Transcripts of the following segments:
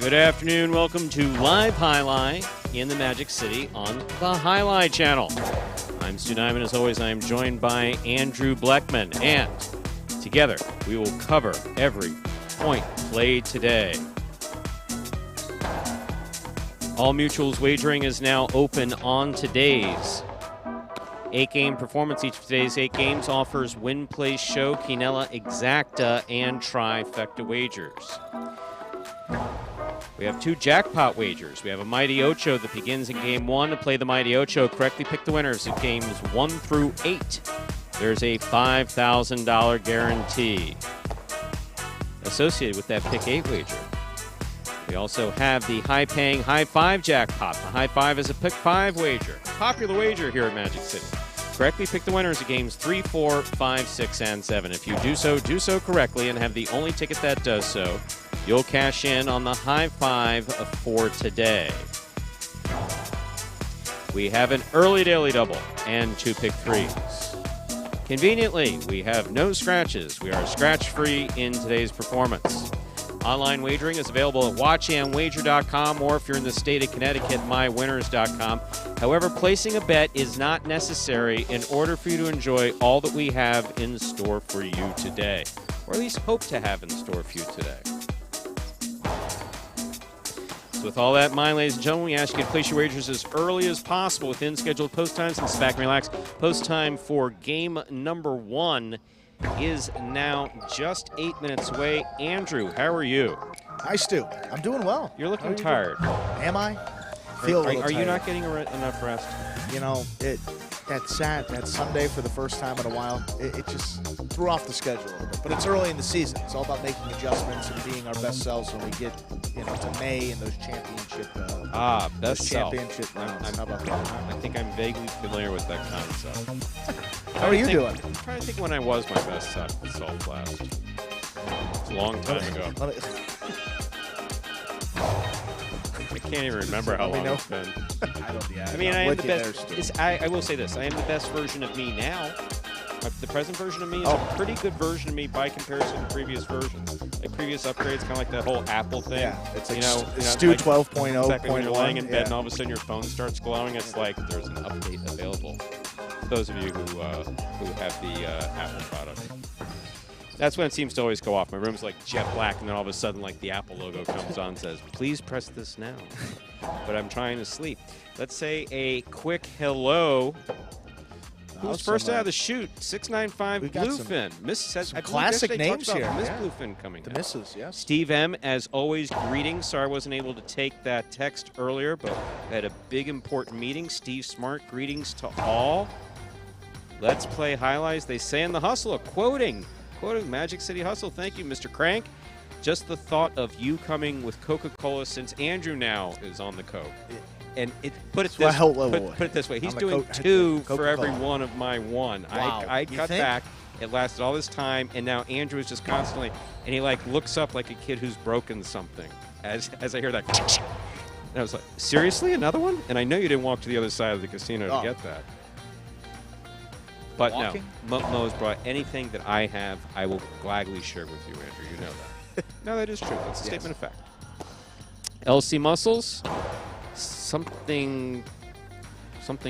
Good afternoon. Welcome to Live Jai-Alai in the Magic City on the Jai-Alai channel. I'm Stu Nyman. As always, I am joined by Andrew Bleckman, and together we will cover every point played today. All Mutual's wagering is now open on today's 8-game performance. Each of today's 8 games offers win, play, show, quinella, exacta, and trifecta wagers. We have 2 jackpot wagers. We have a Mighty Ocho that begins in Game 1. To play the Mighty Ocho, correctly pick the winners of Games 1 through 8. There's a $5,000 guarantee associated with that Pick 8 wager. We also have the high-paying High 5 jackpot. The High 5 is a Pick 5 wager. Popular wager here at Magic City. Correctly pick the winners of Games 3, 4, 5, 6, and 7. If you do so correctly and have the only ticket that does so, you'll cash in on the High 5 for today. We have an early daily double and 2 Pick 3s. Conveniently, we have no scratches. We are scratch-free in today's performance. Online wagering is available at watchandwager.com, or if you're in the state of Connecticut, mywinners.com. However, placing a bet is not necessary in order for you to enjoy all that we have in store for you today, or at least hope to have in store for you today. So with all that in mind, ladies and gentlemen, we ask you to place your wagers as early as possible within scheduled post times, and sit back and relax. Post time for game number 1 is now just 8 minutes away. Andrew, how are you? Hi, Stu. I'm doing well. You're looking tired. Am I? Are you not getting enough rest? You know, that Sunday for the first time in a while, it just threw off the schedule a little bit. But it's early in the season. It's all about making adjustments and being our best selves when we get, to May and those championship championship rounds. How about that? I think I'm vaguely familiar with that concept. How are you doing? I'm trying to think when I was my best self last. It's a long time ago. I can't even remember how long it's been. I will say this. I am the best version of me now. The present version of me is a pretty good version of me by comparison to previous versions. Like previous upgrades, kind of like that whole Apple thing. Yeah, it's like Stu 12.0. Exactly, when you're laying in bed and all of a sudden your phone starts glowing, it's like there's an update available. Those of you who have the Apple product. That's when it seems to always go off. My room's like jet black, and then all of a sudden, like the Apple logo comes on and says, "Please press this now." But I'm trying to sleep. Let's say a quick hello. Who's first out of the chute? 695 Bluefin. Classic names here. Miss Bluefin coming. The missus, yes. Steve M, as always, greetings. Sorry I wasn't able to take that text earlier, but I had a big important meeting. Steve Smart, greetings to all. Let's play highlights. They say in the hustle, quoting Magic City Hustle. Thank you, Mr. Crank. Just the thought of you coming with Coca-Cola since Andrew now is on the Coke. And put it this way. He's doing 2 for every one of my 1. Wow. I cut back. It lasted all this time, and now Andrew is just constantly, and he like looks up like a kid who's broken something as I hear that. And I was like, seriously, another one? And I know you didn't walk to the other side of the casino to get that. But Walking? No, Mo's brought anything that I have, I will gladly share with you, Andrew. You know that. No, that is true. That's a statement of fact. LC Muscles, something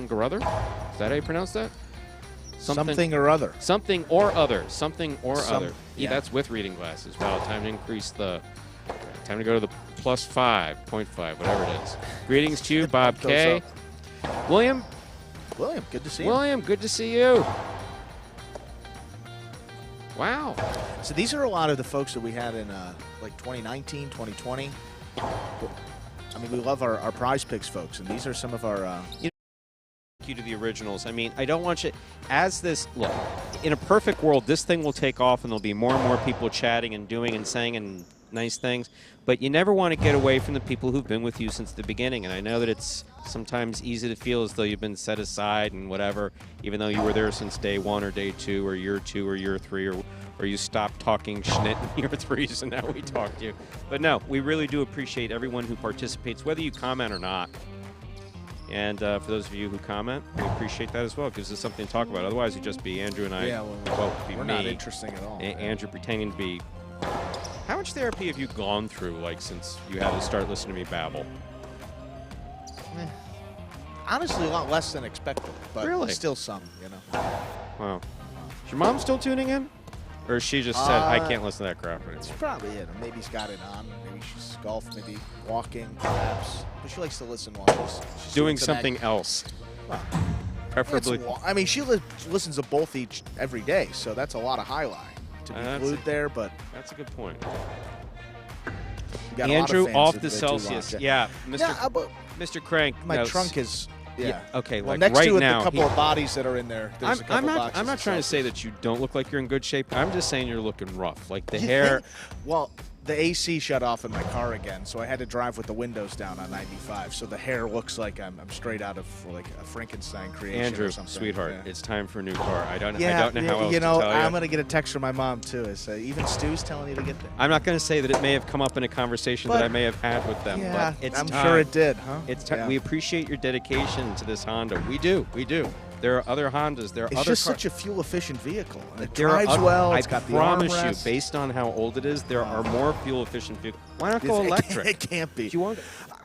or other. Is that how you pronounce that? Something or other. Something or other. Something or other. Yeah, that's with reading glasses. Wow, time to increase the. Time to go to the plus 5.5, whatever it is. Greetings to you, Bob K. William, good to see you. William, good to see you. Wow. So these are a lot of the folks that we had in like 2019, 2020. I mean, we love our prize picks folks, and these are some of our... you to the originals. I mean, I don't want you... Look, in a perfect world, this thing will take off, and there'll be more and more people chatting and doing and saying and nice things, but you never want to get away from the people who've been with you since the beginning, and I know that it's sometimes easy to feel as though you've been set aside and whatever, even though you were there since day 1 or day 2 or year 2 or year 3 or you stopped talking schnitt in year 3s and now we talk to you. But no, we really do appreciate everyone who participates, whether you comment or not. And for those of you who comment, we appreciate that as well. It gives us something to talk about. Otherwise, it'd just be Andrew and I. Yeah, well, it'd be we're me, not interesting at all. Andrew pretending to be... How much therapy have you gone through, like, since you had to start listening to me babble? Honestly, a lot less than expected, but Really? still some, you know. Wow. Is your mom still tuning in? Or she just said, I can't listen to that crap It's anymore? probably it. Or maybe he's got it on. Maybe she's golf, maybe walking, perhaps. But she likes to listen while she's Doing some something else. Well, Preferably. I mean, she listens to both every day, so that's a lot of Jai-Alai to be glued there. But that's a good point. you got Andrew a lot of fans off that the do long Celsius. jets. Yeah, Mr. Yeah, but Mr. Crank. my knows. trunk is. Yeah. Okay. Well, like next right to it, now, the couple of bodies that are in there. There's a couple boxes. I'm not of trying to say Celsius. that you don't look like you're in good shape. I'm just saying you're looking rough. Like the hair. Well, the AC shut off in my car again, so I had to drive with the windows down on 95. So the hair looks like I'm straight out of like a Frankenstein creation. Andrew, or something. sweetheart, Yeah. it's time for a new car. I don't know Yeah, how else you to know, tell you. I'm gonna get a text from my mom too. It's even Stu's telling you to get there. I'm not going to say that it may have come up in a conversation But- that I may have had with them, Yeah, but it's I'm time. sure it did, huh? It's time. Yeah. We appreciate your dedication to this Honda. We do. We do. There are other Hondas. There are It's other just cars. such a fuel-efficient vehicle. And it There are drives oth- well. I It's got the promise you, armrest. based on how old it is, there are more fuel-efficient vehicles. Why not go It electric? can't be. Do you want?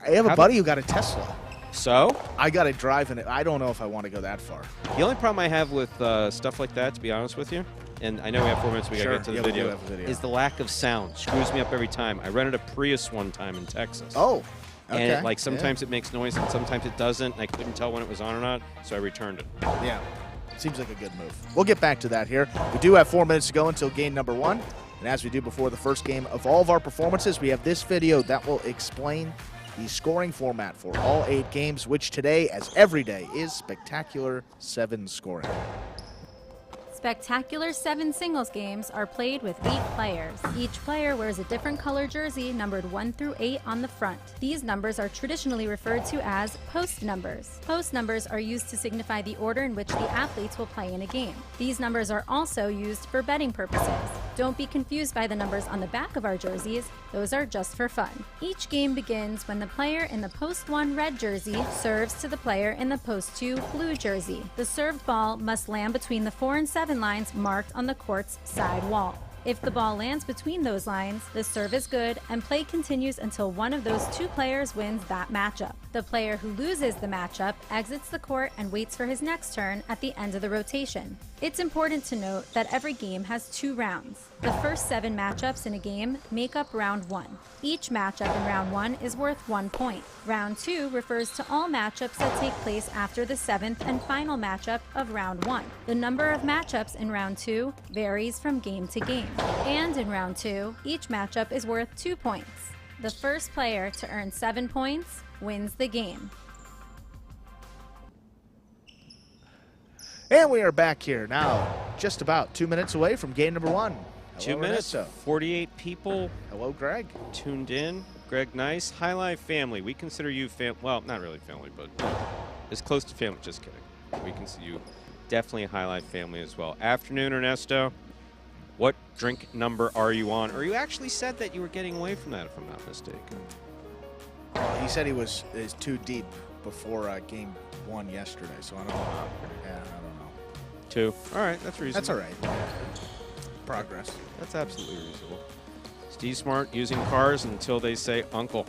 I have a How buddy who got a Tesla. So I got to drive in it. I don't know if I want to go that far. the only problem I have with stuff like that, to be honest with you, and I know we have 4 minutes, we Sure. gotta get to the Yeah, we do video, have a video. is the lack of sound. Screws me up every time. I rented a Prius one time in Texas. Oh, okay. And like sometimes it makes noise and sometimes it doesn't. And I couldn't tell when it was on or not, so I returned it. Yeah. Seems like a good move. We'll get back to that here. We do have 4 minutes to go until game number 1. And as we do before the first game of all of our performances, we have this video that will explain the scoring format for all 8 games, which today, as every day, is Spectacular 7 scoring. Spectacular 7 singles games are played with 8 players. Each player wears a different color jersey numbered 1 through 8 on the front. These numbers are traditionally referred to as post numbers. Post numbers are used to signify the order in which the athletes will play in a game. These numbers are also used for betting purposes. Don't be confused by the numbers on the back of our jerseys. Those are just for fun. Each game begins when the player in the post 1 red jersey serves to the player in the post 2 blue jersey. The served ball must land between the 4 and 7 lines marked on the court's side wall. If the ball lands between those lines, the serve is good and play continues until one of those 2 players wins that matchup. The player who loses the matchup exits the court and waits for his next turn at the end of the rotation. It's important to note that every game has 2 rounds. The first 7 matchups in a game make up round 1. Each matchup in round 1 is worth 1 point. Round 2 refers to all matchups that take place after the 7th and final matchup of round 1. The number of matchups in round 2 varies from game to game. And in round 2, each matchup is worth 2 points. The first player to earn 7 points wins the game. And we are back here now, just about 2 minutes away from game number 1. Hello, 2 minutes, Ernesto. 48 people Hello, Greg. tuned in. Greg Nice, Jai-Alai family. We consider you well, not really family, but as close to family. Just kidding. We consider you definitely a Jai-Alai family as well. Afternoon, Ernesto. What drink number are you on? Or you actually said that you were getting away from that, if I'm not mistaken. He said he is too deep before game 1 yesterday, so I don't know. Yeah, I don't know. 2. All right, that's reasonable. That's all right. Progress. That's absolutely reasonable. Steve Smart using cars until they say uncle.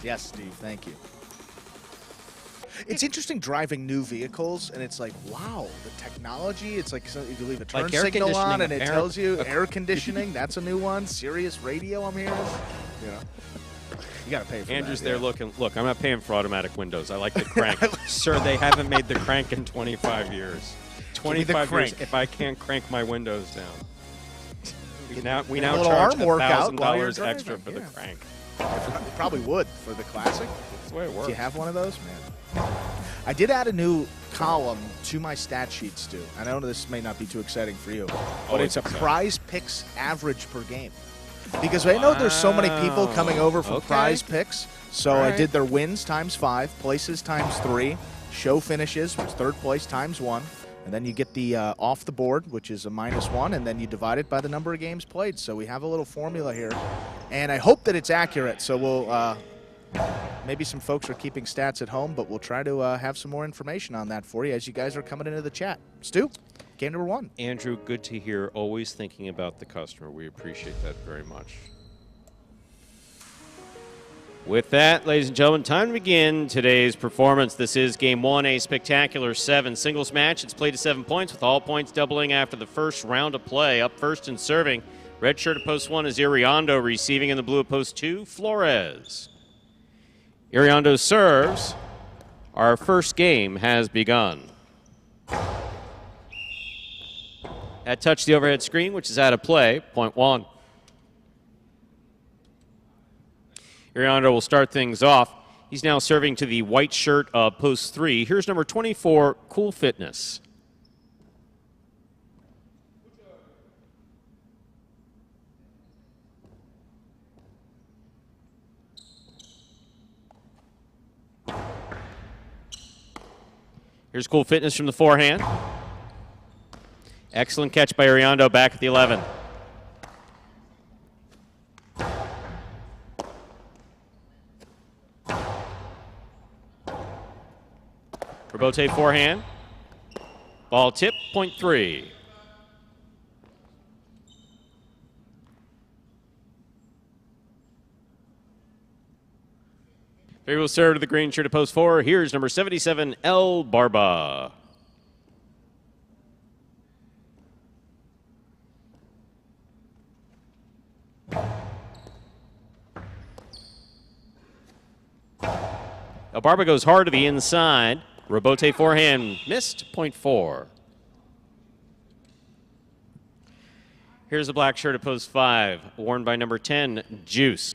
Yes, Steve, thank you. It's interesting driving new vehicles, and it's like, wow, the technology. It's like you leave a turn Like air signal on, conditioning, and it apparent- tells you air conditioning. That's a new one. Sirius radio, I'm hearing. You know, you got to pay for Andrew's that. there looking. Look, I'm not paying for automatic windows. I like the crank. Sir, they haven't made the crank in 25 years. me the 25 years crank. if I can't crank my windows down. We a now little charge arm workout while you're $1,000 extra driving, for the yeah. crank. You probably would for the classic. That's the way it Do works. you have one of those, man? I did add a new column to my stat sheet, Stu. I know this may not be too exciting for you, but Always it's a exciting. prize picks average per game. Because I know there's so many people coming over from Okay. prize picks. So All I right. did their wins times 5, places times 3, show finishes, which is 3rd place, times 1. And then you get the off the board, which is a -1, and then you divide it by the number of games played. So we have a little formula here. And I hope that it's accurate. So we'll maybe some folks are keeping stats at home, but we'll try to have some more information on that for you as you guys are coming into the chat. Stu? game number 1. Andrew, good to hear. Always thinking about the customer. We appreciate that very much. With that, ladies and gentlemen, time to begin today's performance. This is Game 1, a spectacular 7 singles match. It's played to 7 points, with all points doubling after the first round of play. Up first and serving, red shirt at post 1 is Iriondo, receiving in the blue at post 2, Flores. Iriondo serves. Our first game has begun. That touched the overhead screen, which is out of play, point 1. Iriondo will start things off. He's now serving to the white shirt of post 3. Here's number 24, Cool Fitness. Here's Cool Fitness from the forehand. Excellent catch by Iriondo back at the 11. Robote forehand. Ball tip, point 3. Here will serve to the green shirt at post 4. Here's number 77, El Barba. El Barba goes hard to the inside. Robote forehand missed, point 4. Here's the black shirt at post 5, worn by number 10, Juice.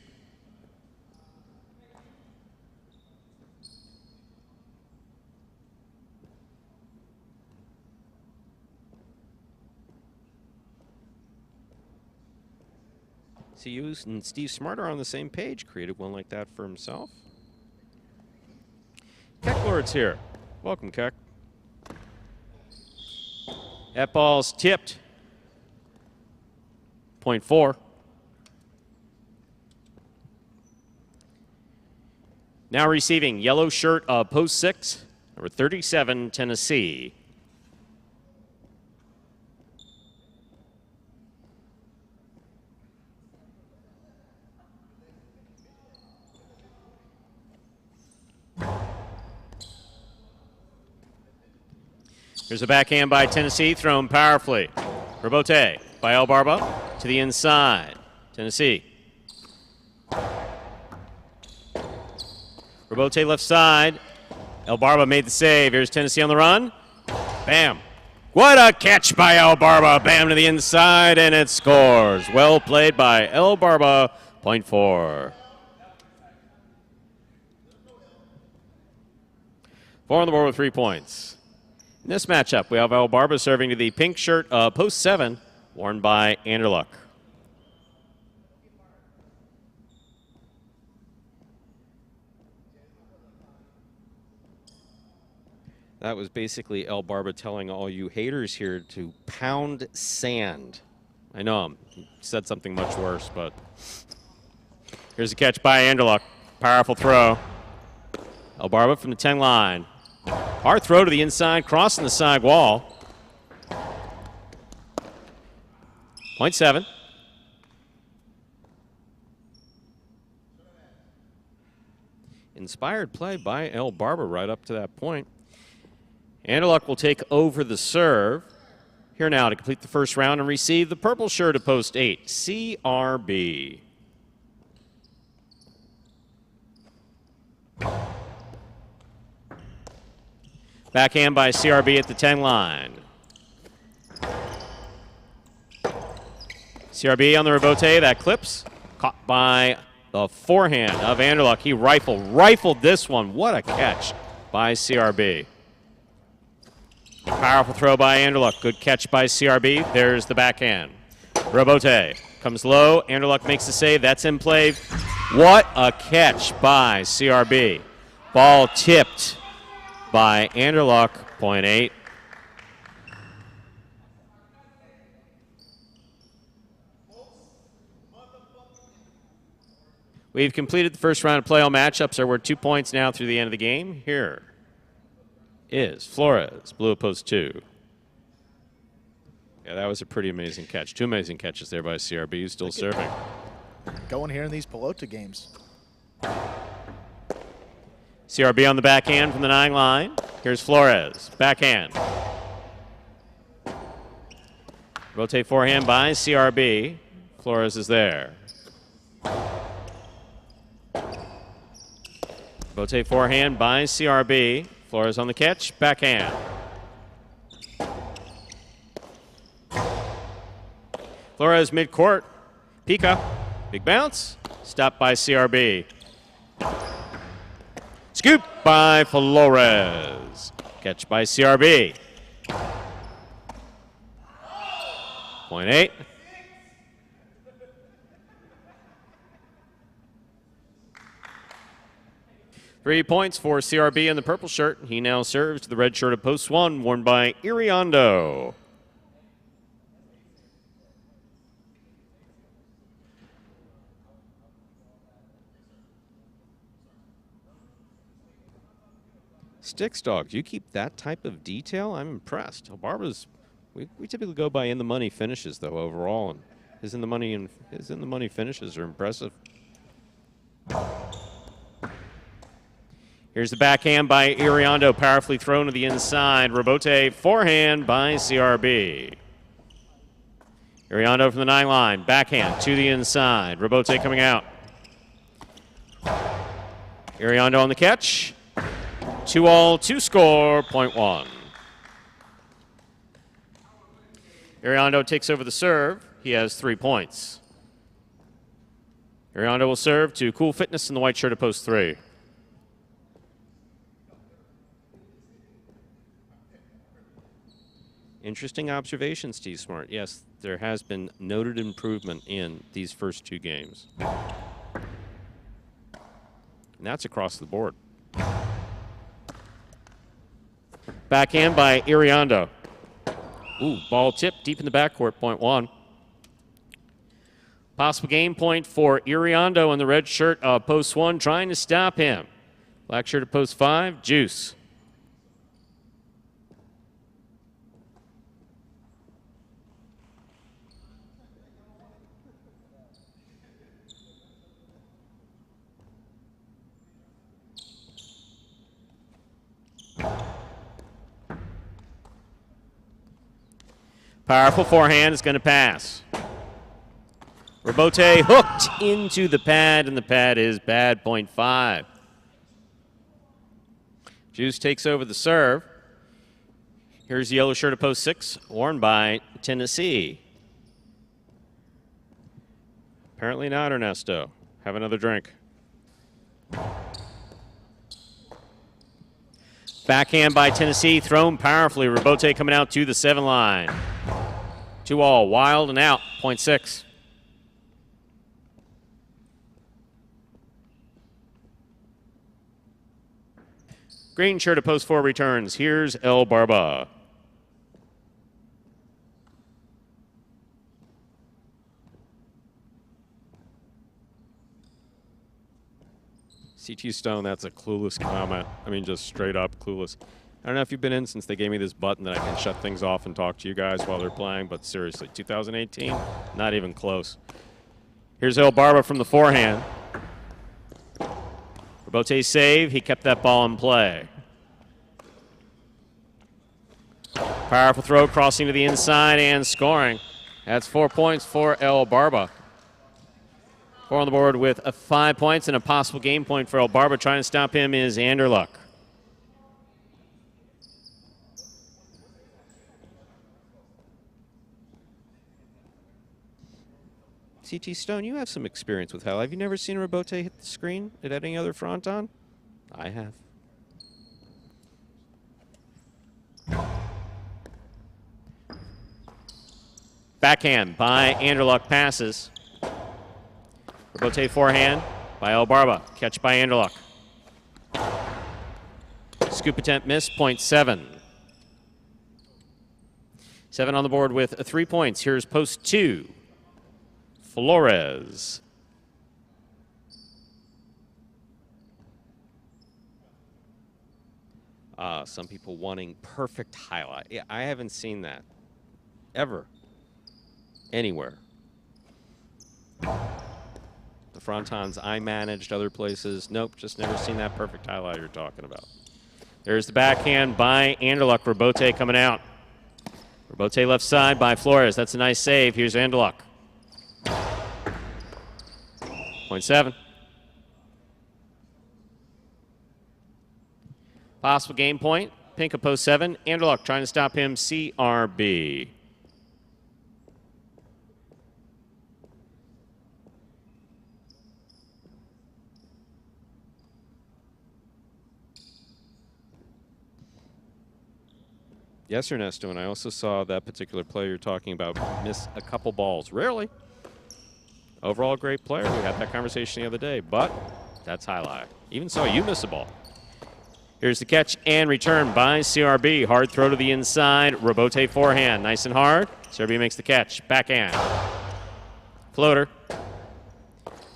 See, you and Steve Smart are on the same page. Created one like that for himself. Keck Lord's here. Welcome, Keck. That ball's tipped. Point 4. Now receiving yellow shirt of post 6, number 37, Tennessee. Here's a backhand by Tennessee, thrown powerfully. Robote by El Barba to the inside. Tennessee. Robote left side. El Barba made the save. Here's Tennessee on the run. Bam. What a catch by El Barba. Bam to the inside, and it scores. Well played by El Barba, point 4. 4 on the board with 3 points. In this matchup, we have El Barba serving to the pink shirt post 7, worn by Anderluck. That was basically El Barba telling all you haters here to pound sand. I know he said something much worse, but here's a catch by Anderluck. Powerful throw. El Barba from the 10 line. Hard throw to the inside, crossing the side wall. Point 7. Inspired play by El Barba right up to that point. Anderluck will take over the serve. Here now to complete the first round and receive the purple shirt at post 8, CRB. Backhand by CRB at the 10 line. CRB on the rebote, that clips. Caught by the forehand of Anderluck. He rifled this one. What a catch by CRB. Powerful throw by Anderluck. Good catch by CRB. There's the backhand. Robote comes low. Anderluck makes the save. That's in play. What a catch by CRB. Ball tipped by Anderluck, point 8. We've completed the first round of play. All matchups are worth 2 points now through the end of the game. Here is Flores, blue at post 2. Yeah, that was a pretty amazing catch. 2 amazing catches there by CRB, who's still serving. Going here in these Pelota games. CRB on the backhand from the 9 line. Here's Flores, backhand. Rotate forehand by CRB. Flores is there. Rotate forehand by CRB. Flores on the catch, backhand. Flores mid-court. Pica, big bounce. Stopped by CRB. Scoop by Flores. Catch by CRB. Point 8. Three points for CRB in the purple shirt. He now serves to the red shirt of post 1, worn by Iriondo. Sticks Dogs, you keep that type of detail? I'm impressed. Barba's, we typically go by in the money finishes though overall, and his in the money finishes are impressive. Here's the backhand by Iriondo, powerfully thrown to the inside. Rebote forehand by CRB. Iriondo from the 9 line, backhand to the inside. Rebote coming out. Iriondo on the catch. 2-all, 2 score, point 1. Iriondo takes over the serve. He has 3 points. Iriondo will serve to Cool Fitness in the white shirt of post 3. Interesting observation, Steve Smart. Yes, there has been noted improvement in these first 2 games. And that's across the board. Backhand by Iriondo. Ooh, ball tipped deep in the backcourt, point 1. Possible game point for Iriondo in the red shirt of post 1, trying to stop him. Black shirt of post 5, Juice. Powerful forehand is going to pass. Rebote hooked into the pad, and the pad is bad, point 5. Juice takes over the serve. Here's the yellow shirt of post 6, worn by Tennessee. Apparently not, Ernesto. Have another drink. Backhand by Tennessee, thrown powerfully. Rebote coming out to the 7 line. 2-all, wild and out, point 6. Green shirt of post 4 returns. Here's El Barba. CT Stone, that's a clueless comment. I mean, just straight up clueless. I don't know if you've been in since they gave me this button that I can shut things off and talk to you guys while they're playing, but seriously, 2018, not even close. Here's El Barba from the forehand. Rebote save, he kept that ball in play. Powerful throw, crossing to the inside and scoring. That's 4 points for El Barba. 4 on the board with 5 points and a possible game point for El Barba. Trying to stop him is Anderluck. CT Stone, you have some experience with hell. Have you never seen a Rebote hit the screen at any other fronton? I have. Backhand by Anderluck, passes. Rebote forehand by El Barba. Catch by Anderluck. Scoop attempt missed, point 7. 7 on the board with 3 points. Here's post 2. Flores. Some people wanting perfect highlight. Yeah, I haven't seen that ever anywhere. The Frontons I managed other places. Nope, just never seen that perfect highlight you're talking about. There's the backhand by Anderluck. Robote coming out. Robote left side by Flores. That's a nice save. Here's Anderluck. Point 7. Possible game point. Pink of post 7. Anderluck trying to stop him. CRB. Yes, Ernesto, and I also saw that particular player you're talking about miss a couple balls. Rarely. Overall, a great player. We had that conversation the other day, but that's Jai-Alai. Even so, you miss a ball. Here's the catch and return by CRB. Hard throw to the inside. Robote forehand. Nice and hard. CRB makes the catch. Backhand. Floater.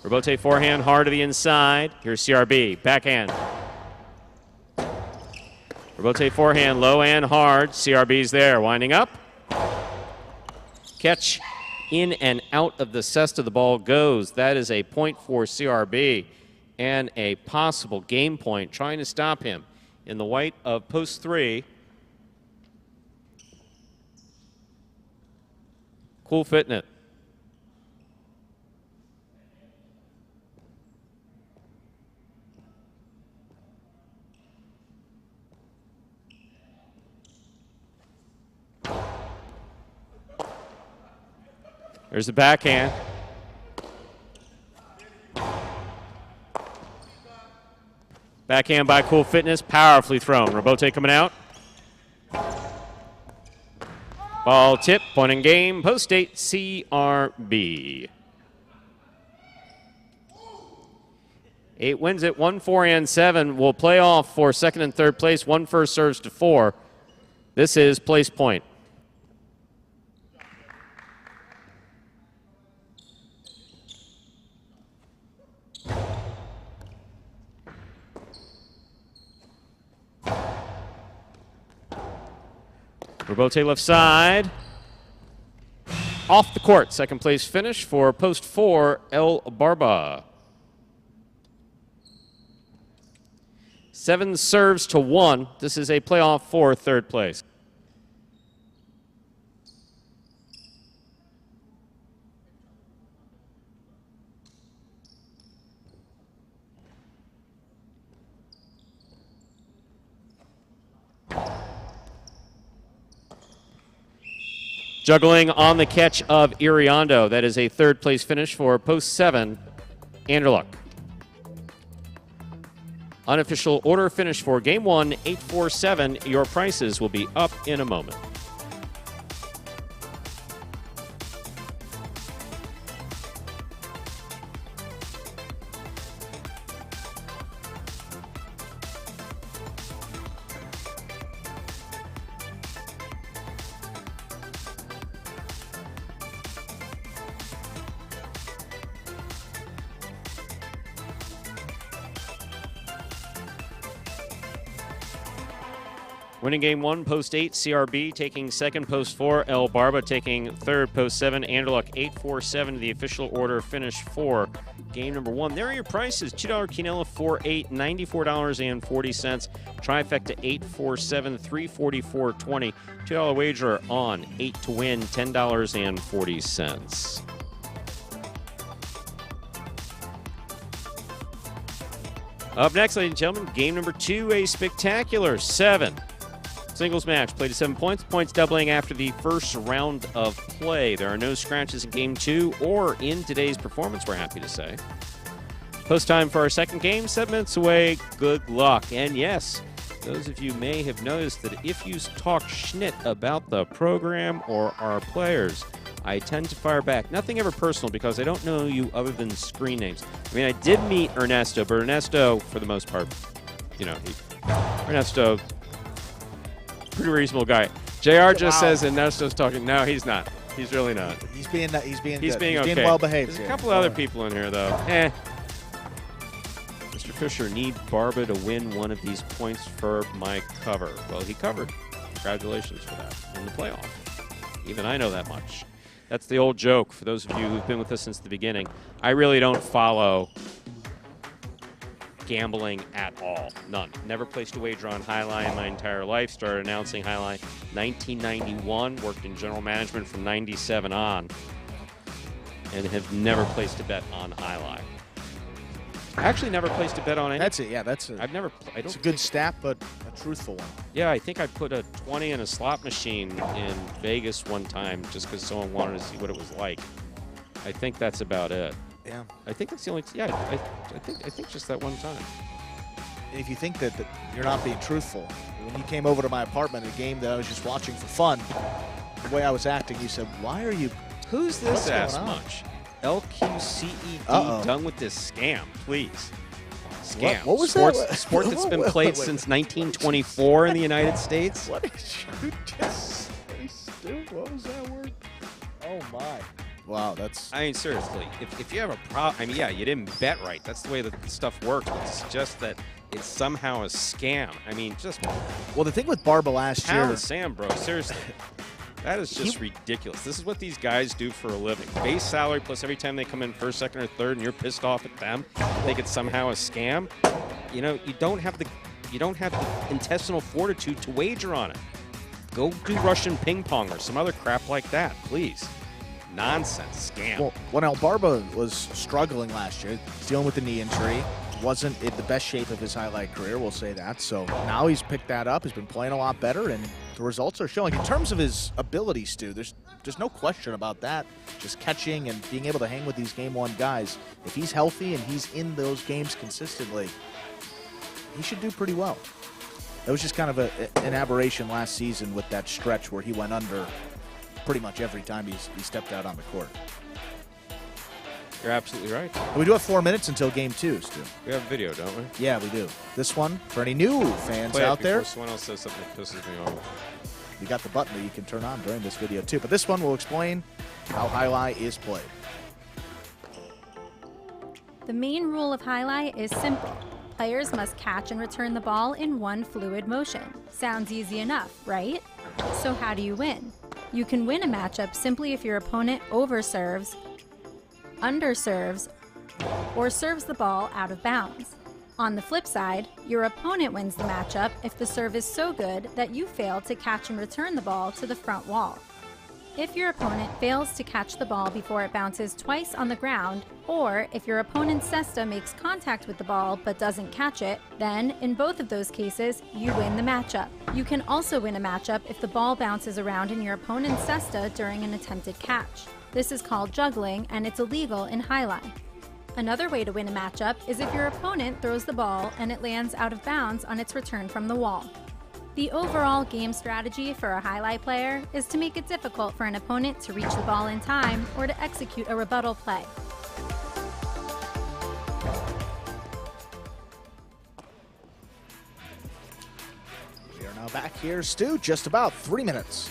Robote forehand. Hard to the inside. Here's CRB. Backhand. Robote forehand. Low and hard. CRB's there. Winding up. Catch in and out of the cesta. The ball goes. That is a point for CRB and a possible game point. Trying to stop him in the white of post 3. Cool fitting it. There's the backhand. Backhand by Cool Fitness, powerfully thrown. Robote coming out. Ball tip, point in game, post 8, CRB. 8 wins it, 1, 4, and 7 will play off for second and third place. 1 first serves to 4. This is place point. Robote left side. Off the court. Second place finish for post 4, El Barba. 7 serves to 1. This is a playoff for third place. Juggling on the catch of Iriondo. That is a third place finish for post 7, Anderluck. Unofficial order finish for game 1, 8-4-7. Your prices will be up in a moment. Winning game 1, post 8, CRB taking second, post 4, El Barba taking third, post 7, Anderluck 8-4-7, the official order finish for game number 1. There are your prices. $2 quinella, 4-8, $94.40. Trifecta 8-4-7, $344.20. $2 wager on 8 to win, $10.40. Up next, ladies and gentlemen, game number 2, a spectacular 7. Singles match, played to 7 points. Points doubling after the first round of play. There are no scratches in game 2 or in today's performance, we're happy to say. Post time for our second game, 7 minutes away. Good luck. And yes, those of you may have noticed that if you talk schnit about the program or our players, I tend to fire back. Nothing ever personal because I don't know you other than screen names. I mean, I did meet Ernesto, but Ernesto, for the most part, you know, Ernesto, pretty reasonable guy. JR just says Ernesto's talking. No, he's not. He's really not. He's being good. He's being okay. Being well behaved. There's a couple other people in here, though. Mr. Fisher, need Barba to win one of these points for my cover. Well, he covered. Congratulations for that in the playoff. Even I know that much. That's the old joke for those of you who've been with us since the beginning. I really don't follow gambling at all. None. Never placed a wager on Jai-Alai in my entire life. Started announcing Jai-Alai 1991. Worked in general management from 97 on. And have never placed a bet on Jai-Alai. I actually never placed a bet on any. That's it. Yeah, that's it. It's a good stat, but a truthful one. Yeah, I think I put a 20 in a slot machine in Vegas one time just because someone wanted to see what it was like. I think that's about it. Yeah. I think that's the only. Yeah, I think just that one time. And if you think that you're not being truthful, when you came over to my apartment, a game that I was just watching for fun, the way I was acting, you said, "Why are you? Who's this What's ass going on?" much? LQCED, done with this scam, please. Scam. What was Sports, that? Sport that's been played since 1924 in the United States. What did you just say, Stu? What was that word? Oh, my. Wow, that's... I mean, seriously, if you have a problem, I mean, yeah, you didn't bet right. That's the way that stuff works. But to suggest that it's somehow a scam, I mean, just... Well, the thing with Barba last year... Pound Sam, bro, seriously. That is just ridiculous. This is what these guys do for a living. Base salary plus every time they come in first, second, or third, and you're pissed off at them, think it's somehow a scam. You know, you don't have the intestinal fortitude to wager on it. Go do Russian ping pong or some other crap like that, please. Nonsense, scam. Well, when Barba was struggling last year, dealing with the knee injury, wasn't in the best shape of his highlight career, we'll say that. So now he's picked that up. He's been playing a lot better, and the results are showing. In terms of his abilities, Stu, there's no question about that. Just catching and being able to hang with these Game 1 guys. If he's healthy and he's in those games consistently, he should do pretty well. It was just kind of an aberration last season with that stretch where he went under pretty much every time he stepped out on the court. You're absolutely right. And we do have 4 minutes until Game 2, Stu. We have video, don't we? Yeah, we do. This one, for any new fans Play out there, someone else says something that pisses me off. you got the button that you can turn on during this video too. But this one will explain how Jai-Alai is played. The main rule of Jai-Alai is simple. Players must catch and return the ball in one fluid motion. Sounds easy enough, right? So how do you win? You can win a matchup simply if your opponent overserves, underserves, or serves the ball out of bounds. On the flip side, your opponent wins the matchup if the serve is so good that you fail to catch and return the ball to the front wall. If your opponent fails to catch the ball before it bounces twice on the ground, or if your opponent's cesta makes contact with the ball but doesn't catch it, then in both of those cases, you win the matchup. You can also win a matchup if the ball bounces around in your opponent's cesta during an attempted catch. This is called juggling, and it's illegal in Jai-Alai. Another way to win a matchup is if your opponent throws the ball and it lands out of bounds on its return from the wall. The overall game strategy for a Jai-Alai player is to make it difficult for an opponent to reach the ball in time or to execute a rebuttal play. We are now back here, Stu, just about 3 minutes.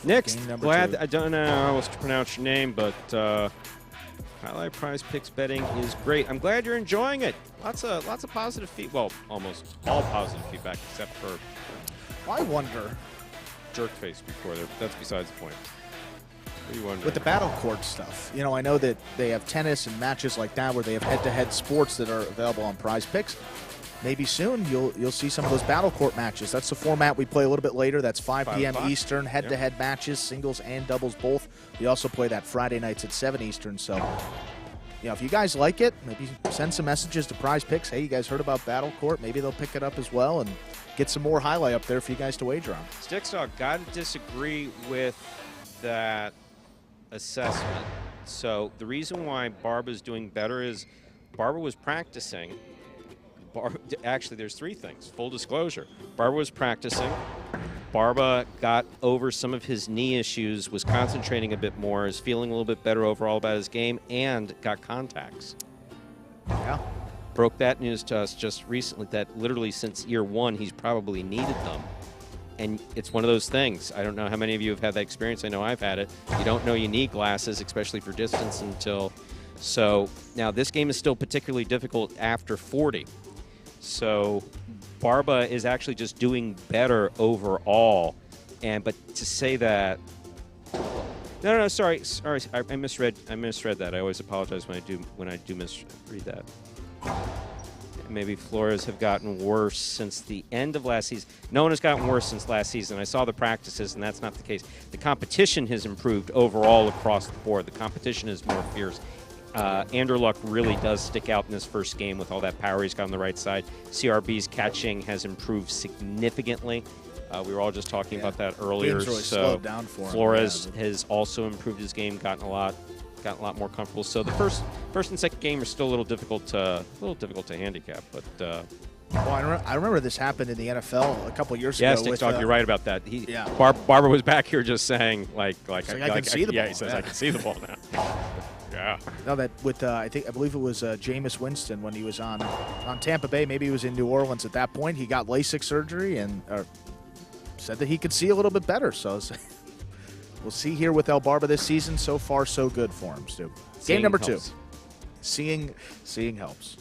Next, Game number glad 2. I don't know how else to pronounce your name, but Jai-Alai Prize Picks betting is great. I'm glad you're enjoying it. Lots of positive feedback. Well, almost all positive feedback except for I wonder, jerk face before there. That's besides the point. What are you wondering? with the battle court stuff, you know, I know that they have tennis and matches like that where they have head-to-head sports that are available on Prize Picks. Maybe soon you'll see some of those battle court matches. That's the format we play a little bit later. That's 5 p.m. Eastern, head-to-head matches, singles and doubles both. We also play that Friday nights at 7 Eastern. So, you know, if you guys like it, maybe send some messages to Prize Picks. Hey, you guys heard about battle court? Maybe they'll pick it up as well and get some more Jai-Alai up there for you guys to wager on. Stickstock, got to disagree with that assessment. So the reason why Barba's doing better is Barba was practicing. Actually, there's 3 things. Full disclosure. Barba was practicing. Barba got over some of his knee issues, was concentrating a bit more, is feeling a little bit better overall about his game, and got contacts. Yeah. Broke that news to us just recently that literally since year 1, he's probably needed them. And it's one of those things. I don't know how many of you have had that experience. I know I've had it. You don't know you need glasses, especially for distance until... So now this game is still particularly difficult after 40. So Barba is actually just doing better overall. But to say that No, sorry. I misread that. I always apologize when I do misread that. Maybe Flores have gotten worse since the end of last season. No one has gotten worse since last season. I saw the practices, and that's not the case. The competition has improved overall across the board. The competition is more fierce. Andrew Luck really does stick out in this first game with all that power he's got on the right side. CRB's catching has improved significantly. We were all just talking about that earlier. Game's really slowed down for him. Flores has also improved his game, gotten a lot more comfortable. So the first and second game are still a little difficult to handicap. But well, I remember this happened in the NFL a couple years ago. Yes, Dick Dog, you're right about that. Yeah. Barbara was back here just saying like I can see the ball. Yeah, he says I can see the ball now. Yeah. No, that with I believe it was Jameis Winston when he was on Tampa Bay. Maybe he was in New Orleans at that point. He got LASIK surgery and said that he could see a little bit better. So we'll see here with El Barba this season. So far, so good for him, Stu. Game number 2. Seeing helps.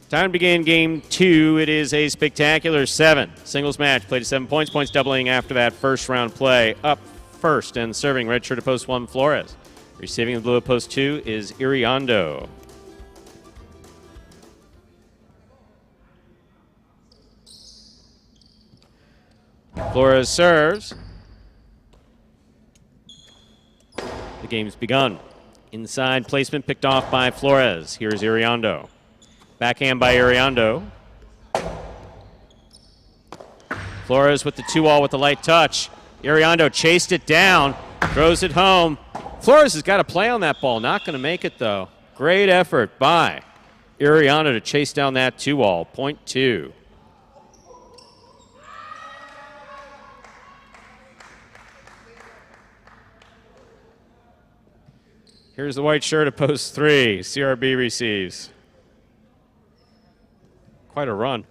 Time to begin game 2. It is a spectacular 7 singles match. Played to 7 points. Points doubling after that first round play. Up first and serving red shirt at post 1, Flores. Receiving the blue at post 2 is Iriondo. Flores serves. The game's begun. Inside placement picked off by Flores. Here's Iriondo. Backhand by Iriondo. Flores with the 2-all with the light touch. Iriondo chased it down, throws it home. Flores has got a play on that ball. Not going to make it, though. Great effort by Iriondo to chase down that 2-all. Point 2. Here's the white shirt at post 3. CRB receives. Quite a run.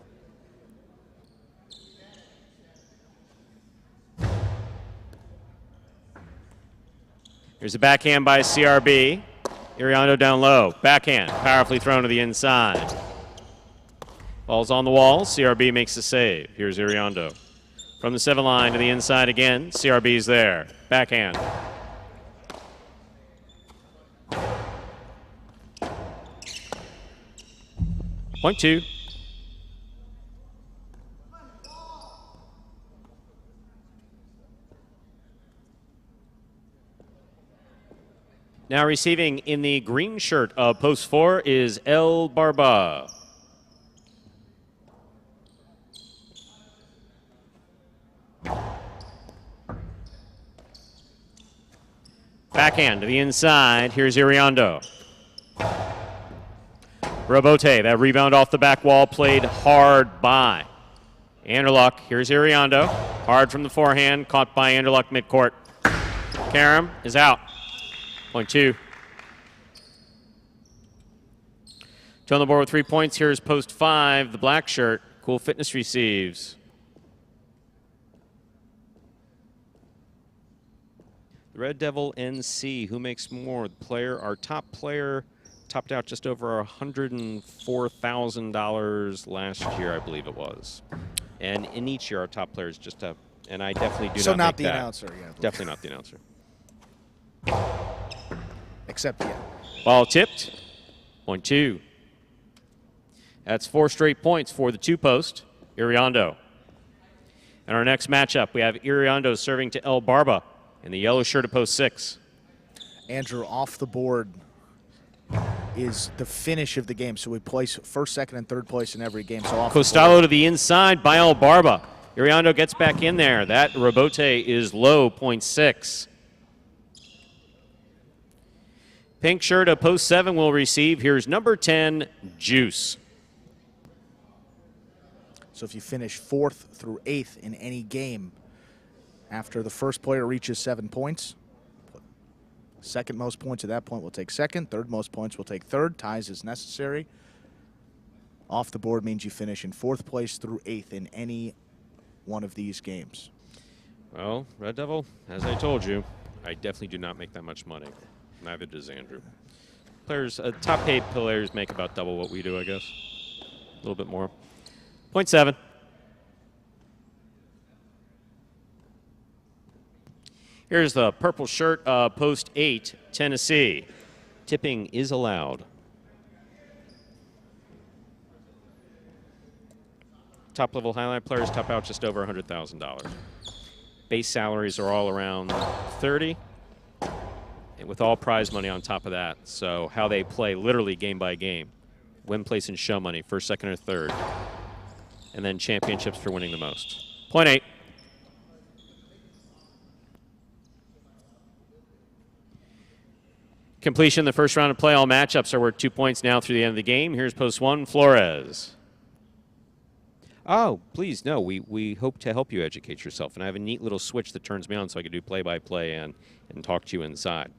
Here's a backhand by CRB. Iriondo down low. Backhand. Powerfully thrown to the inside. Ball's on the wall. CRB makes the save. Here's Iriondo. From the 7 line to the inside again. CRB's there. Backhand. Point 2. Now receiving in the green shirt of post 4 is El Barba. Backhand to the inside. Here's Iriondo. Robote, that rebound off the back wall played hard by Anderluck. Here's Iriondo. Hard from the forehand, caught by Anderluck midcourt. Karam is out. Point 2. 2 on the board with 3 points. Here's post 5, the black shirt. Cool Fitness receives. The Red Devil NC, who makes more? The player, our top player, topped out just over $104,000 last year, I believe it was. And in each year, our top players just have, and I definitely do so not not make the that. Announcer, yeah. Definitely not the announcer. Except, yeah. Ball tipped. Point 2. That's 4 straight points for the 2-post, Iriondo. And our next matchup, we have Iriondo serving to El Barba in the yellow shirt at post 6. Andrew, off the board is the finish of the game. So we place first, second, and third place in every game. So off Costello to the inside by El Barba. Iriondo gets back in there. That Robote is low, point 6. Pink shirt of post 7 will receive. Here's number 10, Juice. So if you finish 4th through 8th in any game after the first player reaches 7 points, second most points at that point will take second, third most points will take third, ties is necessary. Off the board means you finish in 4th place through 8th in any one of these games. Well, Red Devil, as I told you, I definitely do not make that much money. Neither does Andrew. Players, top paid players make about double what we do, I guess. A little bit more. Point 7. Here's the purple shirt, post 8, Tennessee. Tipping is allowed. Top-level highlight players top out just over $100,000. Base salaries are all around 30, and with all prize money on top of that. So how they play literally game by game. Win, place, and show money, first, second, or third. And then championships for winning the most. Point 8. Completion, the first round of play. All matchups are worth 2 points now through the end of the game. Here's post 1, Flores. Oh, please, no. We hope to help you educate yourself. And I have a neat little switch that turns me on so I can do play-by-play and talk to you inside.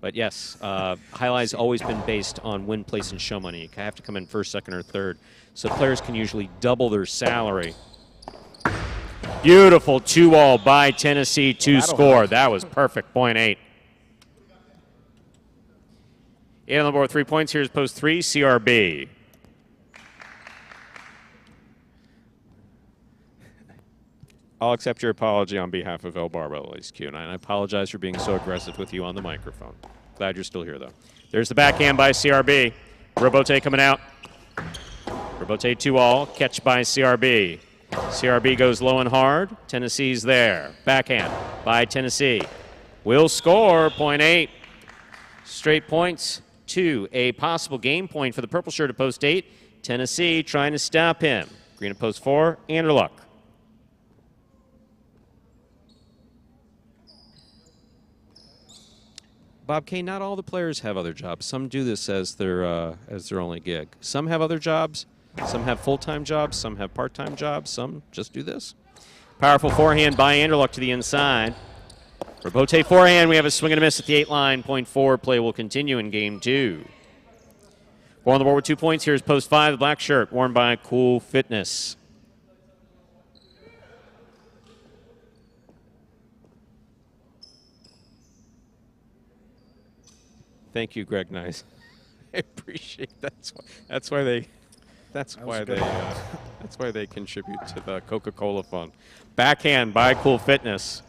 But yes, Jai-Alai's always been based on win, place, and show money. You have to come in first, second, or third. So players can usually double their salary. Beautiful 2-all by Tennessee to score. That was perfect. Point 8. 8 on the board, 3 points. Here's post 3, CRB. I'll accept your apology on behalf of El Barba, at least, Q. And I apologize for being so aggressive with you on the microphone. Glad you're still here, though. There's the backhand by CRB. Robote coming out. Robote 2-all. Catch by CRB. CRB goes low and hard. Tennessee's there. Backhand by Tennessee. Will score. Point 8. Straight points to a possible game point for the purple shirt at post 8. Tennessee trying to stop him. Green at post 4. Anderluck. Bob K, not all the players have other jobs. Some do this as their only gig. Some have other jobs. Some have full-time jobs. Some have part-time jobs. Some just do this. Powerful forehand by Anderluck to the inside. Robote forehand. We have a swing and a miss at the 8 line. Point 4. Play will continue in game 2. 4 on the board with 2 points. Here's post 5, the black shirt worn by Cool Fitness. Thank you, Greg Nice. I appreciate that. That's why they contribute to the Coca-Cola Fund. Backhand by Cool Fitness.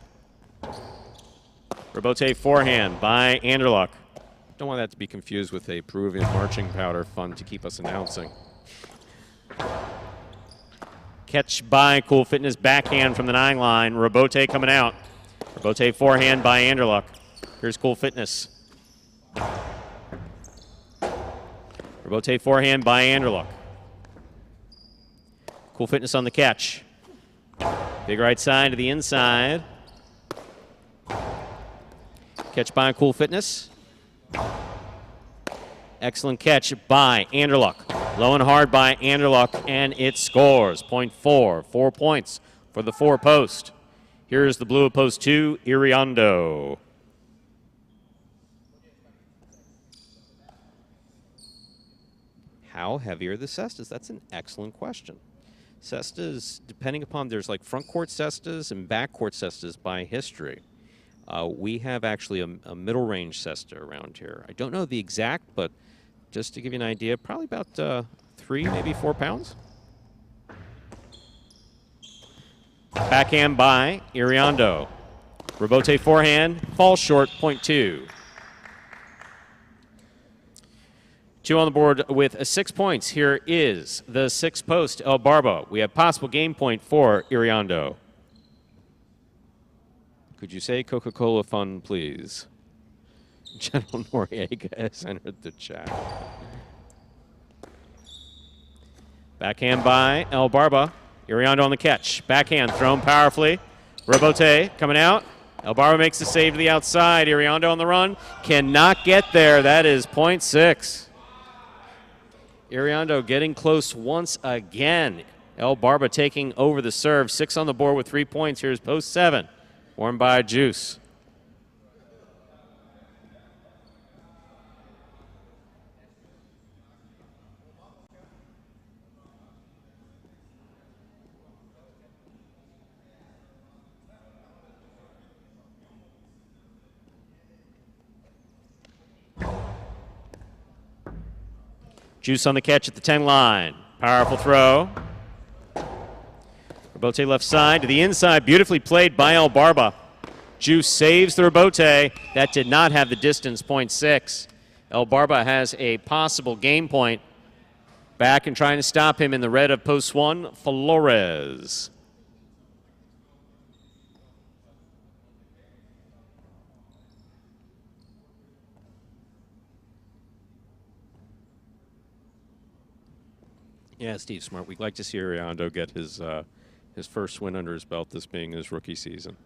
Robote forehand by Anderluck. Don't want that to be confused with a Peruvian marching powder fund to keep us announcing. Catch by Cool Fitness, backhand from the 9 line. Robote coming out. Robote forehand by Anderluck. Here's Cool Fitness. Robote forehand by Anderluck. Cool Fitness on the catch. Big right side to the inside. Catch by Cool Fitness. Excellent catch by Anderluck. Low and hard by Anderluck, and it scores. Point 4. 4 points for the 4 post. Here's the blue at post 2, Iriondo. How heavy are the cestas? That's an excellent question. Cestas, depending upon, there's like front court cestas and back court cestas by history. We have actually a middle range cesta around here. I don't know the exact, but just to give you an idea, probably about 3, maybe 4 pounds. Backhand by Iriondo. Robote forehand, falls short, point 2. 2 on the board with 6 points. Here is the 6th post, El Barba. We have possible game point for Iriondo. Could you say Coca-Cola Fund, please? General Noriega has entered the chat. Backhand by El Barba. Iriondo on the catch. Backhand thrown powerfully. Robote coming out. El Barba makes the save to the outside. Iriondo on the run. Cannot get there. That is point 6. Iriondo getting close once again. El Barba taking over the serve. 6 on the board with 3 points. Here's post 7. Worn by Juice. Juice on the catch at the 10 line. Powerful throw. Robote left side to the inside. Beautifully played by El Barba. Juice saves the rebote. That did not have the distance, .6. El Barba has a possible game point. Back and trying to stop him in the red of post 1, Flores. Yeah, Steve Smart. We'd like to see Ariondo get his first win under his belt, this being his rookie season.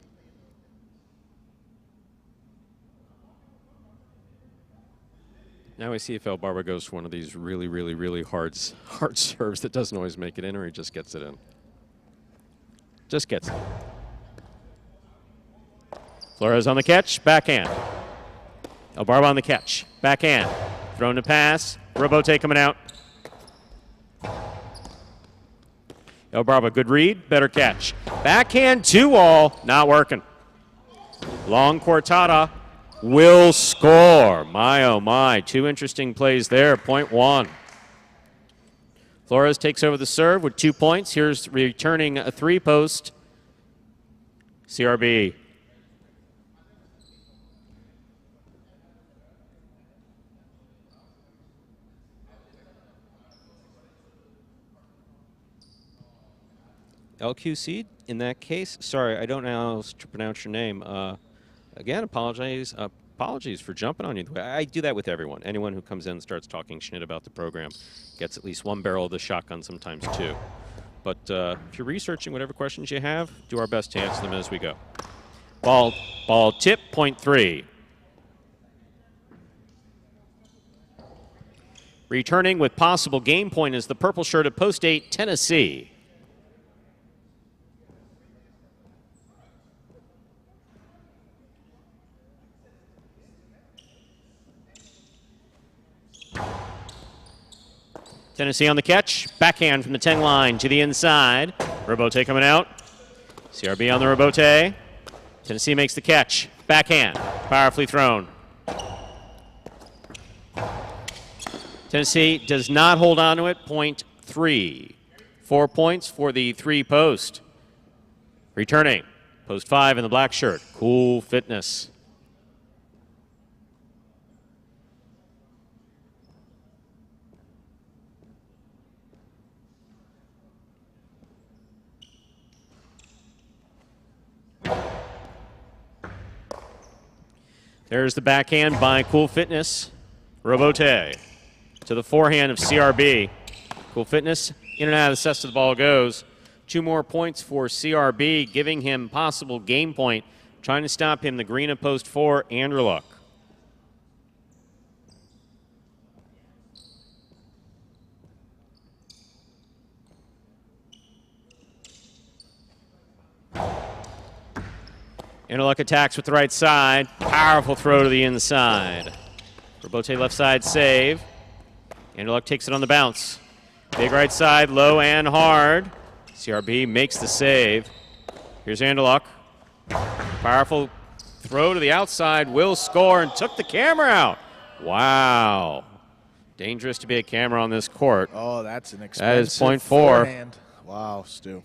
Now we see if El Barba goes for one of these really, really, really hard serves that doesn't always make it in, or he just gets it in. Just gets it. Flores on the catch, backhand. El Barba on the catch, backhand. Thrown to pass, rebote coming out. El Barba, good read, better catch. Backhand 2-all, not working. Long Cortada will score. My, oh my, 2 interesting plays there, .1. Flores takes over the serve with 2 points. Here's returning a 3-post, CRB. LQC, in that case, sorry, I don't know how to pronounce your name. Again, apologies for jumping on you. I do that with everyone. Anyone who comes in and starts talking shit about the program gets at least 1 barrel of the shotgun, sometimes 2. But if you're researching whatever questions you have, do our best to answer them as we go. Ball tip, .3. Returning with possible game point is the purple shirt of post 8, Tennessee. Tennessee on the catch. Backhand from the 10 line to the inside. Rebote coming out. CRB on the rebote. Tennessee makes the catch. Backhand. Powerfully thrown. Tennessee does not hold on to it. .3. 4 points for the 3-post. Returning. Post 5 in the black shirt. Cool Fitness. There's the backhand by Cool Fitness. Robote to the forehand of CRB. Cool Fitness, in and out of the cess of the ball goes. 2 more points for CRB, giving him possible game point. Trying to stop him, the green of post 4, Anderluck. Anderluck attacks with the right side. Powerful throw to the inside. Robote left side save. Anderluck takes it on the bounce. Big right side, low and hard. CRB makes the save. Here's Anderluck. Powerful throw to the outside. Will score and took the camera out. Wow. Dangerous to be a camera on this court. Oh, that's an expensive That is .4. forehand. Wow, Stu.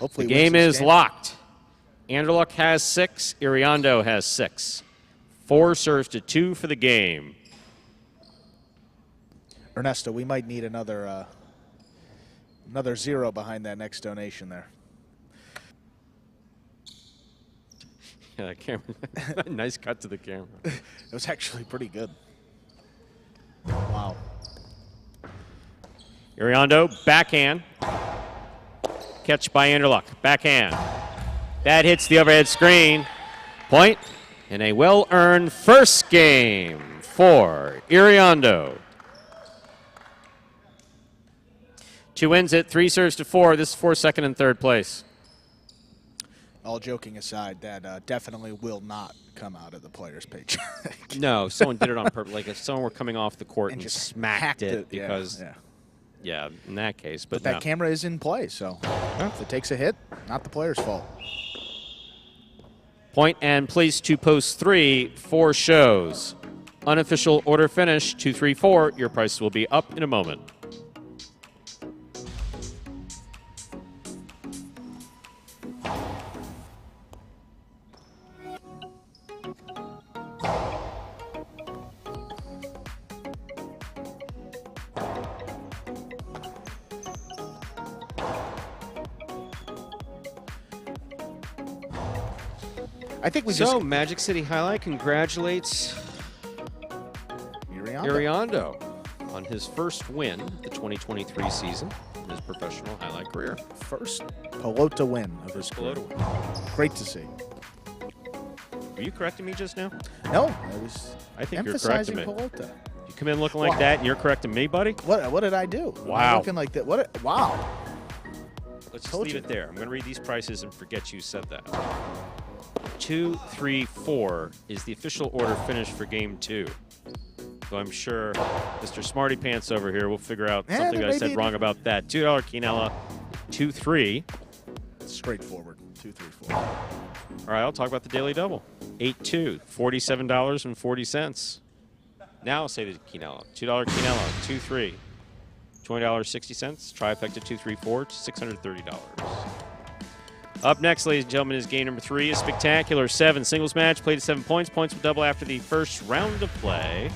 Hopefully The game is locked. Anderluck has 6. Iriondo has 6. 4 serves to 2 for the game. Ernesto, we might need another 0 behind that next donation there. Yeah, that camera. Nice cut to the camera. It was actually pretty good. Wow. Iriondo, backhand. Catch by Anderluck. Backhand. That hits the overhead screen. Point and a well-earned first game for Iriondo. 2 wins it, 3 serves to 4. This is for second and third place. All joking aside, that definitely will not come out of the player's paycheck. No, someone did it on purpose. Like if someone were coming off the court and just smacked it because, yeah. yeah, in that case. But that no. camera is in play, so if it takes a hit, not the player's fault. Point and place to post 3, 4 shows. Unofficial order finish, 2, 3, 4. Your price will be up in a moment. I think we So, Magic City Jai-Alai congratulates Iriondo on his first win of the 2023 season in his professional Jai-Alai career. First Pelota win of his career. Pelota win. Great to see. Were you correcting me just now? No, I was I think you're correcting emphasizing me. Pelota. You come in looking like that, and you're correcting me, buddy? What did I do? Am I Wow. looking like that. Wow. Let's just Told leave you. it there. I'm going to read these prices and forget you said that. 2, 3, 4 is the official order finish for Game 2. So I'm sure Mr. Smarty Pants over here will figure out something there I may said be- wrong about that. $2 quinella, 2, 3. Straightforward. 2, 3, 4. All right, I'll talk about the daily double. 8-2, $47.40. Now I'll say the quinella. $2 quinella, 2, 3. $20.60. Trifecta 2, 3, 4, $630. Up next, ladies and gentlemen, is game number 3, a spectacular 7 singles match. Played at 7 points. Points will double after the first round of play.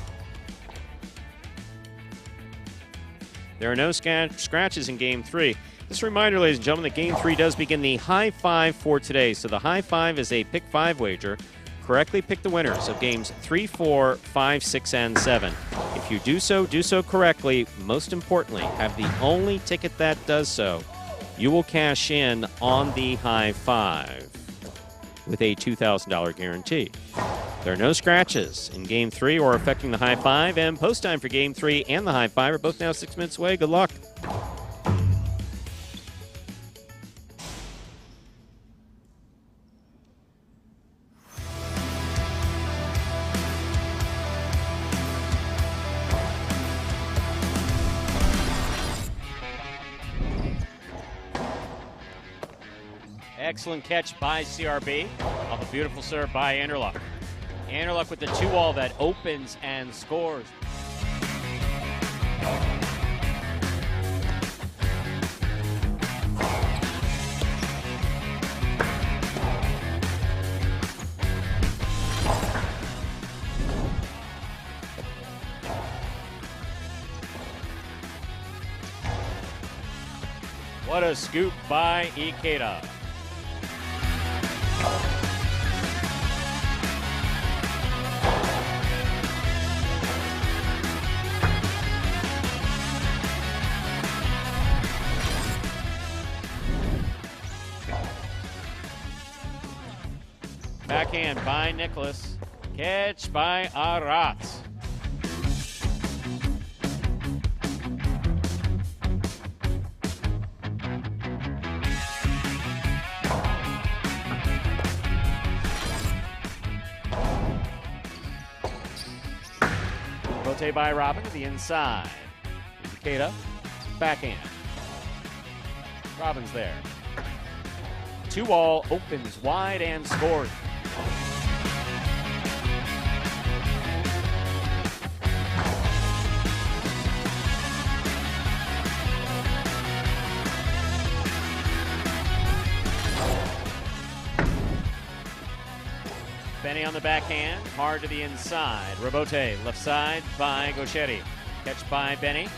There are no scratches in game 3. Just a reminder, ladies and gentlemen, that game 3 does begin the high five for today. So the high five is a pick 5 wager. Correctly pick the winners of games 3, 4, 5, 6, and 7. If you do so correctly. Most importantly, have the only ticket that does so. You will cash in on the high five with a $2,000 guarantee. There are no scratches in game 3 or affecting the high five, and post time for game 3 and the high five are both now 6 minutes away. Good luck. Excellent catch by CRB off a beautiful serve by Anderluck. Anderluck with the 2-all that opens and scores. What a scoop by Ikeda. Backhand by Nicholas. Catch by Arat. Rotate by Robin to the inside. Ikeda, backhand. Robin's there. 2-all opens wide and scores. Benny on the backhand, hard to the inside. Robote, left side by Gauchetti. Catch by Benny.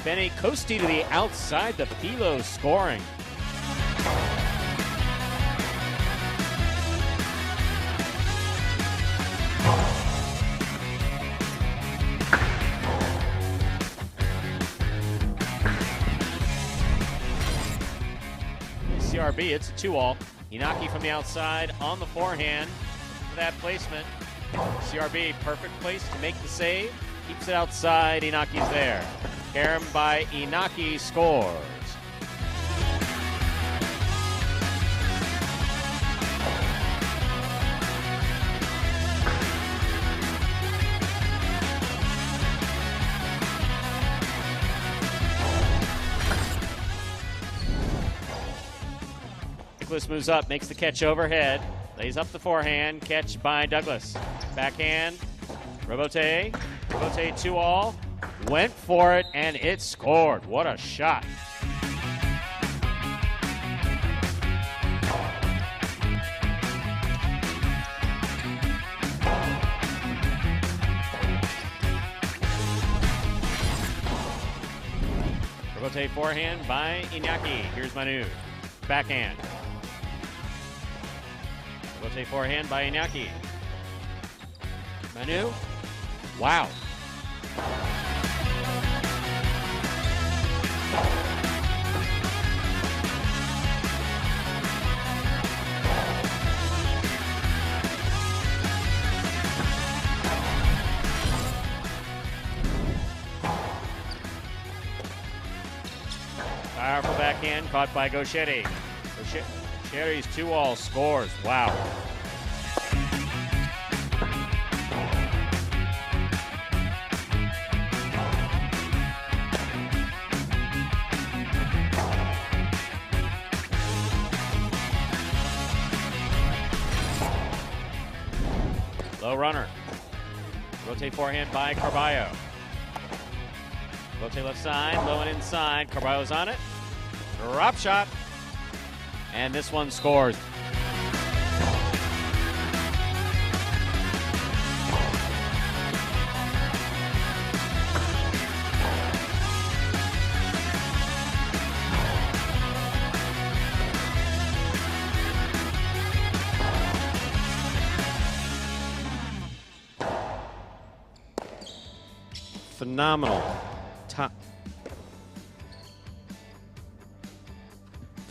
Benny Costi to the outside, the Pilo scoring. CRB, it's a 2-all. Inaki from the outside on the forehand for that placement. CRB, perfect place to make the save. Keeps it outside. Inaki's there. Karam by Inaki scores. Nicholas moves up, makes the catch overhead, lays up the forehand, catch by Douglas. Backhand, Robote, 2-all, went for it, and it scored. What a shot. Robote forehand by Inaki. Here's Manu. Backhand. Rotate forehand by Iñaki. Manu. Wow. Powerful backhand caught by Gauchetti. Gauchetti's 2-all scores. Wow. Low runner. Rotate forehand by Carballo. Rotate left side, low and inside. Carballo's on it. Drop shot. And this one scores.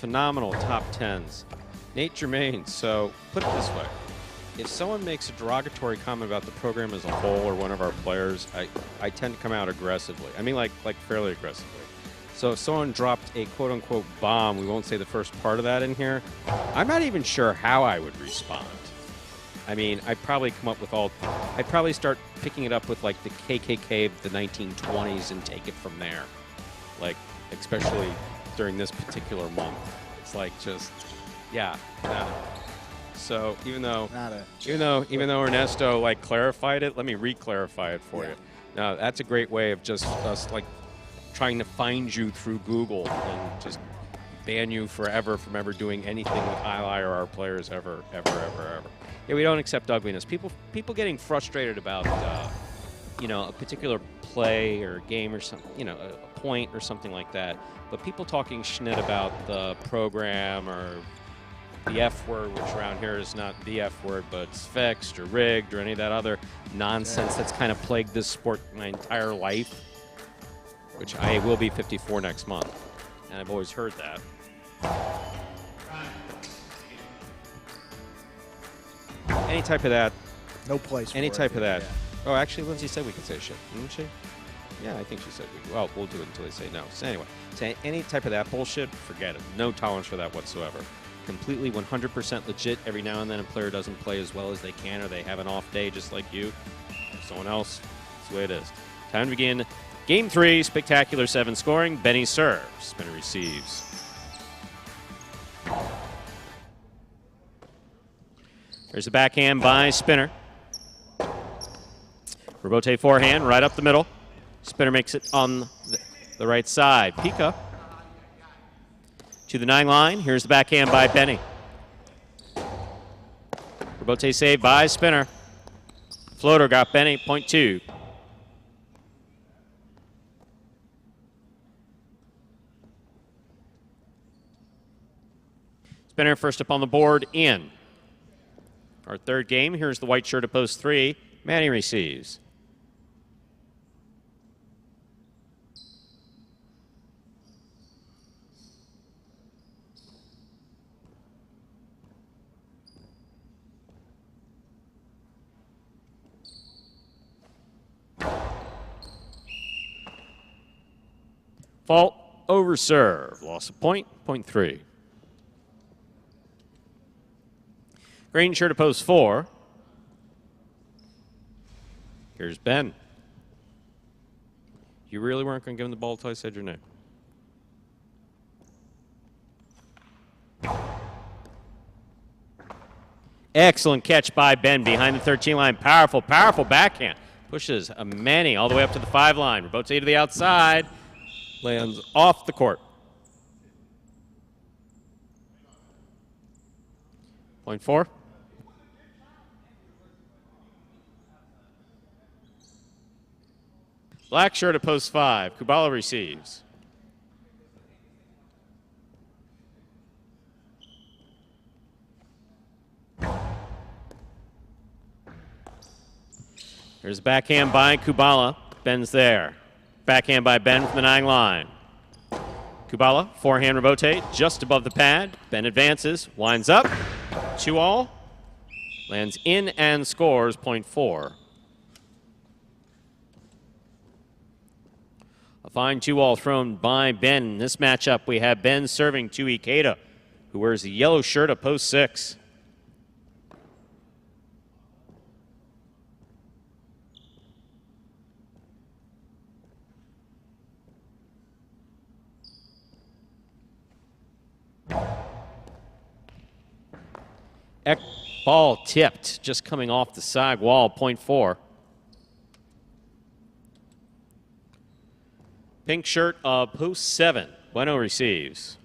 Phenomenal top tens. Nate Germain, so put it this way. If someone makes a derogatory comment about the program as a whole or one of our players, I tend to come out aggressively. I mean like fairly aggressively. So if someone dropped a quote-unquote bomb, we won't say the first part of that in here, I'm not even sure how I would respond. I mean, I'd probably come up with I'd probably start picking it up with like the KKK of the 1920s and take it from there. Like, especially during this particular month. It's like just, yeah. So even though Ernesto like clarified it, let me re-clarify it for you. Now that's a great way of just us like trying to find you through Google and just ban you forever from ever doing anything with Jai-Alai or our players ever. Yeah, we don't accept ugliness. People getting frustrated about a particular play or game or something, a point or something like that. But people talking schnitt about the program or the F word, which around here is not the F word, but it's fixed or rigged or any of that other nonsense that's kind of plagued this sport my entire life, which I will be 54 next month. And I've always heard that. Any type of that. No place for any it. type of that. Yeah. Oh, actually, Lindsay said we could say shit, didn't she? Yeah, I think she said we could. Well, we'll do it until they say no. So anyway, say any type of that bullshit, forget it. No tolerance for that whatsoever. Completely 100% legit. Every now and then a player doesn't play as well as they can or they have an off day just like you or someone else. That's the way it is. Time to begin Game 3, spectacular 7 scoring. Benny serves. Spinner receives. There's a backhand by Spinner. Rebote forehand right up the middle. Spinner makes it on the right side. Pika to the 9 line. Here's the backhand by Benny. Rebote save by Spinner. Floater got Benny, point 2. Spinner first up on the board, in. Our third game, here's the white shirt at post 3. Manny receives. Fault over serve. Loss of point, point 3. Green shirt at post 4. Here's Ben. You really weren't going to give him the ball until I said your name. Excellent catch by Ben behind the 13 line. Powerful, powerful backhand. Pushes a many all the way up to the 5 line. Rebote to the outside. Lands off the court. Point 4. Black shirt at post 5. Kubala receives. There's a backhand by Kubala. Ben's there. Backhand by Ben from the 9 line. Kubala, forehand rebote, just above the pad. Ben advances, winds up. 2-all. Lands in and scores point 4. A fine 2-all thrown by Ben. In this matchup, we have Ben serving to Ikeda, who wears the yellow shirt of post 6. Ball tipped, just coming off the side wall, point 4. Pink shirt of post 7. Bueno receives.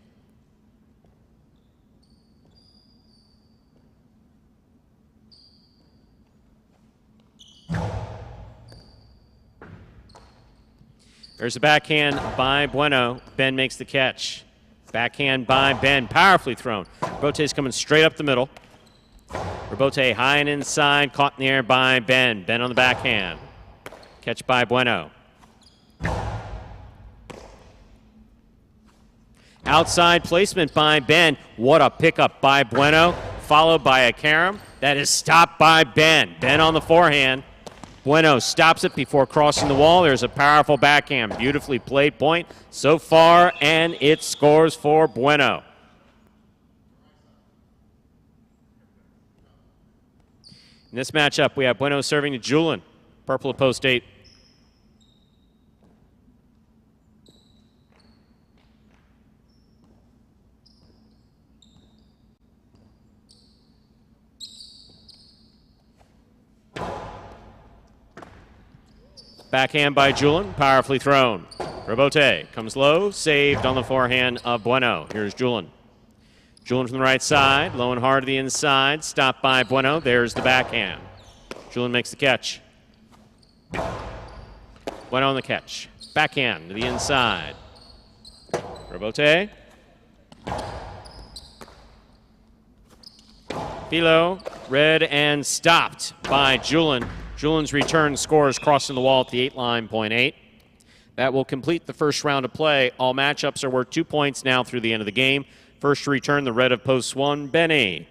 There's a backhand by Bueno. Ben makes the catch. Backhand by Ben, powerfully thrown. Rote's coming straight up the middle. Rebote high and inside, caught in the air by Ben. Ben on the backhand. Catch by Bueno. Outside placement by Ben. What a pickup by Bueno, followed by a carom. That is stopped by Ben. Ben on the forehand. Bueno stops it before crossing the wall. There's a powerful backhand. Beautifully played point so far, and it scores for Bueno. In this matchup, we have Bueno serving to Julin. Purple at post 8. Backhand by Julin, powerfully thrown. Rebote comes low, saved on the forehand of Bueno. Here's Julin. Julin from the right side, low and hard to the inside, stopped by Bueno. There's the backhand. Julin makes the catch. Bueno on the catch. Backhand to the inside. Rebote. Philo, read and stopped by Julin. Julin's return scores crossing the wall at the 8 line, point 8. That will complete the first round of play. All matchups are worth 2 points now through the end of the game. First to return, the red of post 1, Benny.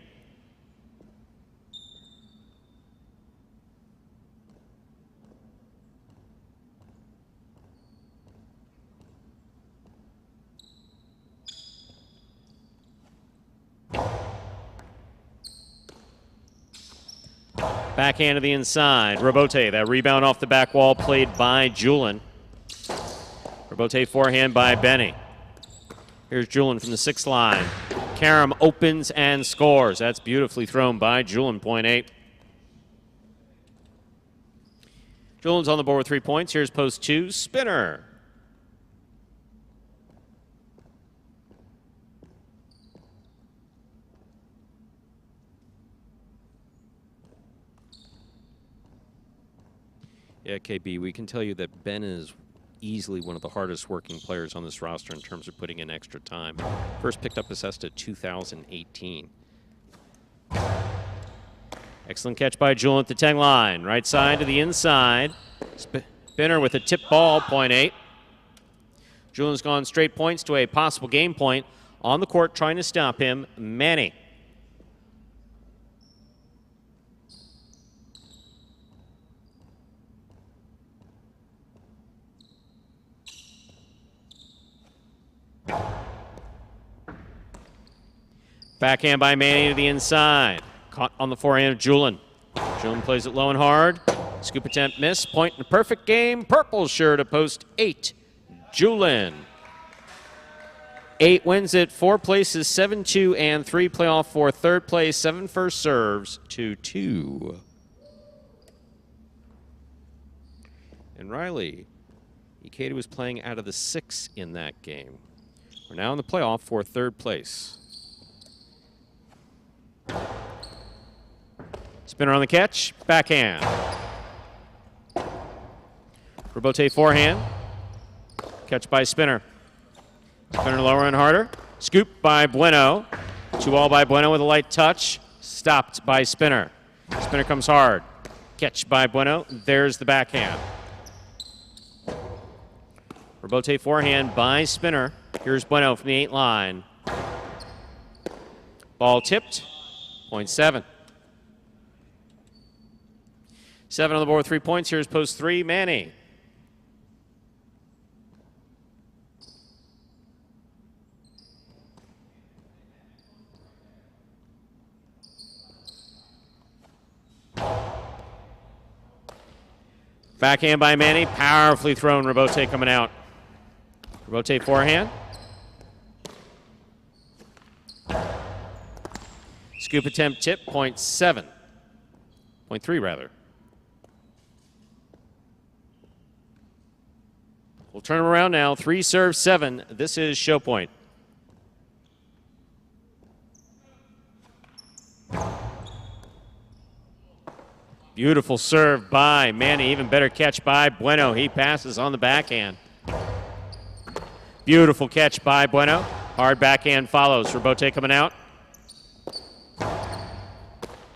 Backhand to the inside. Rebote, that rebound off the back wall played by Julin. Rebote forehand by Benny. Here's Julin from the 6th line. Karam opens and scores. That's beautifully thrown by Julin, point 8. Julin's on the board with 3 points. Here's post 2, Spinner. Yeah, KB, we can tell you that Ben is easily one of the hardest working players on this roster in terms of putting in extra time. First picked up his Cesta 2018. Excellent catch by Julin at the 10 line. Right side to the inside. Spinner with a tip ball, point 8. Julin's gone straight points to a possible game point. On the court trying to stop him, Manny. Backhand by Manny to the inside. Caught on the forehand of Julin. Julin plays it low and hard. Scoop attempt miss. Point in a perfect game. Purple shirt to post 8. Julin. 8 wins it. 4 places, 7-2 and 3 playoff for 3rd place. 7 first serves to 2. And Riley, Ikeda was playing out of the 6 in that game. We're now in the playoff for 3rd place. Spinner on the catch, backhand. Rebote forehand. Catch by Spinner. Spinner lower and harder. Scoop by Bueno. 2-all by Bueno with a light touch. Stopped by Spinner. Spinner comes hard. catch by Bueno. There's the backhand. Rebote forehand by Spinner. Here's Bueno from the 8 line. Ball tipped. Point 7. 7 on the board with 3 points. Here's post 3, Manny. Backhand by Manny. Powerfully thrown. Rebote coming out. Rebote forehand. Scoop attempt tip, point 7. Point 3, rather. We'll turn him around now. 3 serve 7. This is show point. Beautiful serve by Manny. Even better catch by Bueno. He passes on the backhand. Beautiful catch by Bueno. Hard backhand follows. Rebote coming out.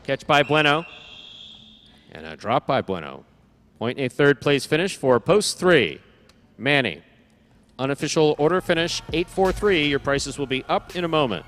Catch by Bueno. And a drop by Bueno. Point a third place finish for post 3. Manny. Unofficial order finish 8-4-3. Your prices will be up in a moment.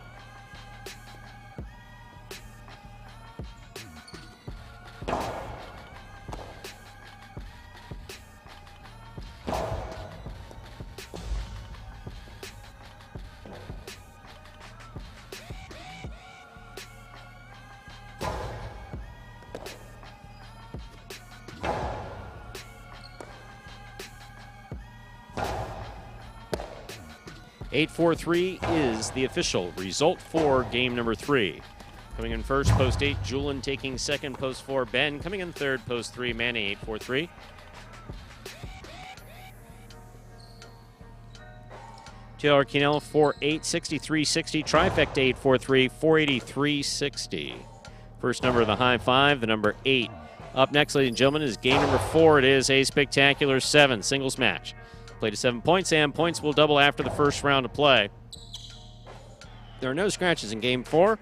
Eight, 4-3 is the official result for game number 3. Coming in first, post 8, Julian taking second, post 4, Ben. Coming in third, post 3, Manny, 8-4-3. Taylor Quinell, 4-8, 63-60. Trifecta, 8-4-3, 483-60. First number of the high 5, the number 8. Up next, ladies and gentlemen, is game number 4. It is a spectacular 7 singles match. Play to 7 points, and points will double after the first round of play. There are no scratches in game 4.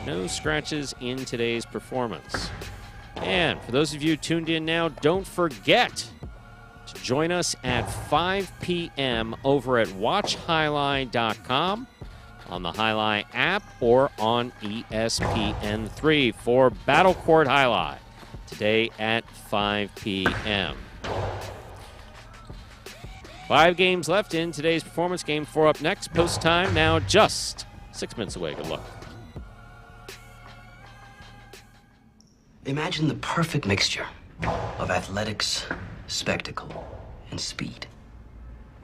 No scratches in today's performance. And for those of you tuned in now, don't forget to join us at 5 p.m. over at watchjai-alai.com, on the Jai-Alai app, or on ESPN3 for Battle Court Jai-Alai today at 5 p.m. 5 games left in today's performance. Game 4 up next. Post time now just 6 minutes away. Good luck. Imagine the perfect mixture of athletics, spectacle, and speed.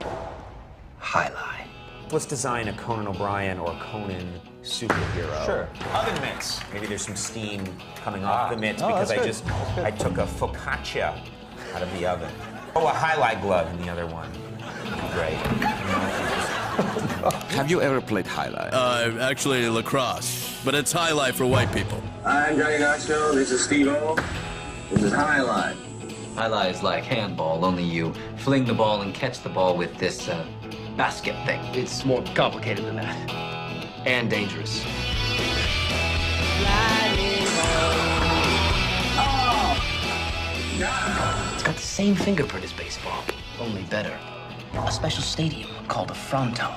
Jai-Alai. Let's design a Conan O'Brien or Conan superhero. Sure. Oven mitts. Maybe there's some steam coming off the mitts because I took a focaccia out of the oven. Oh, a Jai-Alai glove in the other one. Great. Have you ever played Jai-Alai? Actually lacrosse, but it's Jai-Alai for white people. I'm Johnny Nacho, this is Steve-O. This is Jai-Alai. Jai-Alai is like handball, only you fling the ball and catch the ball with this basket thing. It's more complicated than that. And dangerous. It's got the same fingerprint as baseball, only better. A special stadium called a fronton.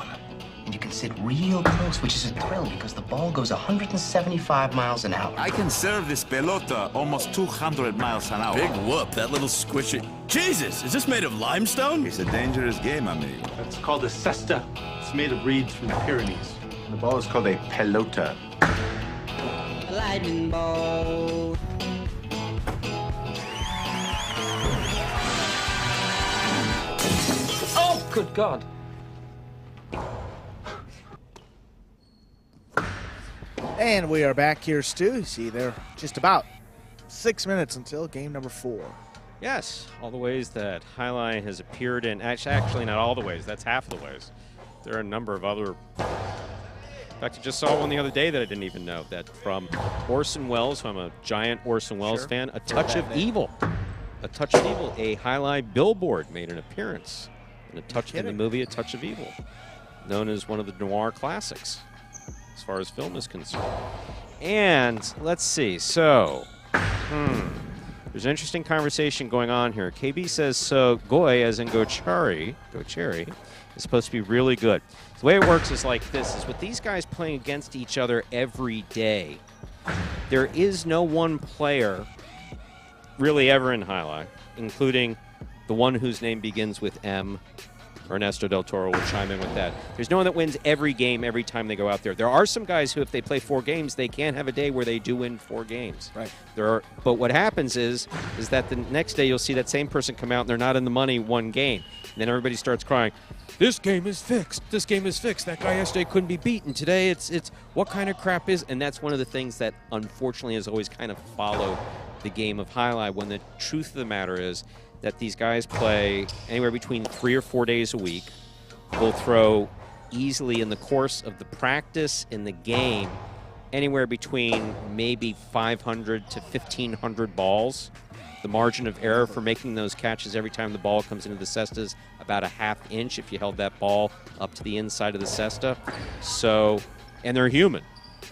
And you can sit real close, which is a thrill because the ball goes 175 miles an hour. I can serve this pelota almost 200 miles an hour. Big whoop, that little squishy. Jesus, is this made of limestone? It's a dangerous game, amigo. It's called a cesta. It's made of reeds from the Pyrenees. The ball is called a pelota. A lightning ball. Oh, good God. And we are back here, Stu. You see, they're just about 6 minutes until game number 4. Yes, all the ways that Jai-Alai has appeared in, actually not all the ways, that's half of the ways. There are a number of other, in fact, I just saw one the other day that I didn't even know, that from Orson Welles, who I'm a giant Orson Welles fan, A Touch of Evil. A Touch of Evil, a Jai-Alai billboard made an appearance in the movie A Touch of Evil, known as one of the noir classics as far as film is concerned. And let's see, so, There's an interesting conversation going on here. KB says, so Goy, as in Gochari, is supposed to be really good. The way it works is like this, is with these guys playing against each other every day, there is no one player really ever in Jai-Alai, including the one whose name begins with M. Ernesto Del Toro will chime in with that. There's no one that wins every game every time they go out there. There are some guys who, if they play 4 games, they can have a day where they do win 4 games. Right. But what happens is that the next day you'll see that same person come out and they're not in the money 1 game. And then everybody starts crying, this game is fixed. This game is fixed. That guy yesterday couldn't be beaten. Today it's what kind of crap is? And that's one of the things that unfortunately has always kind of followed the game of Jai-Alai, when the truth of the matter is that these guys play anywhere between 3 or 4 days a week. Will throw easily in the course of the practice in the game anywhere between maybe 500 to 1,500 balls. The margin of error for making those catches every time the ball comes into the cesta is about a ½ inch if you held that ball up to the inside of the cesta. So, and they're human.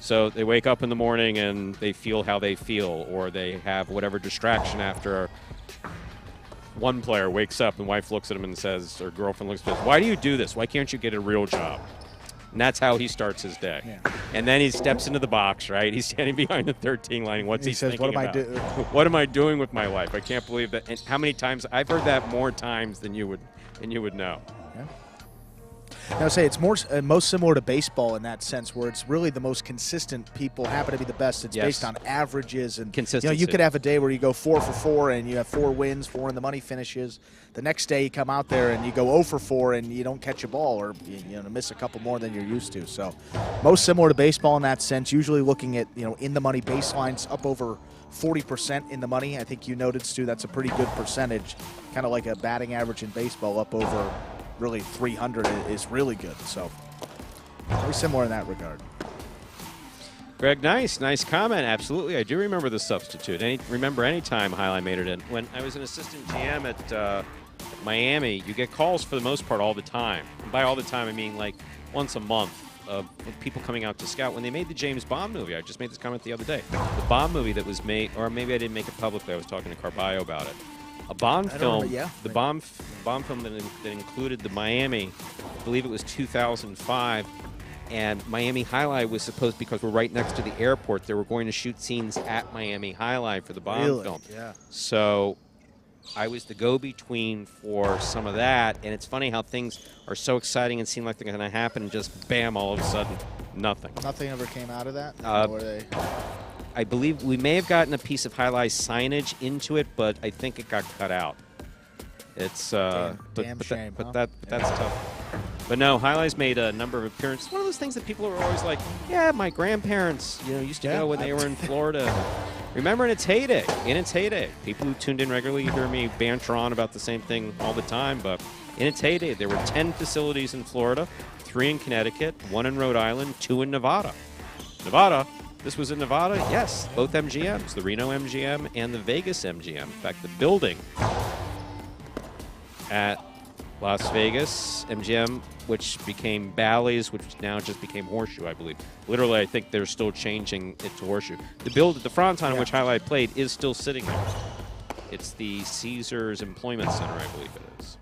So they wake up in the morning and they feel how they feel, or they have whatever distraction after one player wakes up and wife looks at him and says, or girlfriend looks at him, why do you do this? Why can't you get a real job? And that's how he starts his day. Yeah. And then he steps into the box, right? He's standing behind the 13 lining. What's he says, thinking about? What am I doing with my life? I can't believe that. And how many times? I've heard that more times than you would know. Yeah. Now, say it's most similar to baseball in that sense, where it's really the most consistent people happen to be the best. It's based on averages and consistency. You could have a day where you go 4 for 4 and you have 4 wins, 4 in the money finishes. The next day you come out there and you go 0 for 4 and you don't catch a ball, or you miss a couple more than you're used to. So most similar to baseball in that sense. Usually looking at in the money baselines up over 40% in the money. I think you noted, Stu, that's a pretty good percentage. Kind of like a batting average in baseball, up over really 300 is really good. So very similar in that regard. Greg, nice comment. Absolutely, I do remember the substitute. Remember any time Jai-Alai made it in. When I was an assistant GM at Miami, you get calls for the most part all the time. And by all the time, I mean like once a month of people coming out to scout. When they made the James Bond movie, I just made this comment the other day. The Bond movie that was made, or maybe I didn't make it publicly. I was talking to Carballo about it. A Bond film, the Bond film that included the Miami, I believe it was 2005, and Miami Jai-Alai was supposed, because we're right next to the airport, they were going to shoot scenes at Miami Jai-Alai for the Bond film. Yeah. So I was the go-between for some of that, and it's funny how things are so exciting and seem like they're going to happen, and just bam, all of a sudden, nothing. Nothing ever came out of that? I believe we may have gotten a piece of Jai-Alai signage into it, but I think it got cut out. It's damn shame. That's tough. But no, Jai-Alai's made a number of appearances. One of those things that people are always like, yeah, my grandparents, used to go when they were in Florida. Remember in its heyday. People who tuned in regularly hear me banter on about the same thing all the time, but in its heyday, there were 10 facilities in Florida, 3 in Connecticut, 1 in Rhode Island, 2 in Nevada. This was in Nevada? Yes, both MGMs, the Reno MGM and the Vegas MGM. In fact, the building at Las Vegas MGM, which became Bally's, which now just became Horseshoe, I believe. Literally, I think they're still changing it to Horseshoe. The Fronton in which Jai-Alai played is still sitting there. It's the Caesars Employment Center, I believe it is.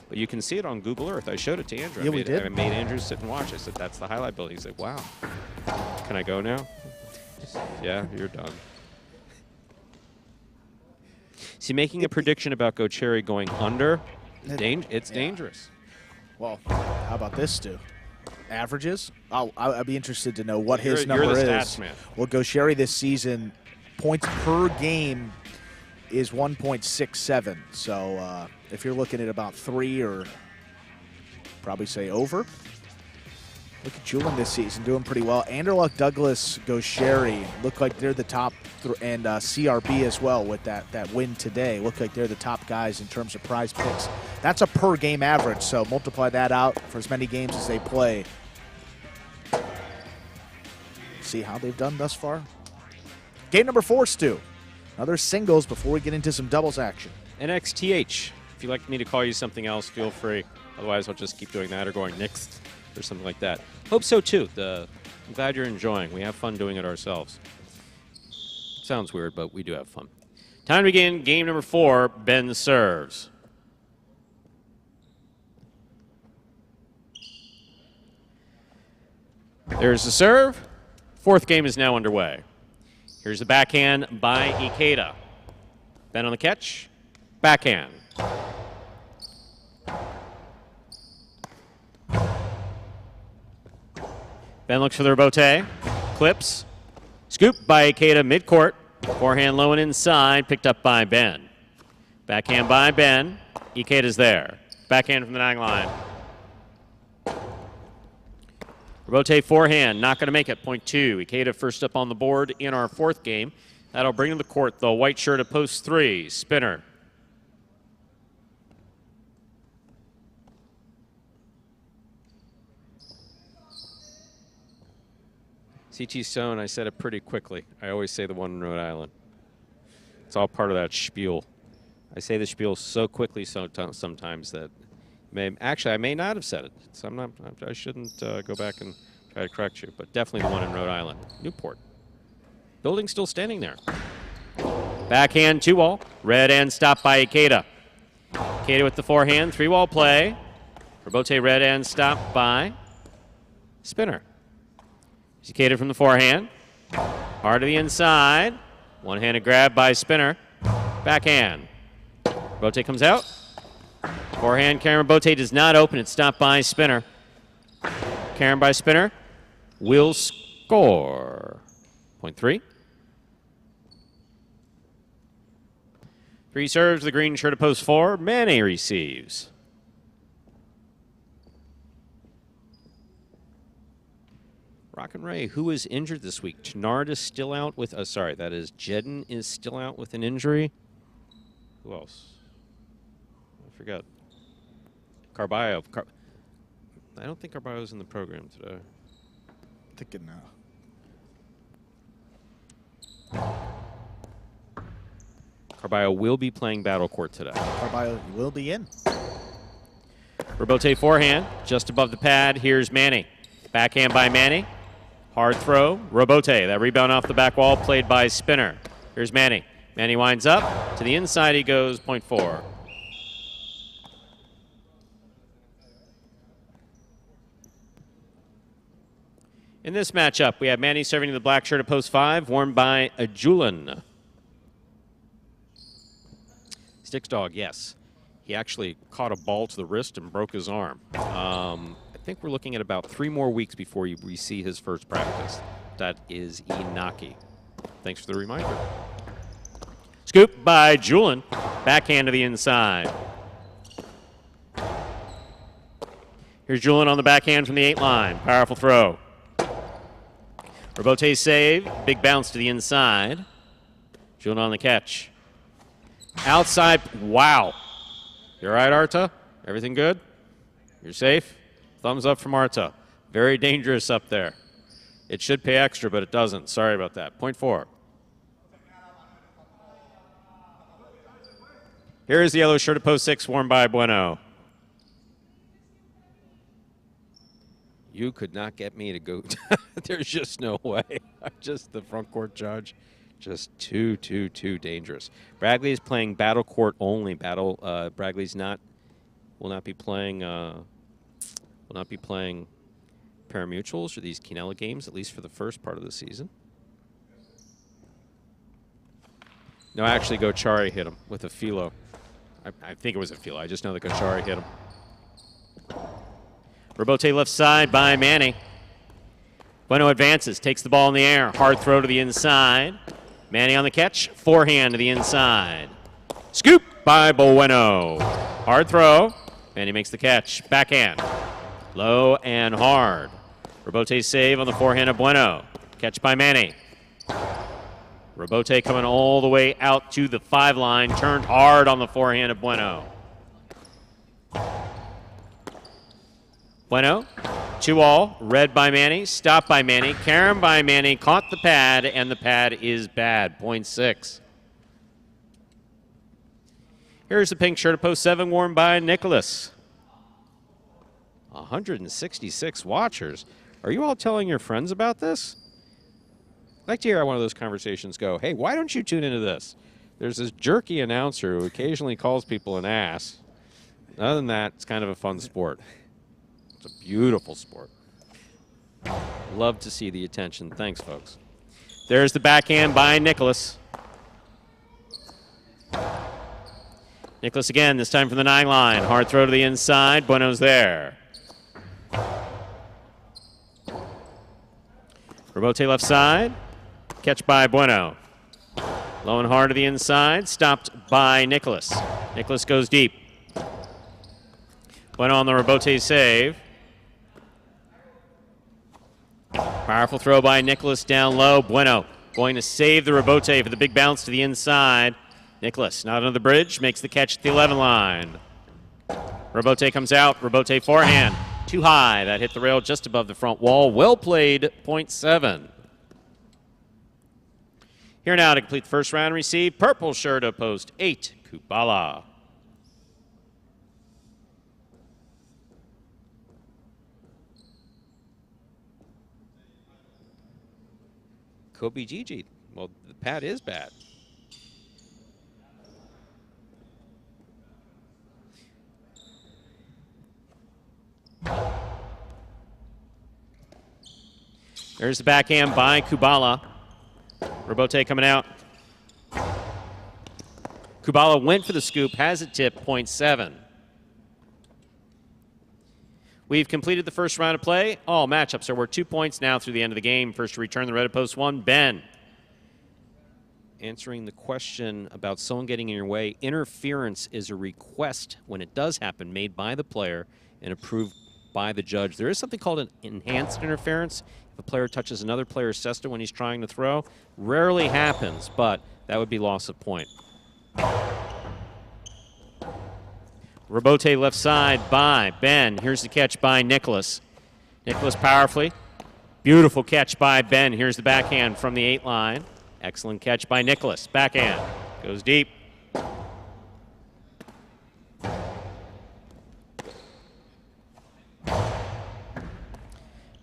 But you can see it on Google Earth. I showed it to Andrew. Yeah, we did. I made Andrew sit and watch. I said, that's the Jai-Alai building. He said, wow. Can I go now? Yeah, you're done. See, making a prediction about Gocherry going under, it's dangerous. Well, how about this, Stu? Averages? I'd be interested to know what his number you're the is. Stats man. Well, Gocherry this season, points per game is 1.67. So if you're looking at about 3, or probably say over. Look at Julian this season doing pretty well. Anderluck, Douglas, Gocherry look like they're the top, and CRB as well with that win today. Look like they're the top guys in terms of prize picks. That's a per game average, so multiply that out for as many games as they play. See how they've done thus far. Game number 4, Stu. Another singles before we get into some doubles action. NXTH. If you'd like me to call you something else, feel free. Otherwise, I'll just keep doing that or going next or something like that. Hope so, too. I'm glad you're enjoying. We have fun doing it ourselves. Sounds weird, but we do have fun. Time to begin game number 4. Ben serves. There's the serve. 4th game is now underway. Here's the backhand by Ikeda. Ben on the catch. Backhand. Ben looks for the rebote. Clips. Scoop by Ikeda midcourt. Forehand low and inside. Picked up by Ben. Backhand by Ben. Ikeda's there. Backhand from the 9 line. Rebote forehand. Not going to make it. Point 2. Ikeda first up on the board in our 4th game. That'll bring him to the court, though. White shirt at post 3. Spinner. CT Stone, I said it pretty quickly. I always say the one in Rhode Island. It's all part of that spiel. I say the spiel so quickly sometimes that I may not have said it. So I shouldn't go back and try to correct you, but definitely the one in Rhode Island. Newport. Building still standing there. Backhand 2-wall. Red end stop by Ikeda. Ikeda with the forehand. 3-wall play. Rebote red end stop by Spinner. Ikeda from the forehand. Hard to the inside. One-handed grab by Spinner. Backhand. Rebote comes out. Forehand, Karen Rebote does not open. It's stopped by Spinner. Karen by Spinner will score. Point 3. 3 serves, the green shirt at post 4. Manny receives. Rock and Ray, who is injured this week? Tenard is still out with, that is Jedden is still out with an injury. Who else? I forgot. Carballo. I don't think Carballo's in the program today. Thinking now. Carballo will be playing Battle Court today. Carballo will be in. Rebote forehand, just above the pad. Here's Manny. Backhand by Manny. Hard throw. Rebote. That rebound off the back wall played by Spinner. Here's Manny. Manny winds up. To the inside he goes. Point 4. In this matchup, we have Manny serving to the black shirt at post 5, worn by Julian. Sticks dog, yes. He actually caught a ball to the wrist and broke his arm. I think we're looking at about 3 more weeks before we see his first practice. That is Inaki. Thanks for the reminder. Scoop by Julian. Backhand to the inside. Here's Julian on the backhand from the 8 line. Powerful throw. Rebote save. Big bounce to the inside. Julian on the catch. Outside. Wow. You all right, Arta? Everything good? You're safe? Thumbs up from Arta. Very dangerous up there. It should pay extra, but it doesn't. Sorry about that. Point 4. Here is the yellow shirt at post 6, worn by Bueno. You could not get me to go. There's just no way. Just the front court judge. Just too dangerous. Bragley is playing battle court only. Bragley's will not be playing parimutuels or these Quinella games, at least for the first part of the season. No, actually, Gochari hit him with a filo. I think it was a filo. I just know that Gochari hit him. Rebote left side by Manny. Bueno advances, takes the ball in the air. Hard throw to the inside. Manny on the catch. Forehand to the inside. Scoop by Bueno. Hard throw. Manny makes the catch. Backhand. Low and hard. Rebote save on the forehand of Bueno. Catch by Manny. Rebote coming all the way out to the 5 line. Turned hard on the forehand of Bueno. Bueno, 2-all, red by Manny, stopped by Manny, Karen by Manny, caught the pad, and the pad is bad, point 6. Here's the pink shirt at post 7, worn by Nicholas. 166 watchers. Are you all telling your friends about this? I'd like to hear how one of those conversations go. Hey, why don't you tune into this? There's this jerky announcer who occasionally calls people an ass. Other than that, it's kind of a fun sport. It's a beautiful sport. Love to see the attention. Thanks, folks. There's the backhand by Nicholas. Nicholas again, this time from the 9 line. Hard throw to the inside. Bueno's there. Robote left side. Catch by Bueno. Low and hard to the inside. Stopped by Nicholas. Nicholas goes deep. Bueno on the Robote save. Powerful throw by Nicholas down low. Bueno going to save the Robote for the big bounce to the inside. Nicholas not under the bridge. Makes the catch at the 11 line. Robote comes out. Robote forehand. Too high. That hit the rail just above the front wall. Well played, .7. Here now to complete the first round, receive purple shirt of post 8, Kubala. Kobe Gigi. Well, the pad is bad. There's the backhand by Kubala. Robote coming out. Kubala went for the scoop, has it tipped, .7. We've completed the first round of play. All matchups are worth 2 points now through the end of the game. First to return the red of post 1, Ben. Answering the question about someone getting in your way, interference is a request when it does happen made by the player and approved by the judge. There is something called an enhanced interference. If a player touches another player's cesta when he's trying to throw, rarely happens, but that would be loss of point. Robote left side by Ben. Here's the catch by Nicholas. Nicholas powerfully. Beautiful catch by Ben. Here's the backhand from the 8 line. Excellent catch by Nicholas. Backhand. Goes deep.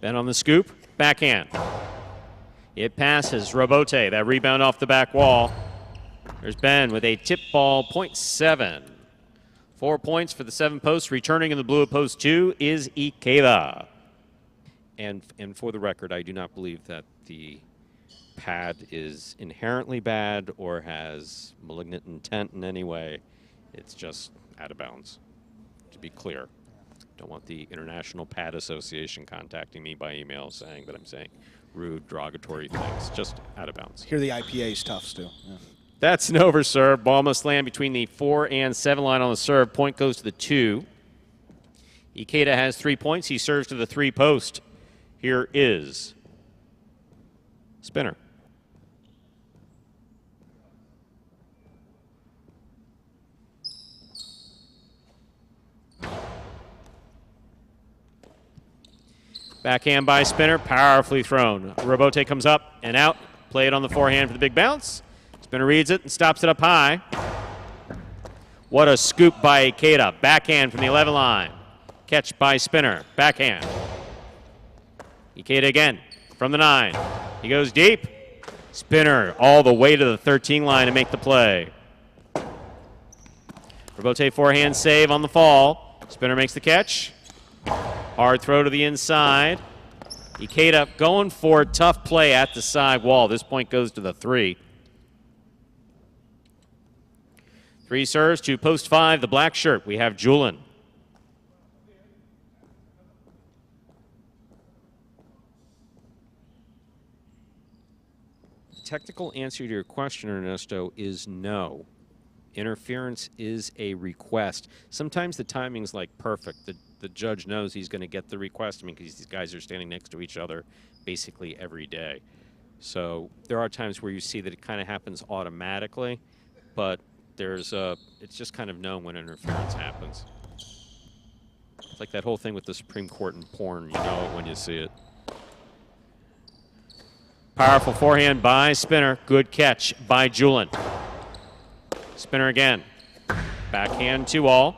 Ben on the scoop. Backhand. It passes Robote. That rebound off the back wall. There's Ben with a tip ball, .7. 4 points for the 7 posts. Returning in the blue at post 2 is Ikeda. And for the record, I do not believe that the pad is inherently bad or has malignant intent in any way. It's just out of bounds, to be clear. Don't want the International Pad Association contacting me by email saying that I'm saying rude, derogatory things. Just out of bounds. Here the IPA stuff, Stu. Yeah. That's an overserve. Ball must land between the 4 and 7 line on the serve. Point goes to the 2. Ikeda has 3 points. He serves to the 3 post. Here is Spinner. Backhand by Spinner, powerfully thrown. Robote comes up and out. Play it on the forehand for the big bounce. Spinner reads it and stops it up high. What a scoop by Ikeda. Backhand from the 11 line. Catch by Spinner. Backhand. Ikeda again from the 9. He goes deep. Spinner all the way to the 13 line to make the play. Robote forehand save on the fall. Spinner makes the catch. Hard throw to the inside. Ikeda going for a tough play at the side wall. This point goes to the 3. 3 serves to post 5, the black shirt. We have Julin. The technical answer to your question, Ernesto, is no. Interference is a request. Sometimes the timing's like perfect. The judge knows he's going to get the request. I mean, because these guys are standing next to each other basically every day. So there are times where you see that it kind of happens automatically, but it's just kind of known when interference happens. It's like that whole thing with the Supreme Court and porn. You know it when you see it. Powerful forehand by Spinner. Good catch by Julin. Spinner again. Backhand 2-all.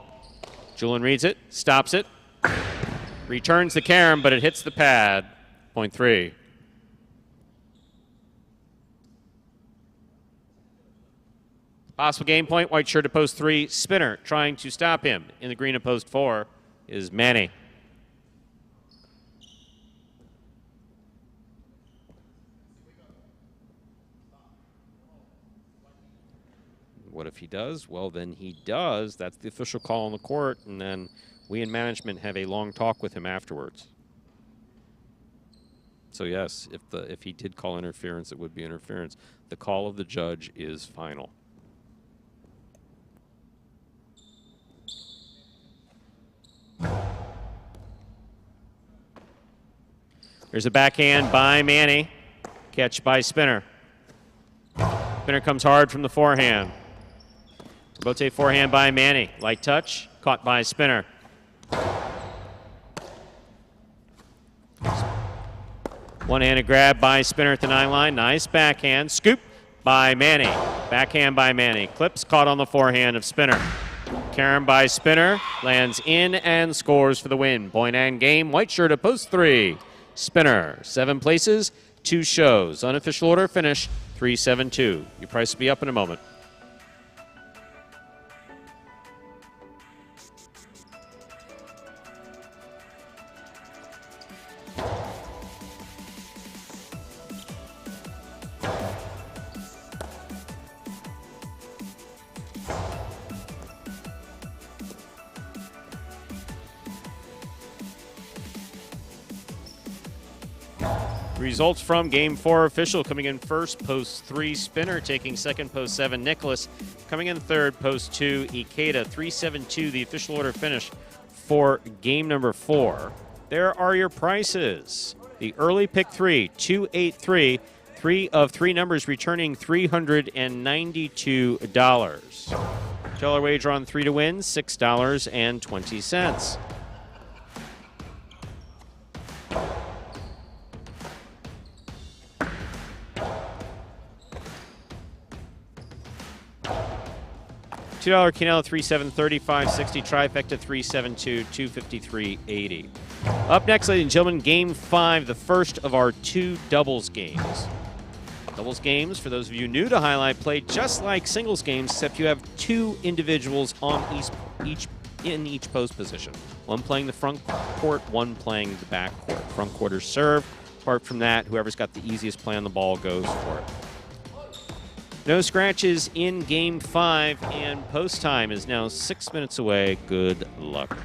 Julin reads it, stops it, returns the carom, but it hits the pad. Point 3. Possible game point, white shirt at post 3. Spinner trying to stop him. In the green at post 4 is Manny. What if he does? Well, then he does. That's the official call on the court, and then we in management have a long talk with him afterwards. So yes, if he did call interference, it would be interference. The call of the judge is final. There's a backhand by Manny. Catch by Spinner. Spinner comes hard from the forehand. Bote forehand by Manny. Light touch, caught by Spinner. One-handed grab by Spinner at the 9-line. Nice backhand. Scoop by Manny. Backhand by Manny. Clips caught on the forehand of Spinner. Carom by Spinner. Lands in and scores for the win. Point and game. White shirt at post 3. Spinner. 7 places, 2 shows. Unofficial order finish 3-7-2. Your price will be up in a moment. Results from Game 4 official. Coming in first, post 3, Spinner. Taking second, post 7, Nicholas. Coming in third, post 2, Ikeda. 3-7-2, the official order finish for game number 4. There are your prices. The early pick 3, 2-8-3. 3 of 3 numbers returning $392. $1 wager on 3 to win, $6.20. $2 Quinella 3-7-30, 560 trifecta 3-7-2, 253.80. Up next, ladies and gentlemen, Game 5, the first of our 2 doubles games. Doubles games, for those of you new to Jai-Alai, play just like singles games, except you have 2 individuals on in each post position. One playing the front court, one playing the back court. Front quarters serve. Apart from that, whoever's got the easiest play on the ball goes for it. No scratches in Game 5, and post time is now 6 minutes away. Good luck.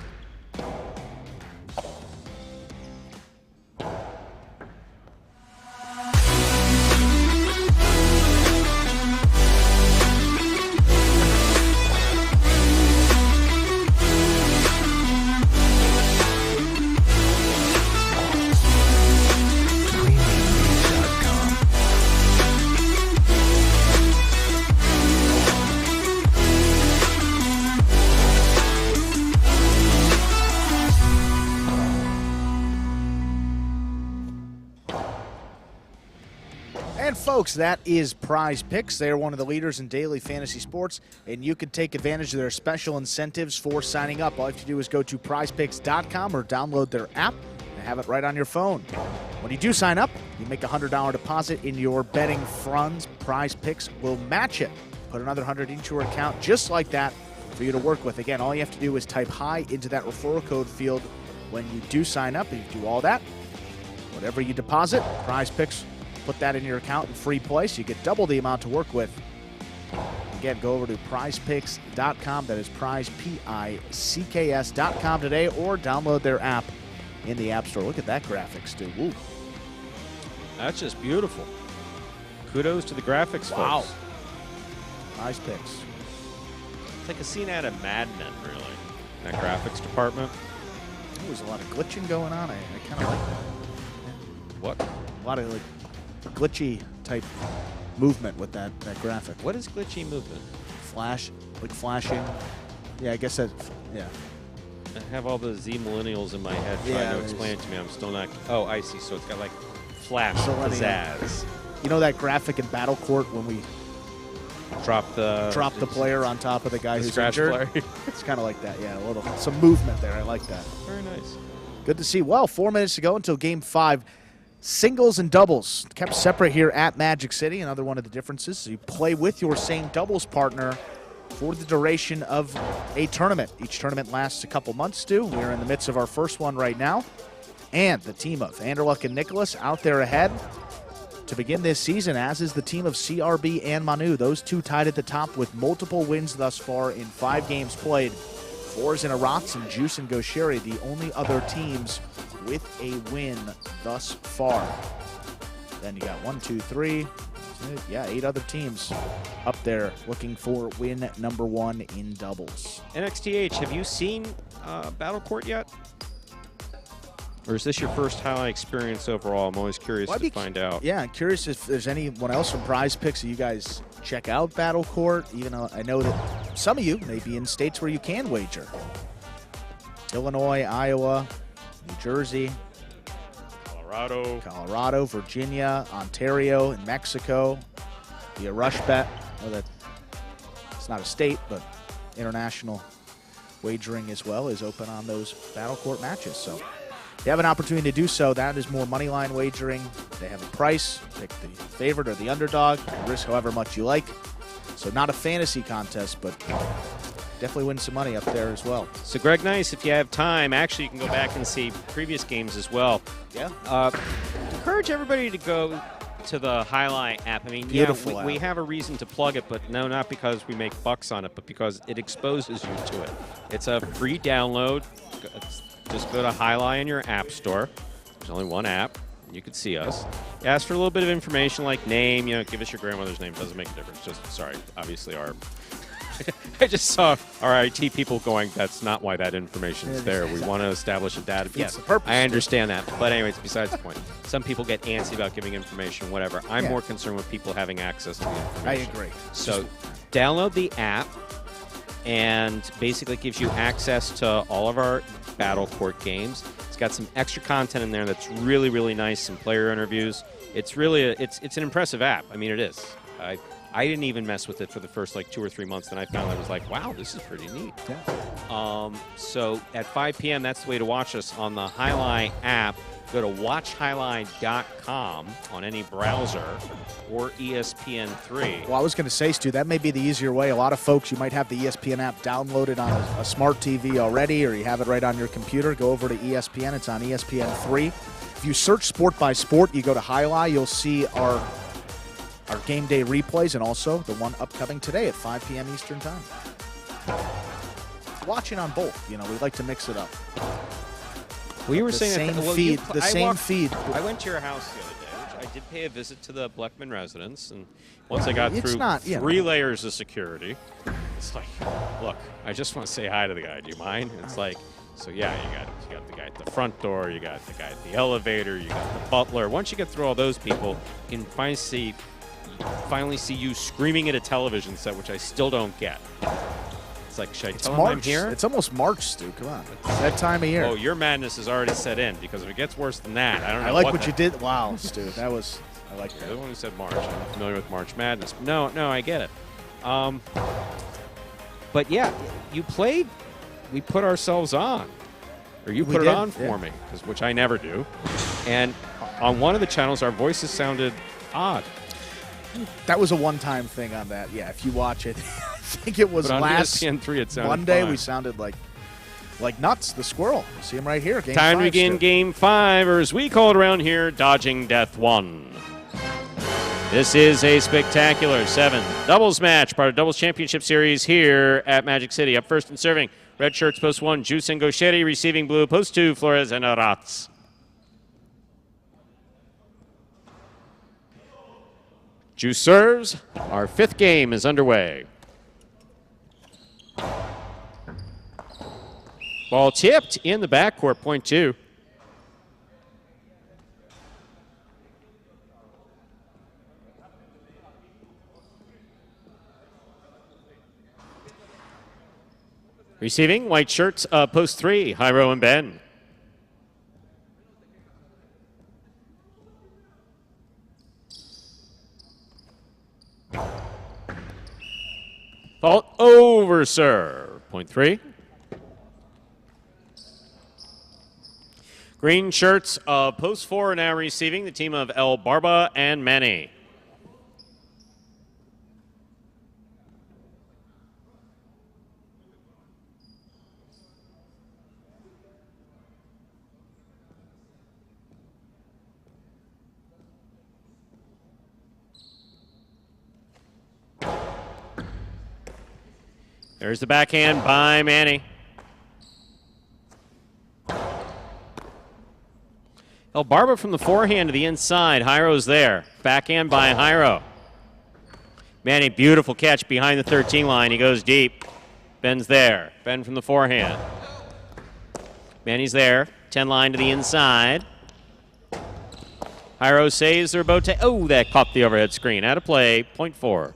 Folks, that is Prize Picks. They are one of the leaders in daily fantasy sports, and you can take advantage of their special incentives for signing up. All you have to do is go to prizepicks.com or download their app and have it right on your phone. When you do sign up, you make a $100 deposit in your betting funds. Prize Picks will match it. Put another $100 into your account just like that for you to work with. Again, all you have to do is type HI into that referral code field when you do sign up, and you do all that. Whatever you deposit, Prize Picks put that in your account in free play, so you get double the amount to work with. Again, go over to prizepicks.com. That is prizepicks.com today, or download their app in the App Store. Look at that graphics, dude. Woo. That's just beautiful. Kudos to the graphics wow. folks. Prize Picks. It's like a scene out of Mad Men, really. That graphics department. There's a lot of glitching going on. I kind of like that. What? A lot of like glitchy type movement with that graphic. What is glitchy movement? Flash, like flashing. Yeah, I guess that, yeah. I have all the Z millennials in my head trying to explain it to me. I'm still not. Oh, I see. So it's got like flash pizzazz. You know that graphic in Battle Court when we drop the player on top of the guy who's injured? It's kind of like that, yeah. Some movement there. I like that. Very nice. Good to see. Well, 4 minutes to go until Game 5. Singles and doubles kept separate here at Magic City. Another one of the differences. So you play with your same doubles partner for the duration of a tournament. Each tournament lasts a couple months, Stu. We're in the midst of our first one right now. And the team of Anderluck and Nicholas out there ahead to begin this season, as is the team of CRB and Manu. Those two tied at the top with multiple wins thus far in 5 games played. 4s in Arats and Juice and Gosheri, the only other teams with a win thus far. Then you got 1, 2, 3. Yeah, 8 other teams up there looking for win number 1 in doubles. NXTH, have you seen Battle Court yet? Or is this your first Jai-Alai experience overall? I'm always curious to find out. Yeah, I'm curious if there's anyone else from Prize Picks that you guys check out Battle Court. Even though I know that some of you may be in states where you can wager. Illinois, Iowa, New Jersey, Colorado, Virginia, Ontario, and Mexico. Via Rush Bet. I know that it's not a state, but international wagering as well is open on those Battle Court matches. So if you have an opportunity to do so, that is more money line wagering. They have a price. Pick the favorite or the underdog. Risk however much you like. So not a fantasy contest, but definitely win some money up there as well. So Greg Nice, if you have time, actually you can go back and see previous games as well. Yeah. Encourage everybody to go to the Jai-Alai app. I mean, Beautiful we have a reason to plug it, but no, not because we make bucks on it, but because it exposes you to it. It's a free download. Just go to Jai-Alai in your app store. There's only one app. You can see us. You ask for a little bit of information like name, give us your grandmother's name. Doesn't make a difference. Just, sorry, obviously our... I just saw our IT people going, that's not why that information is there. We want to establish a database. Yes, the purpose. I understand that. But anyways, besides the point. Some people get antsy about giving information, whatever. I'm more concerned with people having access to the information. I agree. So download the app, and basically gives you access to all of our Battle Court games. It's got some extra content in there that's really, really nice, some player interviews. It's really, it's an impressive app. I mean, it is. I didn't even mess with it for the first 2 or 3 months. Then I found I was like, wow, this is pretty neat. Yeah. So at 5 p.m., that's the way to watch us on the Jai-Alai app. Go to watchjai-alai.com on any browser or ESPN3. Well, I was going to say, Stu, that may be the easier way. A lot of folks, you might have the ESPN app downloaded on a smart TV already, or you have it right on your computer. Go over to ESPN. It's on ESPN3. If you search Sport by Sport, you go to Jai-Alai, you'll see our game day replays and also the one upcoming today at 5 p.m. Eastern Time. Watching on both. We like to mix it up. Well, you were saying the same feed. I went to your house the other day, which I did pay a visit to the Bleckman residence, and once I got through 3 layers of security, it's like, look, I just want to say hi to the guy. Do you mind? It's like, so yeah, you got the guy at the front door, you got the guy at the elevator, you got the butler. Once you get through all those people, you can finally see you screaming at a television set, which I still don't get. It's like, should I tell him I'm here? It's almost March, Stu. Come on. It's that time of year. Oh, your madness has already set in, because if it gets worse than that, I don't know. I like what you did. Wow, Stu. I like that. You're the one who said March. I'm familiar with March Madness. No, I get it. But yeah, we put ourselves on. Or you put it on for me, which I never do. And on one of the channels, our voices sounded odd. That was a one-time thing on that. Yeah, if you watch it, I think it was last ESPN3, it sounded Monday. fine. We sounded like Nuts, the squirrel. You see him right here. Game Time 5, to begin Game 5, or as we call it around here, Dodging Death 1. This is a spectacular 7 doubles match, part of Doubles Championship Series here at Magic City. Up first and serving, red shirts, post 1, Juice and Gosheri, receiving blue, post 2, Flores and Arats. Juice serves. Our 5th game is underway. Ball tipped in the backcourt, point 2. Receiving, white shirts, post 3, Jairo and Ben. Fault over serve, point 3. Green shirts of post 4 now receiving the team of El Barba and Manny. There's the backhand by Manny. El Barba from the forehand to the inside. Jairo's there. Backhand by Jairo. Manny, beautiful catch behind the 13 line. He goes deep. Ben's there. Ben from the forehand. Manny's there. 10 line to the inside. Jairo saves the rebote. Oh, that caught the overhead screen. Out of play. Point 4.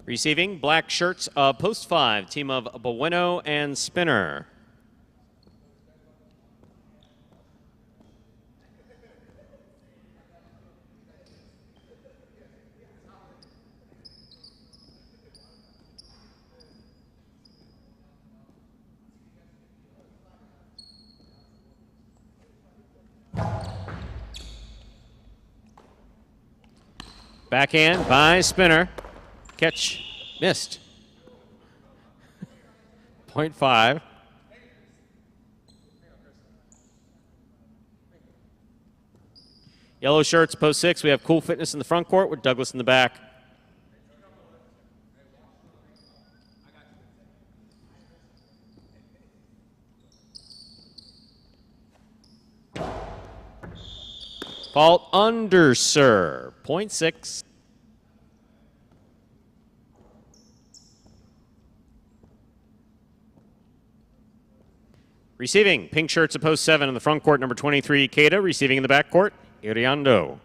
Receiving black shirts of post 5, team of Bueno and Spinner. Backhand by Spinner. Catch missed. Point 5. Yellow shirts, post 6. We have Cool Fitness in the front court with Douglas in the back. Fault under serve. Point 6. Receiving, pink shirts at post 7 in the front court, number 23, Keita. Receiving in the back court, Iriando.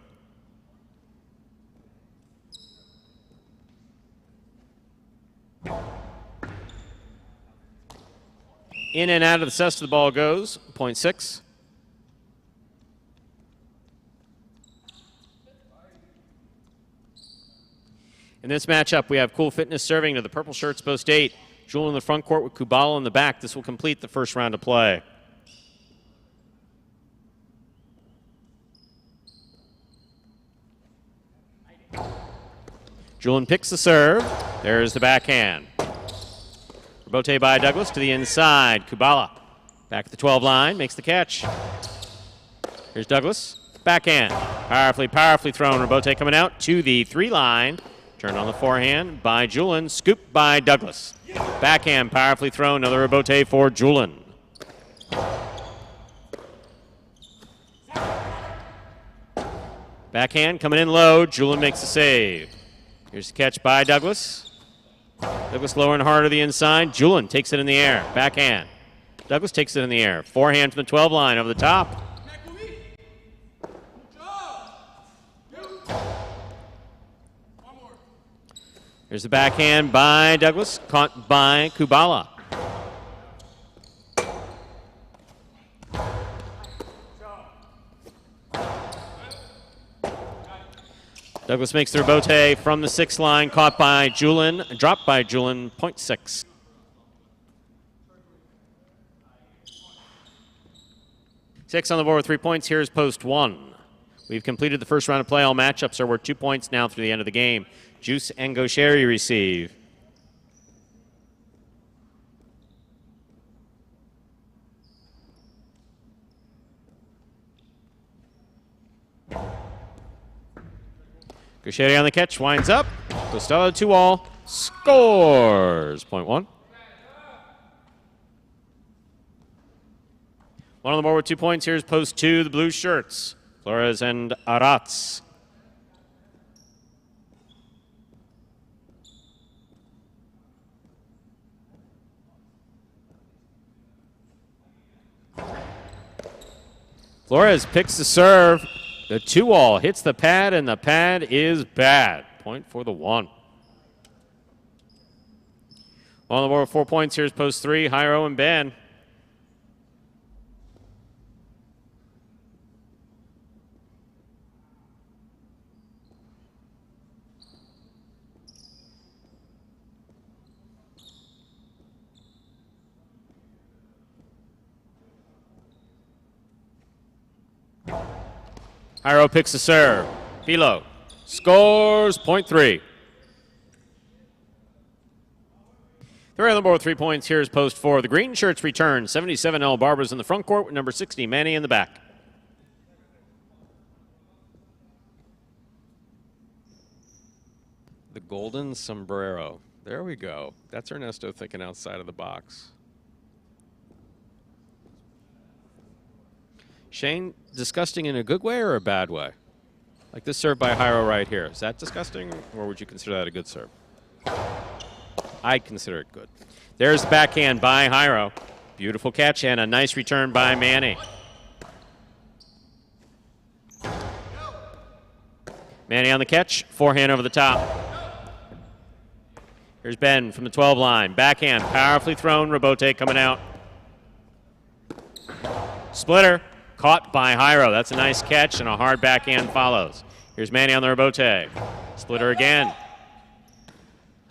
In and out of the cess the ball goes, point 6. In this matchup, we have Cool Fitness serving to the purple shirts, post 8. Jewel in the front court with Kubala in the back. This will complete the first round of play. Julian picks the serve. There's the backhand. Rebote by Douglas to the inside. Kubala back at the 12 line, makes the catch. Here's Douglas. Backhand. Powerfully thrown. Rebote coming out to the 3 line. Turned on the forehand by Julian. Scooped by Douglas. Backhand powerfully thrown. Another rebote for Julian. Backhand coming in low. Julian makes the save. Here's the catch by Douglas. Douglas lower and harder the inside. Julian takes it in the air. Backhand. Douglas takes it in the air. Forehand from the 12 line over the top. There's the backhand by Douglas, caught by Kubala. Douglas makes the rebote from the 6 line, caught by Julian, dropped by Julian, point 6. Six on the board with 3 points. Here's post 1. We've completed the first round of play. All matchups are worth 2 points now through the end of the game. Juice and Gosheri receive. Gosheri on the catch, winds up. Costello 2-all, scores. Point 1. One on the board with 2 points. Here's post 2, the blue shirts. Flores and Aratz. Flores picks the serve. The 2-all hits the pad, and the pad is bad. Point for the 1. On the board with 4 points. Here's post 3, Jairo and Ben. Jairo picks the serve. Philo scores point 3. They're on the board with 3 points. Here's post 4. The green shirts return. 77 L. Barber's in the front court with number 60, Manny, in the back. The golden sombrero. There we go. That's Ernesto thinking outside of the box. Shane, disgusting in a good way or a bad way? Like this serve by Jairo right here. Is that disgusting, or would you consider that a good serve? I'd consider it good. There's the backhand by Jairo. Beautiful catch and a nice return by Manny. Manny on the catch. Forehand over the top. Here's Ben from the 12 line. Backhand, powerfully thrown. Rebote coming out. Splitter. Caught by Jairo. That's a nice catch, and a hard backhand follows. Here's Manny on the rebote. Splitter again.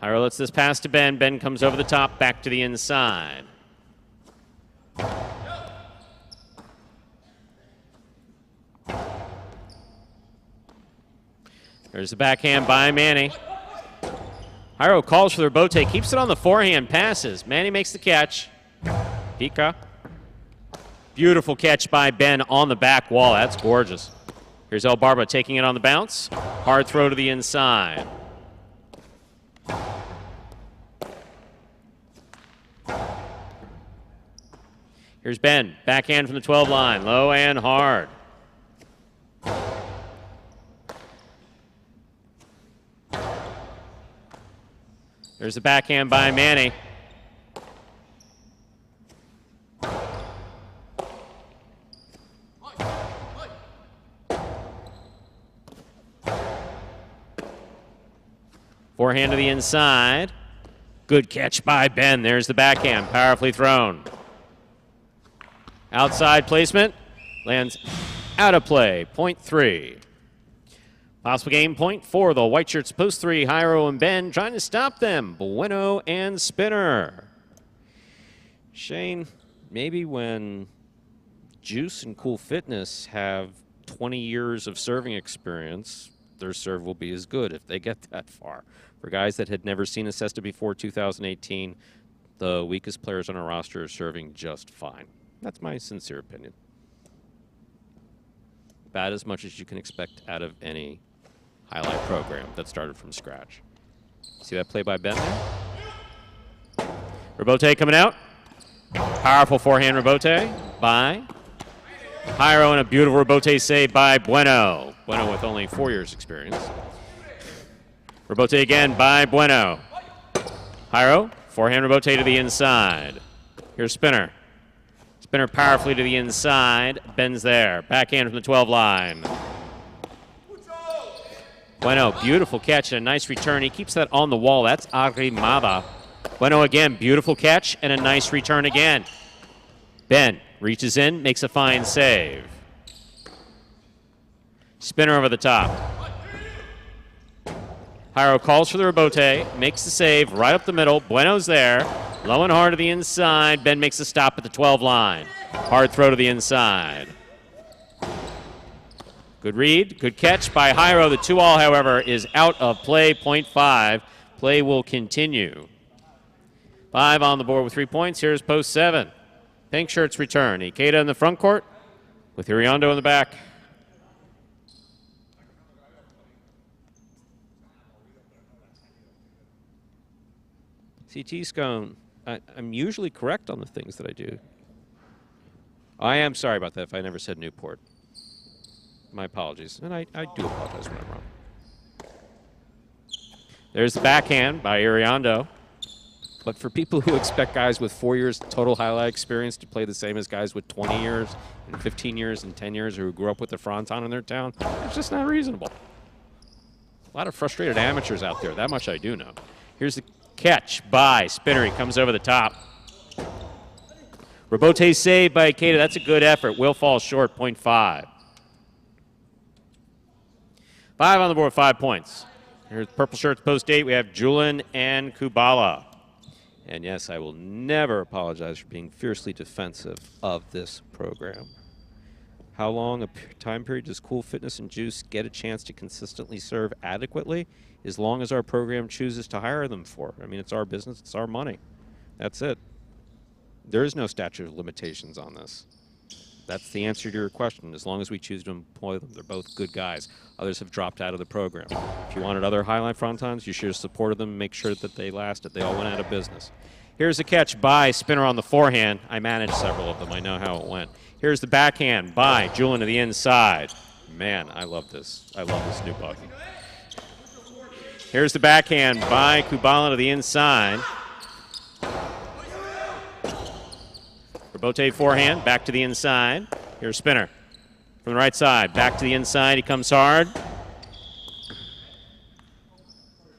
Jairo lets this pass to Ben. Ben comes over the top, back to the inside. There's the backhand by Manny. Jairo calls for the rebote, keeps it on the forehand, passes. Manny makes the catch. Pika. Beautiful catch by Ben on the back wall. That's gorgeous. Here's El Barba taking it on the bounce. Hard throw to the inside. Here's Ben. Backhand from the 12 line. Low and hard. There's the backhand by Manny. Forehand to the inside. Good catch by Ben. There's the backhand. Powerfully thrown. Outside placement. Lands out of play. Point 3. Possible game point for the white shirts. Post 3. Jairo and Ben trying to stop them. Bueno and Spinner. Shane, maybe when Juice and Cool Fitness have 20 years of serving experience, their serve will be as good if they get that far. For guys that had never seen a cesta before 2018, the weakest players on our roster are serving just fine. That's my sincere opinion. About as much as you can expect out of any highlight program that started from scratch. See that play by Ben there? Rebote coming out. Powerful forehand rebote by Jairo, and a beautiful rebote save by Bueno. Bueno with only 4 years experience. Rebote again by Bueno. Jairo, forehand rebote to the inside. Here's Spinner. Spinner powerfully to the inside. Ben's there. Backhand from the 12 line. Bueno, beautiful catch and a nice return. He keeps that on the wall. That's Arrimada. Bueno again, beautiful catch and a nice return again. Ben reaches in, makes a fine save. Spinner over the top. Jairo calls for the rebote, makes the save right up the middle. Bueno's there. Low and hard to the inside. Ben makes a stop at the 12 line. Hard throw to the inside. Good read, good catch by Jairo. The 2-all, however, is out of play. Point 5. Play will continue. 5 on the board with 3 points. Here's post 7. Pink shirts return. Ikeda in the front court with Iriondo in the back. CT Scone, I'm usually correct on the things that I do. I am sorry about that if I never said Newport. My apologies. And I do apologize when I'm wrong. There's the backhand by Iriondo. But for people who expect guys with 4 years total highlight experience to play the same as guys with 20 years and 15 years and 10 years who grew up with the fronton in their town, it's just not reasonable. A lot of frustrated amateurs out there. That much I do know. Here's the catch by Spinner. He comes over the top. Rebote saved by Ikeda. That's a good effort. Will fall short. Point 5. 5 on the board, 5 points. Here's purple shirts post 8. We have Julian and Kubala. And yes, I will never apologize for being fiercely defensive of this program. How long a time period does Cool Fitness and Juice get a chance to consistently serve adequately? As long as our program chooses to hire them for. I mean, it's our business. It's our money. That's it. There is no statute of limitations on this. That's the answer to your question. As long as we choose to employ them, they're both good guys. Others have dropped out of the program. If you wanted other highlight frontons, you should have supported them and make sure that they lasted. They all went out of business. Here's a catch by Spinner on the forehand. I managed several of them. I know how it went. Here's the backhand by Julian to the inside. Man, I love this. I love this new button. Here's the backhand by Kubala to the inside. Robote forehand, back to the inside. Here's Spinner from the right side. Back to the inside, he comes hard.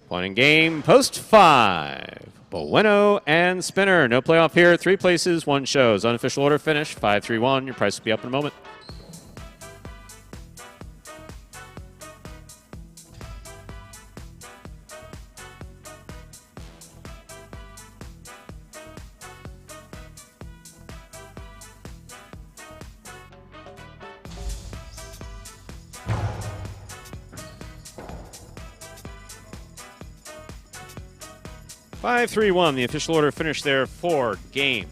Point in game, post 5. Bueno and Spinner. No playoff here. 3 places, 1 shows. Unofficial order finish, 5-3-1. Your price will be up in a moment. Five, 3-1, the official order finished there for game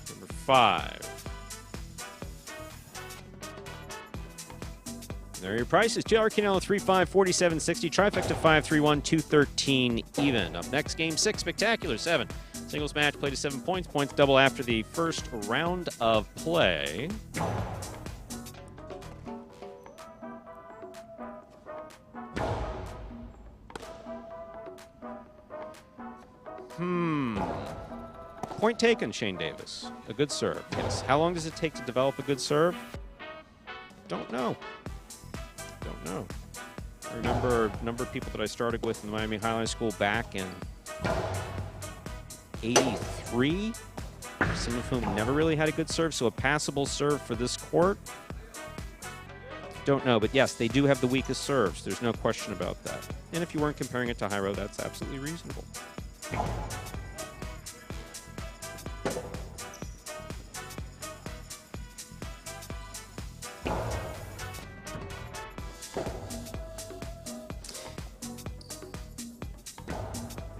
number 5. There are your prices. JR Canelo 3-5, 47.60. Trifecta 5-3-1, 213 even. Up next, game 6, spectacular 7. Singles match played to 7 points. Points double after the first round of play. Point taken, Shane Davis. A good serve, yes. How long does it take to develop a good serve? Don't know. Don't know. I remember a number of people that I started with in the Miami Highline School back in 83, some of whom never really had a good serve, so a passable serve for this court? Don't know, but yes, they do have the weakest serves. There's no question about that. And if you weren't comparing it to Hyro, that's absolutely reasonable.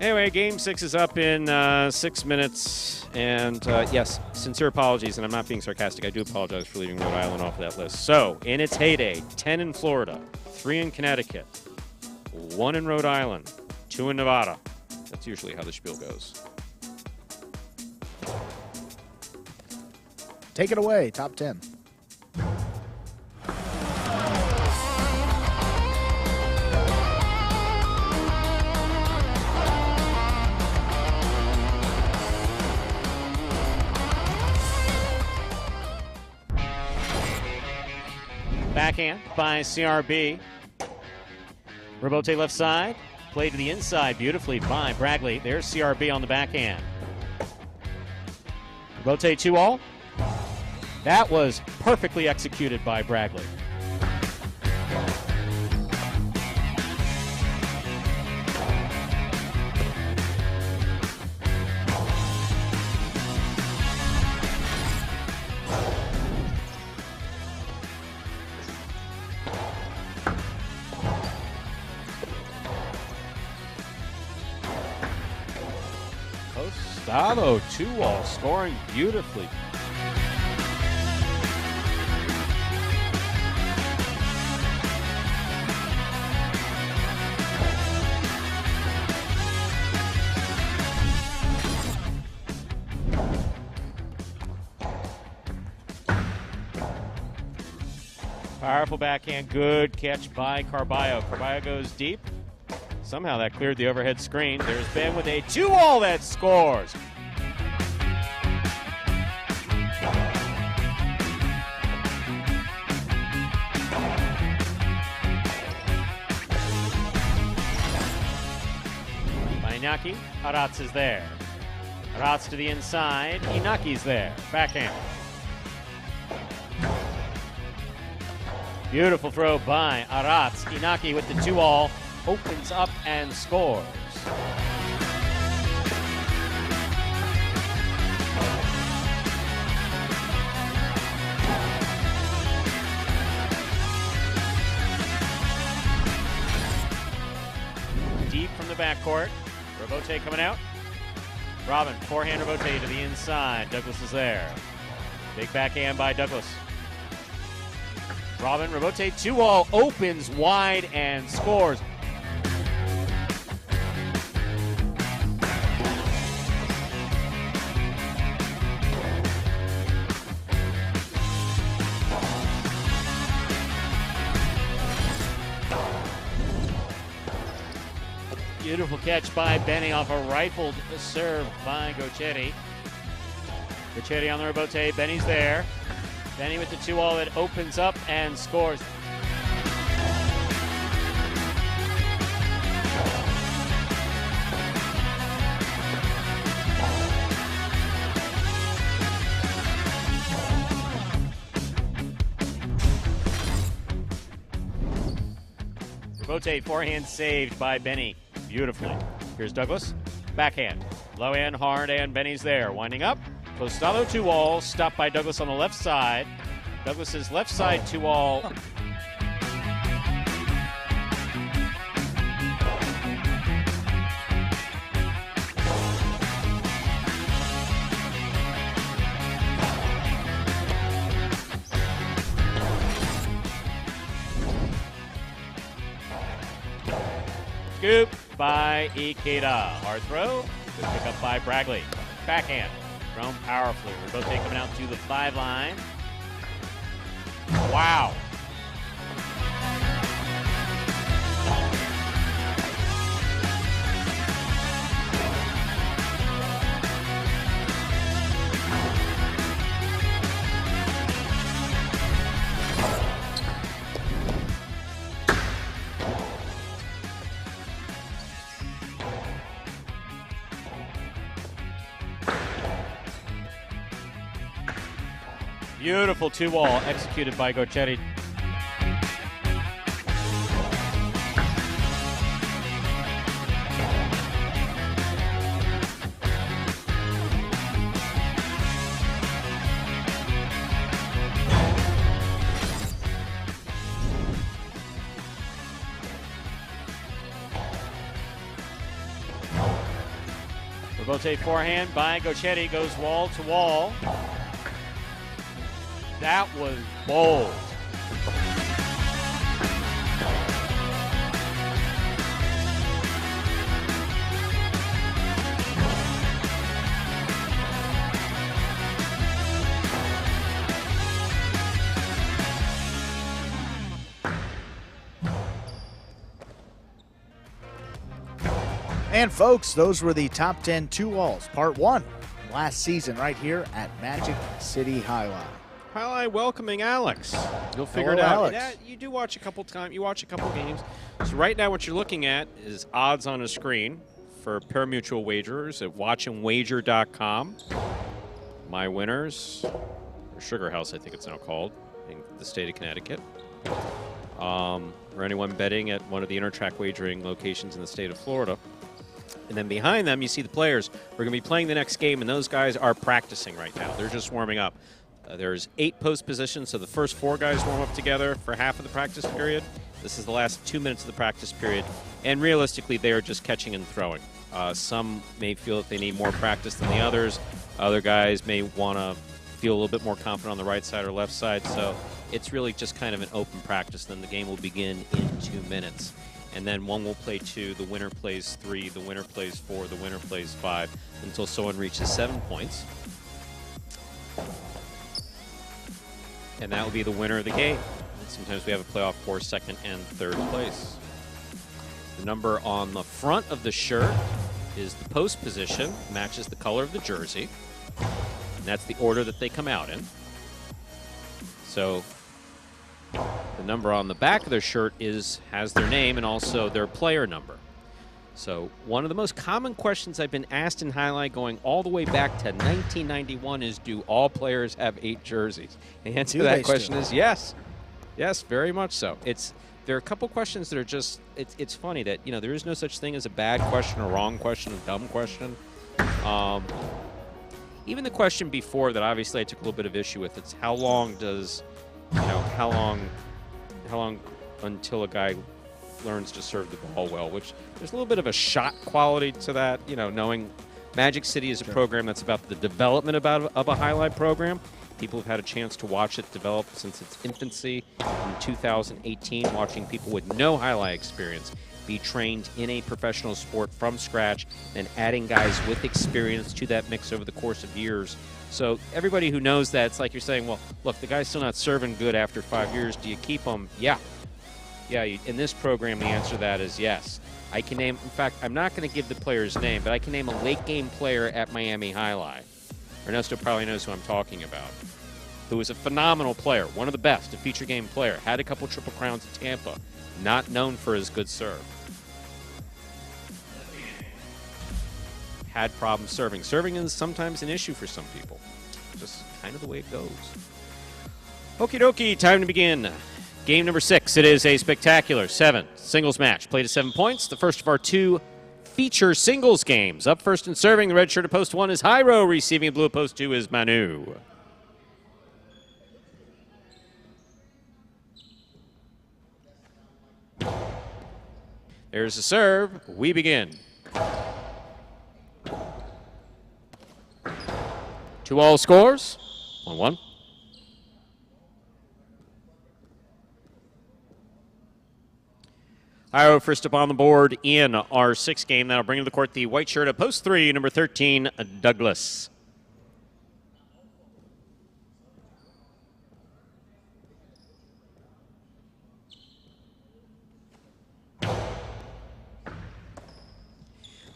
Anyway, game 6 is up in 6 minutes. And yes, sincere apologies, and I'm not being sarcastic. I do apologize for leaving Rhode Island off of that list. So, in its heyday, 10 in Florida, 3 in Connecticut, 1 in Rhode Island, 2 in Nevada. That's usually how the spiel goes. Take it away, top 10. Backhand by CRB. Robote left side. Play to the inside beautifully by Bragley. There's CRB on the backhand. Robote 2-all. That was perfectly executed by Bragley. Tostado 2-all, scoring beautifully. Powerful backhand, good catch by Carballo. Carballo goes deep. Somehow that cleared the overhead screen. There's Ben with a 2-all that scores. By Inaki, Aratz is there. Aratz to the inside, Inaki's there. Backhand. Beautiful throw by Aratz. Inaki with the 2-all. Opens up and scores. backcourt. Robote coming out. Robin, forehand Robote to the inside. Douglas is there. Big backhand by Douglas. Robin, Robote, 2-all, opens wide and scores. Beautiful catch by Benny off a rifled serve by Gochetti. Gochetti on the Robote. Benny's there. Benny with the 2-all that opens up and scores. Robote forehand saved by Benny. Beautifully. Here's Douglas. Backhand. Low and hard, and Benny's there. Winding up. Costado 2-all. Stopped by Douglas on the left side. Douglas's left side 2-all. Scoop by Ikeda. Hard throw. Good pick up by Bragley. Backhand. Thrown powerfully. Robote coming out to the 5 line. Wow. Beautiful 2-all executed by Gochetti. Robote forehand by Gochetti goes wall to wall. That was bold. And folks, those were the top 10 2-alls, part 1, last season right here at Magic City Jai-Alai. Jai-Alai welcoming Alex. You'll figure it out. You do watch a couple times. You watch a couple games. So right now, what you're looking at is odds on a screen for Parimutuel wagerers at watchandwager.com. My winners, or Sugar House, I think it's now called, in the state of Connecticut. Or anyone betting at one of the Intertrack wagering locations in the state of Florida. And then behind them, you see the players. We're going to be playing the next game, and those guys are practicing right now. They're just warming up. There's 8 post positions, so the first 4 guys warm up together for half of the practice period. This is the last 2 minutes of the practice period. And realistically, they are just catching and throwing. Some may feel that they need more practice than the others. Other guys may want to feel a little bit more confident on the right side or left side. So it's really just kind of an open practice. Then the game will begin in 2 minutes. And then one will play 2, the winner plays 3, the winner plays 4, the winner plays 5, until someone reaches 7 points. And that will be the winner of the game. And sometimes we have a playoff for 2nd and 3rd place. The number on the front of the shirt is the post position, matches the color of the jersey. And that's the order that they come out in. So the number on the back of their shirt has their name and also their player number. So one of the most common questions I've been asked in Jai-Alai going all the way back to 1991 is, do all players have 8 jerseys? The answer to that question is yes. Yes, very much so. There are a couple questions that are just, it's funny that, you know, there is no such thing as a bad question, a wrong question, a dumb question. Even the question before that, obviously I took a little bit of issue with, it's how long does, you know, how long until a guy learns to serve the ball well, which there's a little bit of a shot quality to that, you know, knowing Magic City is a program that's about the development of a highlight program. People have had a chance to watch it develop since its infancy in 2018, watching people with no highlight experience be trained in a professional sport from scratch and adding guys with experience to that mix over the course of years. So everybody who knows that, it's like you're saying, well, look, the guy's still not serving good after 5 years. Do you keep him? Yeah. Yeah, in this program, the answer to that is yes. I can name, in fact, I'm not going to give the player's name, but I can name a late game player at Miami Jai-Alai. Ernesto probably knows who I'm talking about, who is a phenomenal player, one of the best, a feature game player, had a couple Triple Crowns at Tampa, not known for his good serve. Had problems serving. Serving is sometimes an issue for some people. Just kind of the way it goes. Okie dokie, time to begin. Game number 6. It is a spectacular 7 singles match. Played at 7 points. The first of our 2 feature singles games. Up first and serving, the red shirt at post 1 is Jairo. Receiving blue at post 2 is Manu. There's the serve. We begin. 2-all scores. 1-1. Jairo first up on the board in our 6th game. That'll bring to the court the white shirt at post 3, number 13, Douglas.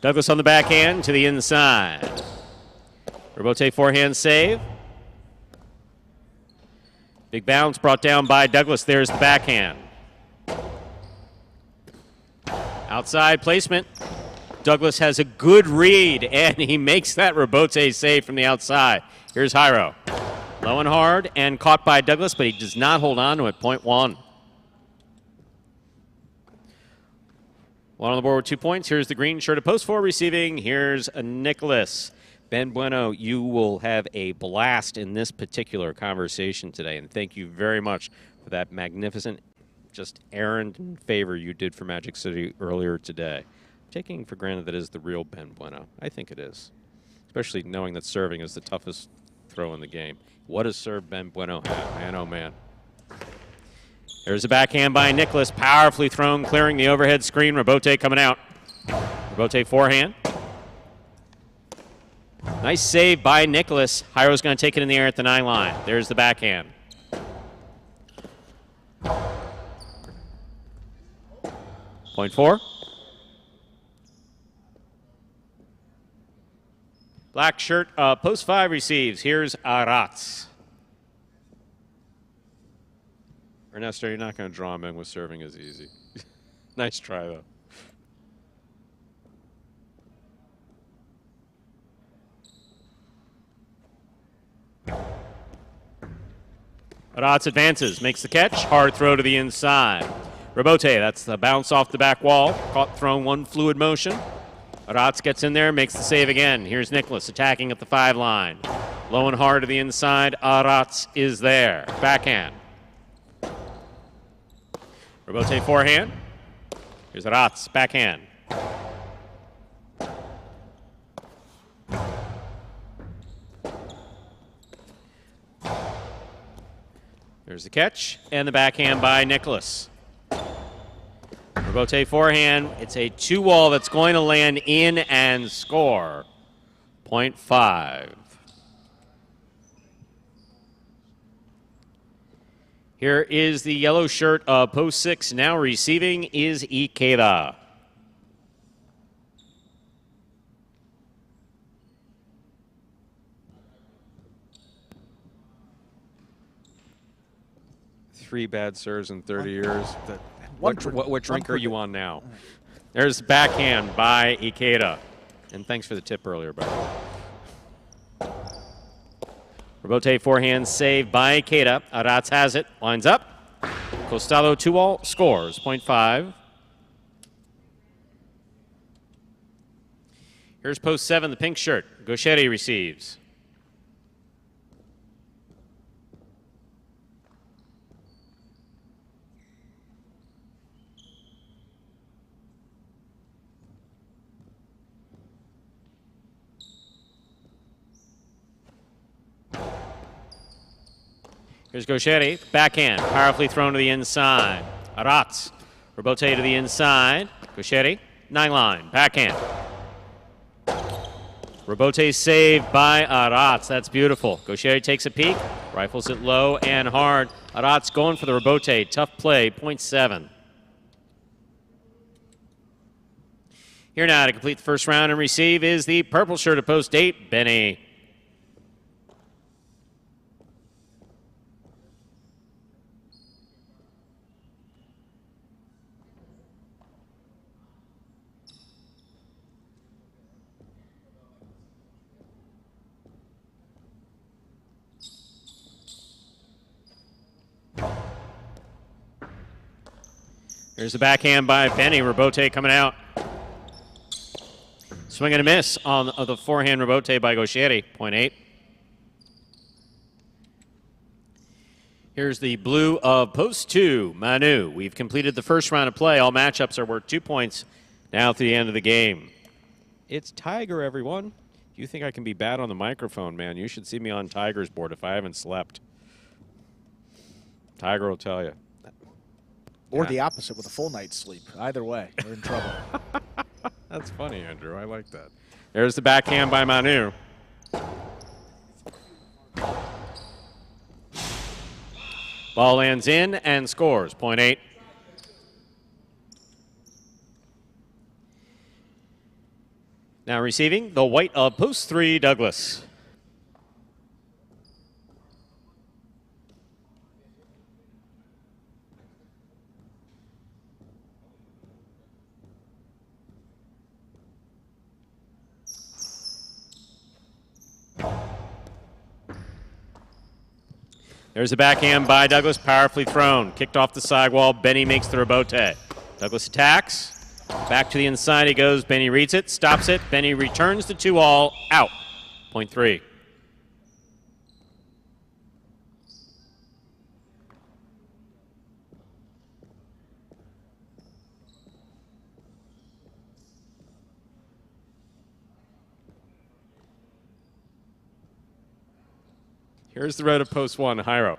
Douglas on the backhand to the inside. Rebote forehand save. Big bounce brought down by Douglas. There's the backhand. Outside placement. Douglas has a good read, and he makes that Rebote save from the outside. Here's Jairo. Low and hard, and caught by Douglas, but he does not hold on to it. Point 1. One on the board with 2 points. Here's the green shirt at post 4 receiving. Here's Nicholas. Ben Bueno, you will have a blast in this particular conversation today, and thank you very much for that magnificent just errand and favor you did for Magic City earlier today. Taking for granted that is the real Ben Bueno. I think it is, especially knowing that serving is the toughest throw in the game. What does serve Ben Bueno have? Man, oh man. There's a backhand by Nicholas, powerfully thrown, clearing the overhead screen. Rebote coming out. Rebote forehand. Nice save by Nicholas. Jairo's going to take it in the air at the 9 line. There's the backhand. Point 4. Black shirt, post 5 receives. Here's Aratz. Ernesto, you're not going to draw him in with serving as easy. Nice try, though. Aratz advances, makes the catch. Hard throw to the inside. Rebote, that's the bounce off the back wall. Caught, thrown, one fluid motion. Aratz gets in there, makes the save again. Here's Nicholas attacking at the 5 line. Low and hard to the inside. Aratz is there. Backhand. Rebote forehand. Here's Aratz, backhand. There's the catch and the backhand by Nicholas. Rebote forehand. It's a 2-wall that's going to land in and score. Point 5. Here is the yellow shirt of post 6. Now receiving is Ikeda. Three bad serves in 30 years. What drink are you on now? There's backhand by Ikeda. And thanks for the tip earlier, by the way. Rebote forehand save by Ikeda. Aratz has it. Lines up. Costado 2-all scores. Point 5. Here's post 7, the pink shirt. Gauchetti receives. Here's Gaucheri, backhand, powerfully thrown to the inside. Arats, Robote to the inside. Gaucheri, 9-line, backhand. Robote saved by Arats. That's beautiful. Gaucheri takes a peek, rifles it low and hard. Arats going for the Robote. Tough play, 0.7. Here now to complete the first round and receive is the purple shirt at post 8, Benny. Here's the backhand by Benny. Robote coming out. Swing and a miss on the forehand Robote by Gaucheri, 0.8. Here's the blue of post 2, Manu. We've completed the first round of play. All matchups are worth 2 points now to the end of the game. It's Tiger, everyone. If you think I can be bad on the microphone, man, you should see me on Tiger's board if I haven't slept. Tiger will tell you. Or the opposite with a full night's sleep. Either way, we're in trouble. That's funny, Andrew. I like that. There's the backhand by Manu. Ball lands in and scores, 0.8. Now receiving the white of post 3, Douglas. There's a backhand by Douglas, powerfully thrown. Kicked off the sidewall. Benny makes the Robote. Douglas attacks. Back to the inside he goes. Benny reads it, stops it. Benny returns the 2-all, out. 0.3. Here's the red of post 1, Jairo.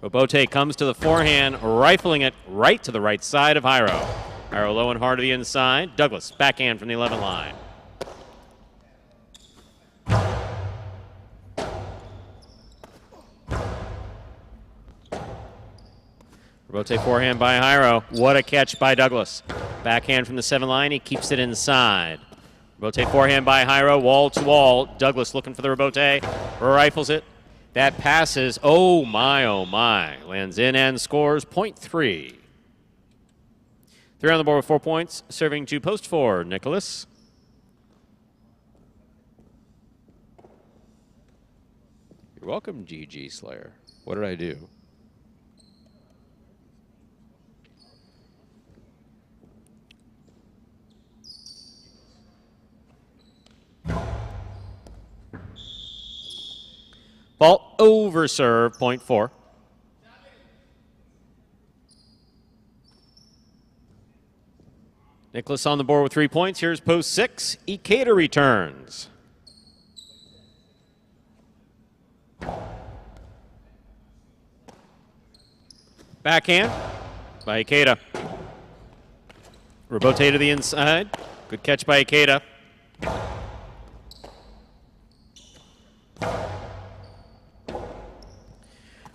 Robote comes to the forehand, rifling it right to the right side of Jairo. Jairo low and hard to the inside. Douglas, backhand from the 11 line. Robote forehand by Jairo. What a catch by Douglas. Backhand from the 7 line. He keeps it inside. Robote forehand by Jairo. Wall to wall. Douglas looking for the Robote. Rifles it. That passes. Oh my, oh my. Lands in and scores 0.3. 3 on the board with 4 points. Serving to post 4, Nicholas. You're welcome, GG Slayer. What did I do? Ball over serve, 0.4. Nicholas on the board with 3 points. Here's post 6. Ikeda returns. Backhand by Ikeda. Robote to the inside. Good catch by Ikeda.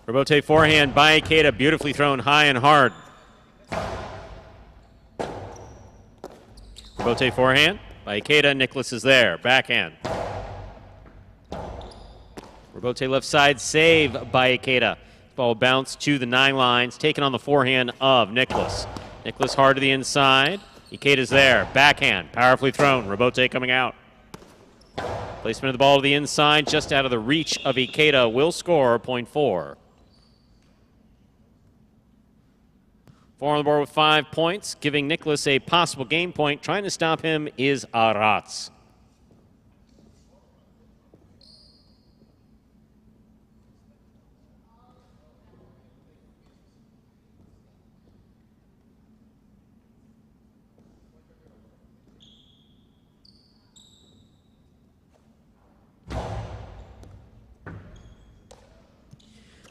Robote forehand by Ikeda, beautifully thrown high and hard. Robote forehand by Ikeda, Nicholas is there, backhand. Robote left side, save by Ikeda. Ball bounced to the 9 lines, taken on the forehand of Nicholas. Nicholas hard to the inside, Ikeda's there, backhand, powerfully thrown, Robote coming out. Placement of the ball to the inside, just out of the reach of Ikeda, will score 0.4. 4 on the board with 5 points, giving Nicholas a possible game point. Trying to stop him is Arats.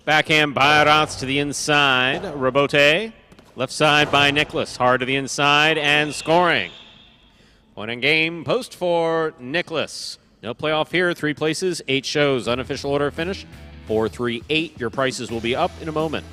Backhand by Rots to the inside. Robote. Left side by Nicholas. Hard to the inside and scoring. Point in game, post for Nicholas. No playoff here. 3 places, 8 shows. Unofficial order of finish, 4-3-8. Your prices will be up in a moment.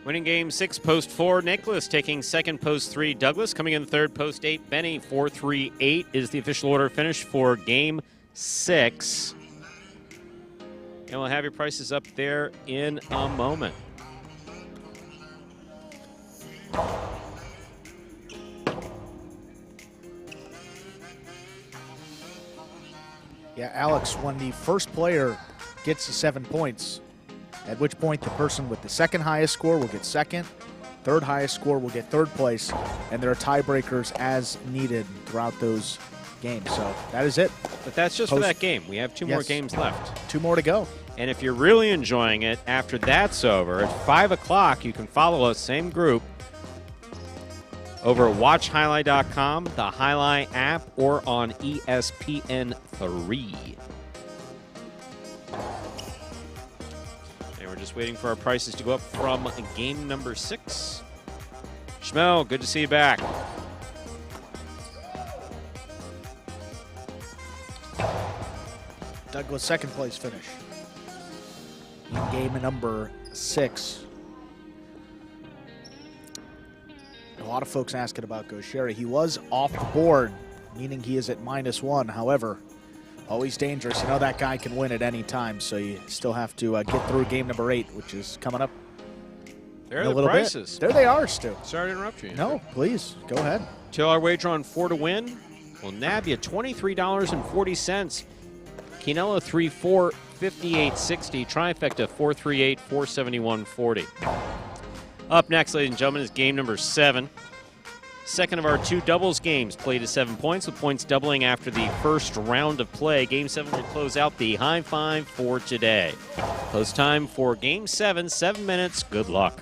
Winning game 6, post 4, Nicholas. Taking second, post 3, Douglas. Coming in third, post 8, Benny. 4-3-8 is the official order finish for game 6. And we'll have your prices up there in a moment. Yeah, Alex, when the first player gets to 7 points, at which point the person with the second highest score will get second, third highest score will get third place, and there are tiebreakers as needed throughout those games. So that is it. But that's just for that game. We have 2 more games left. 2 more to go. And if you're really enjoying it, after that's over, at 5 o'clock, you can follow us, same group, over at watchhighlight.com, the Jai-Alai app, or on ESPN3. And we're just waiting for our prices to go up from game number 6. Schmel, good to see you back. Douglas, second place finish in game number 6. A lot of folks asking about Gaucheri. He was off the board, meaning he is at -1. However, always dangerous. You know that guy can win at any time, so you still have to get through game number 8, which is coming up. There are the prices. There they are, Stu. Sorry to interrupt you. No, please, go ahead. $2 wager on 4 to win will nab you $23.40. Quinella 3-4, 58.60. Trifecta 438, 471.40. Up next, ladies and gentlemen, is game number 7. Second of our 2 doubles games played to 7 points, with points doubling after the first round of play. Game 7 will close out the high 5 for today. Post time for game 7, 7 minutes. Good luck.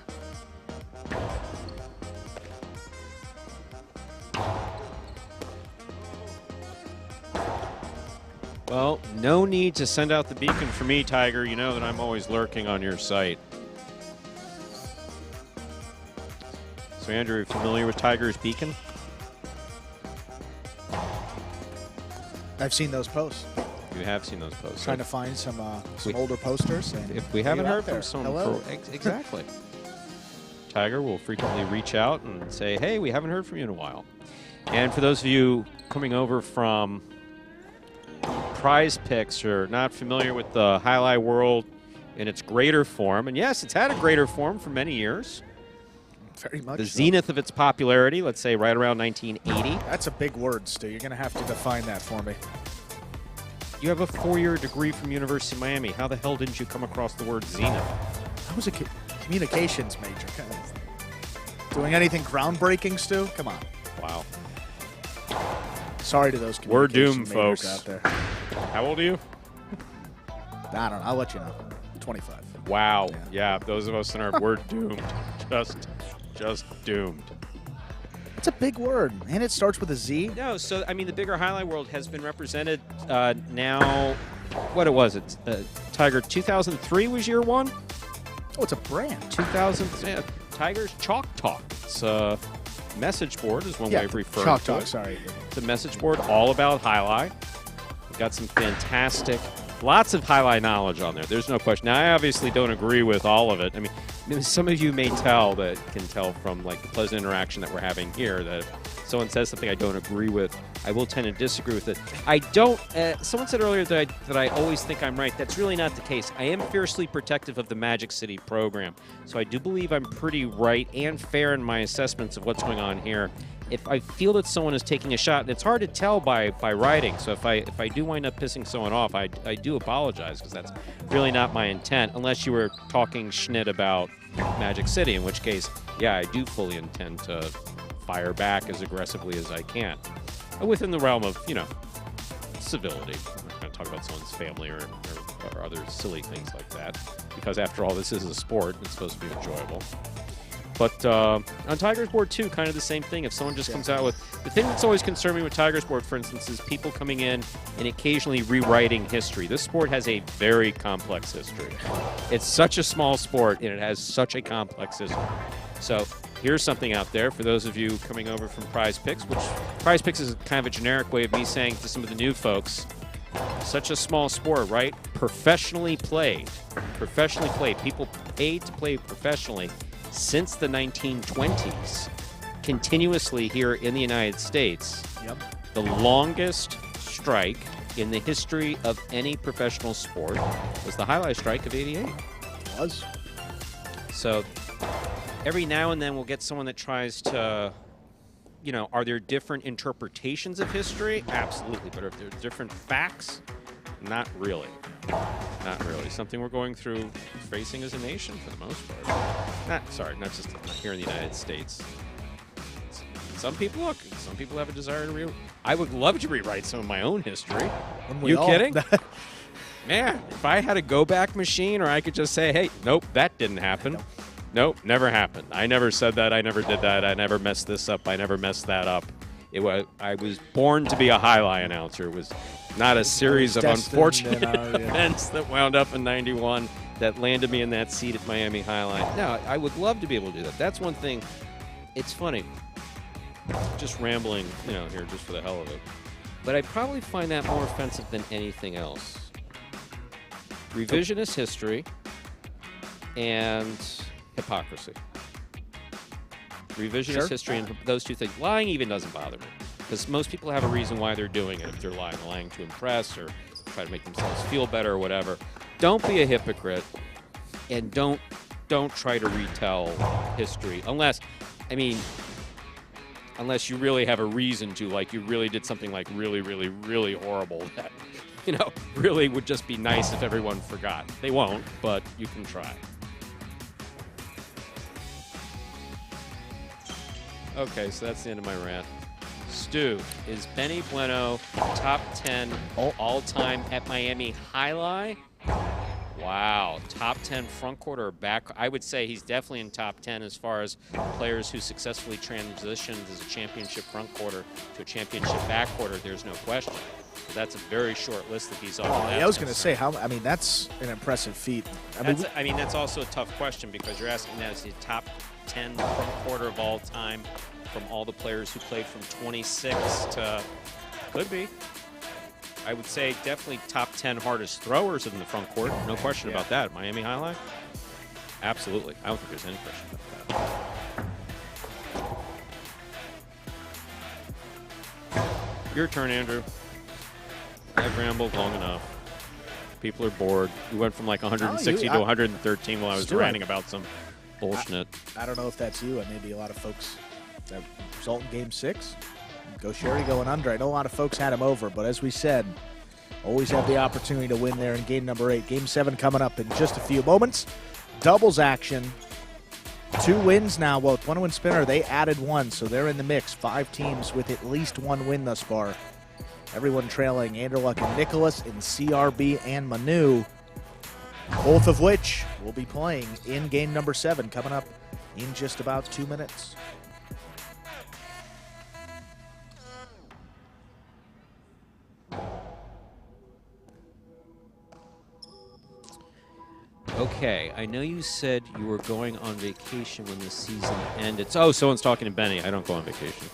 Well, no need to send out the beacon for me, Tiger. You know that I'm always lurking on your site. So, Andrew, are you familiar with Tiger's beacon? I've seen those posts. You have seen those posts. Trying to find some older posters. And if we haven't heard from there. someone, exactly. Tiger will frequently reach out and say, hey, we haven't heard from you in a while. And for those of you coming over from Prize Picks or not familiar with the Jai-Alai world in its greater form, and yes, it's had a greater form for many years. Very much the so. zenith of its popularity, let's say right around 1980. That's a big word, Stu. You're going to have to define that for me. You have a 4-year degree from University of Miami. How the hell didn't you come across the word zenith? I was a communications major. Doing anything groundbreaking, Stu? Come on. Wow. Sorry to those We're communications doomed, majors folks. out there. How old are you? I don't know. I'll let you know. 25. Wow. Yeah, those of us in our we're doomed. Just doomed. It's a big word, and it starts with a Z. No, so, I mean, the bigger Jai-Alai world has been represented now, what was it? Tiger, 2003 was year 1? Oh, it's a brand. 2000, yeah, Tiger's Chalk Talk. It's a message board is one way of referring Chalk to Talk, it. sorry. It's a message board all about Jai-Alai. We've got some fantastic, lots of Jai-Alai knowledge on there. There's no question. Now, I obviously don't agree with all of it. I mean, some of you may can tell from like the pleasant interaction that we're having here that if someone says something I don't agree with, I will tend to disagree with it. I don't. Someone said earlier that I always think I'm right. That's really not the case. I am fiercely protective of the Magic City program, so I do believe I'm pretty right and fair in my assessments of what's going on here. If I feel that someone is taking a shot, and it's hard to tell by writing, so if I do wind up pissing someone off, I do apologize because that's really not my intent, unless you were talking schnitt about Magic City, in which case, yeah, I do fully intend to fire back as aggressively as I can, within the realm of, civility. I'm not going to talk about someone's family or other silly things like that, because after all, this is a sport. It's supposed to be enjoyable. But on Tigers board, too, kind of the same thing. If someone just comes out with... The thing that's always concerned me with Tigers board, for instance, is people coming in and occasionally rewriting history. This sport has a very complex history. It's such a small sport, and it has such a complex history. So here's something out there for those of you coming over from Prize Picks, which Prize Picks is kind of a generic way of me saying to some of the new folks, such a small sport, right? Professionally played. Professionally played. People paid to play professionally since the 1920s, continuously here in the United States. Yep. The longest strike in the history of any professional sport was the Jai-Alai strike of '88. It was. So every now and then we'll get someone that tries to, you know, are there different interpretations of history? Absolutely. But are there different facts? Not really. Not really. Something we're going through, facing as a nation for the most part. Not just here in the United States. Some people have a desire to I would love to rewrite some of my own history. You kidding? Man, if I had a go-back machine, or I could just say, hey, nope, that didn't happen. Nope, never happened. I never said that. I never did that. I never messed this up. I never messed that up. I was born to be a Jai-Alai announcer. It was not a series of unfortunate events that wound up in '91 that landed me in that seat at Miami Jai-Alai. No, I would love to be able to do that. That's one thing. It's funny. Just rambling, you know, here just for the hell of it. But I probably find that more offensive than anything else. Revisionist history and hypocrisy. Revisionist history and those two things. Lying even doesn't bother me, because most people have a reason why they're doing it. If they're lying to impress or try to make themselves feel better or whatever. Don't be a hypocrite, and don't try to retell history unless you really have a reason to, like you really did something like really, really, really horrible that, you know, really would just be nice if everyone forgot. They won't, but you can try. Okay, so that's the end of my rant. Stu, is Benny Bueno top 10 all-time at Miami Jai-Alai? Wow, top 10 front court or back? I would say he's definitely in top 10 as far as players who successfully transitioned as a championship front quarter to a championship back quarter. There's no question. That's a very short list that he's on. I was going to say, that's an impressive feat. That's also a tough question, because you're asking that as the top 10 front quarter of all time from all the players who played from 26 to, could be. I would say definitely top 10 hardest throwers in the front court. No question about that. Miami Jai-Alai? Absolutely. I don't think there's any question about that. Your turn, Andrew. I've rambled long enough. People are bored. We went from like 160 to 113 while I was ranting about some bullshit. I don't know if that's you, and maybe a lot of folks that result in Game 6. Go Sherry going under. I know a lot of folks had him over, but as we said, always have the opportunity to win there in game number 8. Game 7 coming up in just a few moments. Doubles action. 2 wins now. Well, with 1 win spinner, they added 1, so they're in the mix. 5 teams with at least 1 win thus far. Everyone trailing Andrew Luck and Nicholas in CRB and Manu, both of which will be playing in game number 7 coming up in just about 2 minutes. Okay, I know you said you were going on vacation when the season ended. Oh, someone's talking to Benny. I don't go on vacation.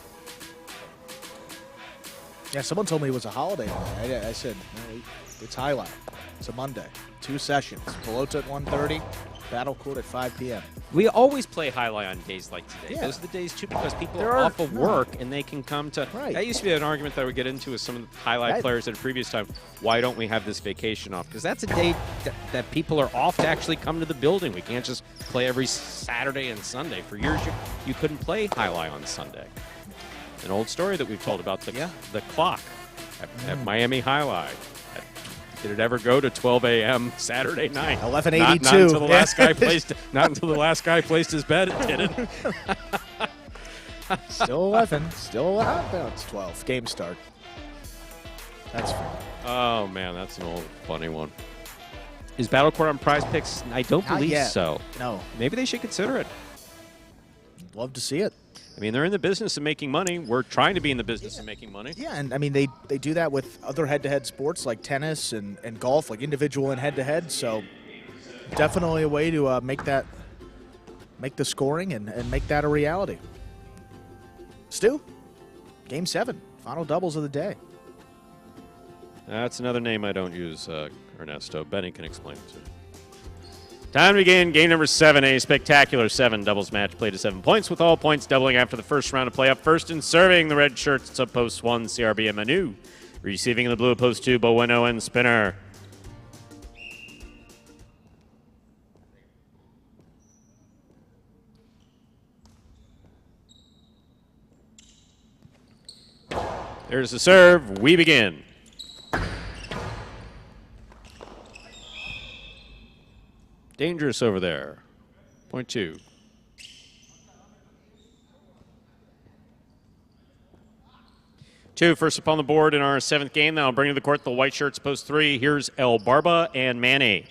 Yeah, someone told me it was a holiday. I said, no, it's Jai-Alai. It's a Monday. 2 sessions. Pelota at 1:30, Battle Court at 5 p.m. We always play Jai-Alai on days like today. Yeah. Those are the days, too, because people are off of work and they can come to... Right. That used to be an argument that I would get into with some of the Jai-Alai players at a previous time. Why don't we have this vacation off? Because that's a day that people are off to actually come to the building. We can't just play every Saturday and Sunday. For years, you couldn't play Jai-Alai on Sunday. An old story that we've told about the clock at Miami Jai-Alai. Did it ever go to 12 a.m. Saturday night? 11:82. Not until the last guy placed. Not until the last guy placed his bet. It didn't. Still 11. Still 11. No, it's 12. Game start. That's fun. Oh, man, that's an old funny one. Is Battle Court on Prize Picks? I don't Not believe yet. so. No. Maybe they should consider it. Love to see it. I mean, they're in the business of making money. We're trying to be in the business of making money. Yeah, and I mean, they do that with other head-to-head sports like tennis and golf, like individual and head-to-head. So definitely a way to make the scoring and make that a reality. Stu, Game 7, final doubles of the day. That's another name I don't use, Ernesto. Benny can explain it to me. Time to begin game number 7, a spectacular 7 doubles match played to 7 points, with all points doubling after the first round of play. Up first and serving the red shirts to post 1, CRB and Manu. Receiving in the blue post 2, Bueno and Spinner. There's the serve. We begin. Dangerous over there. Point 2. First up on the board in our 7th game. Now I'll bring to the court the white shirts post 3. Here's El Barba and Manny.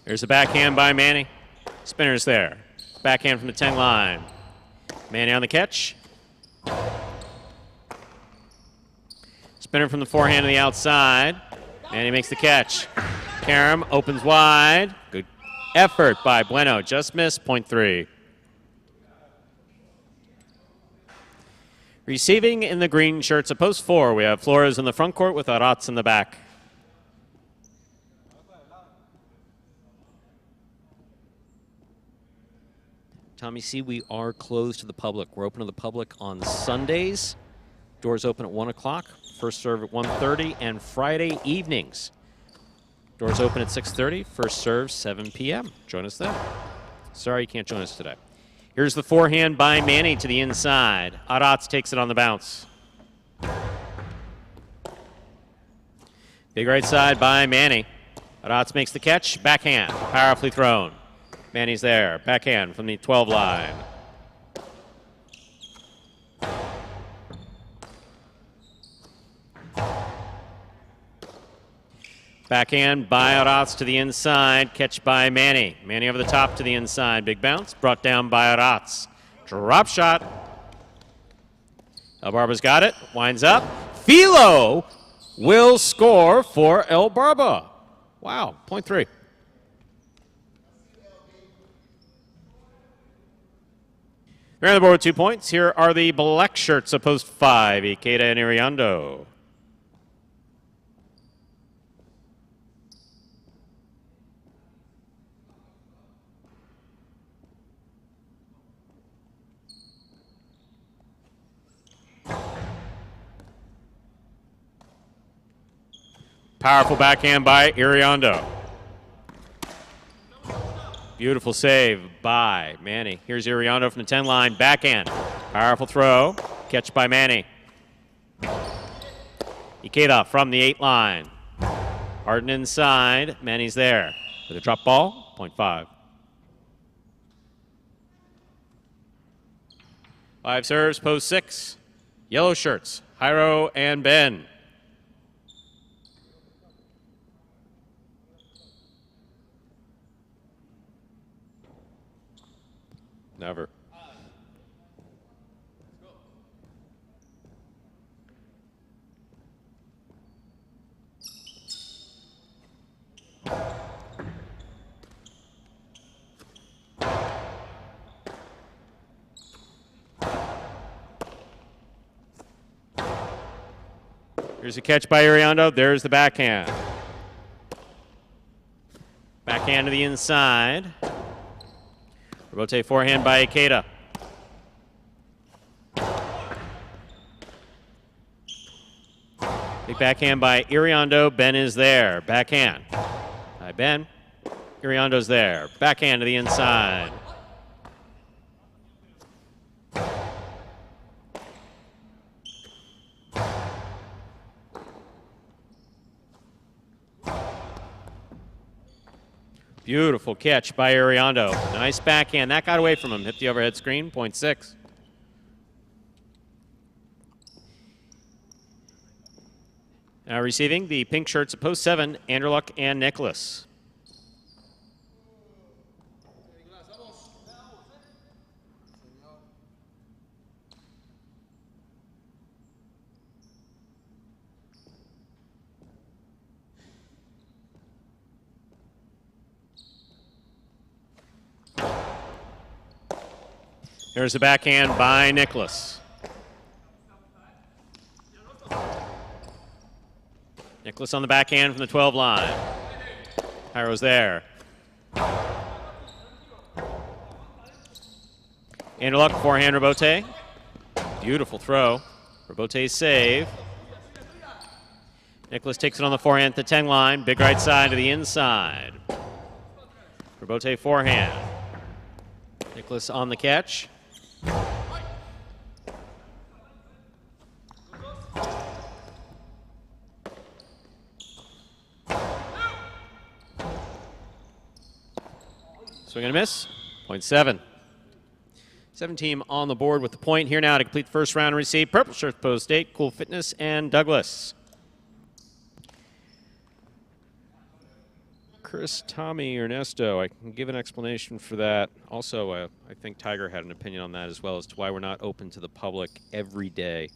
There's a backhand by Manny. Spinner's there. Backhand from the 10 line. Manny on the catch. Spinner from the forehand to the outside. Manny makes the catch. Karam opens wide. Good effort by Bueno. Just missed. Point 3. Receiving in the green shirts at post 4. We have Flores in the front court with Arats in the back. Tommy C., we are closed to the public. We're open to the public on Sundays. Doors open at 1 o'clock. First serve at 1:30, and Friday evenings. Doors open at 6:30. First serve 7 p.m. Join us then. Sorry you can't join us today. Here's the forehand by Manny to the inside. Arats takes it on the bounce. Big right side by Manny. Arats makes the catch. Backhand. Powerfully thrown. Manny's there. Backhand from the 12 line. Backhand by Arats to the inside. Catch by Manny. Manny over the top to the inside. Big bounce. Brought down by Arats. Drop shot. El Barba's got it. Winds up. Philo will score for El Barba. Wow. Point 3. They're on the board with 2 points. Here are the black shirts of post 5. Ikeda and Iriando. Powerful backhand by Iriando. Beautiful save by Manny. Here's Iriando from the 10 line. Backhand. Powerful throw. Catch by Manny. Ikeda from the 8 line. Harden inside. Manny's there. With a drop ball. Point 5. 5 serves. Post 6. Yellow shirts. Jairo and Ben. Never. Here's a catch by Iriando. There's the backhand. Backhand to the inside. Rotate forehand by Ikeda. Big backhand by Iriando. Ben is there. Backhand by Ben. Iriando's there. Backhand to the inside. Beautiful catch by Ariando. Nice backhand. That got away from him. Hit the overhead screen, point 6. Now receiving the pink shirts at post 7, Anderluck and Nicholas. Here's the backhand by Nicholas. Nicholas on the backhand from the 12 line. Hyro's there. Anderluck, forehand Rebote. Beautiful throw. Rebote's save. Nicholas takes it on the forehand at the 10 line. Big right side to the inside. Rebote forehand. Nicholas on the catch. Swing and a miss. Point 7. 7 team on the board with the point here now to complete the first round and receive purple shirts post 8, Cool Fitness and Douglas. Chris, Tommy, Ernesto, I can give an explanation for that. Also, I think Tiger had an opinion on that as well as to why we're not open to the public every day.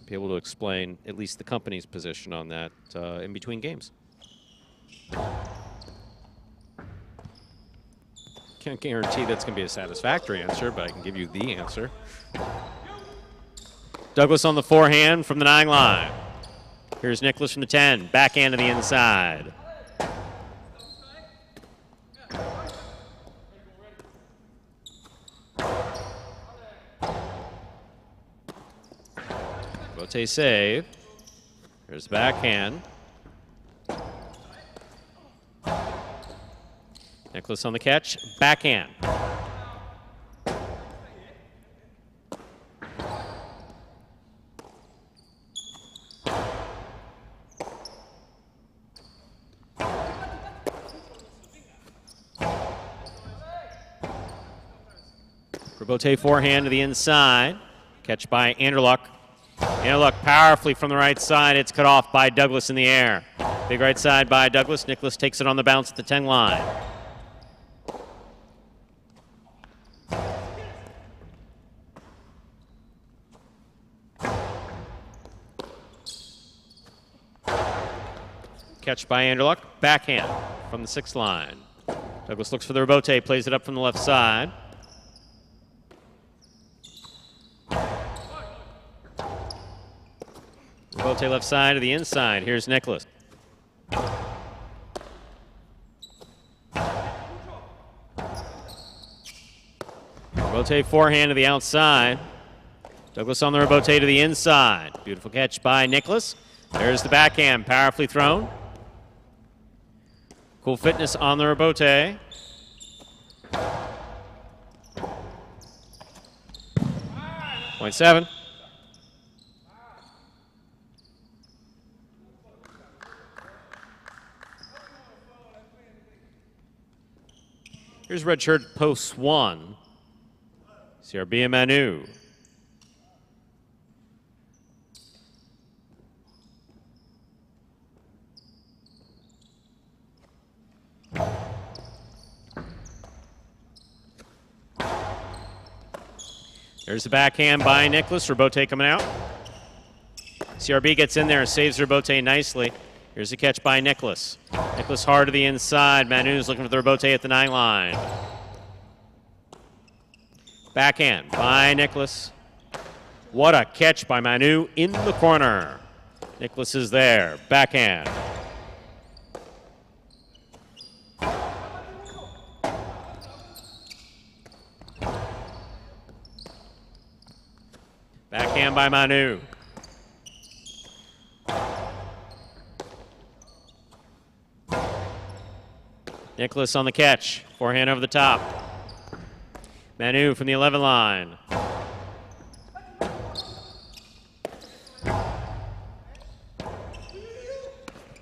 Be able to explain at least the company's position on that in between games. Can't guarantee that's going to be a satisfactory answer, but I can give you the answer. Douglas on the forehand from the 9 line. Here's Nicholas from the 10, backhand to the inside. Rebote save. Here's the backhand. Nicholas on the catch, backhand. Rebote forehand to the inside. Catch by Anderluck. Anderluck powerfully from the right side. It's cut off by Douglas in the air. Big right side by Douglas. Nicholas takes it on the bounce at the 10 line. Catch by Anderluck, backhand from the 6th line. Douglas looks for the rebote, plays it up from the left side. Rebote left side to the inside. Here's Nicholas. Rebote forehand to the outside. Douglas on the rebote to the inside. Beautiful catch by Nicholas. There's the backhand, powerfully thrown. Cool Fitness on the rebote. Point 7. Here's red shirt post 1. CRB and Manu. There's the backhand by Nicholas. Rebote coming out. CRB gets in there and saves Rebote nicely. Here's the catch by Nicholas. Nicholas hard to the inside. Manu's looking for the rebote at the 9 line. Backhand by Nicholas. What a catch by Manu in the corner. Nicholas is there. Backhand. Backhand by Manu. Nicholas on the catch. Forehand over the top. Manu from the 11 line.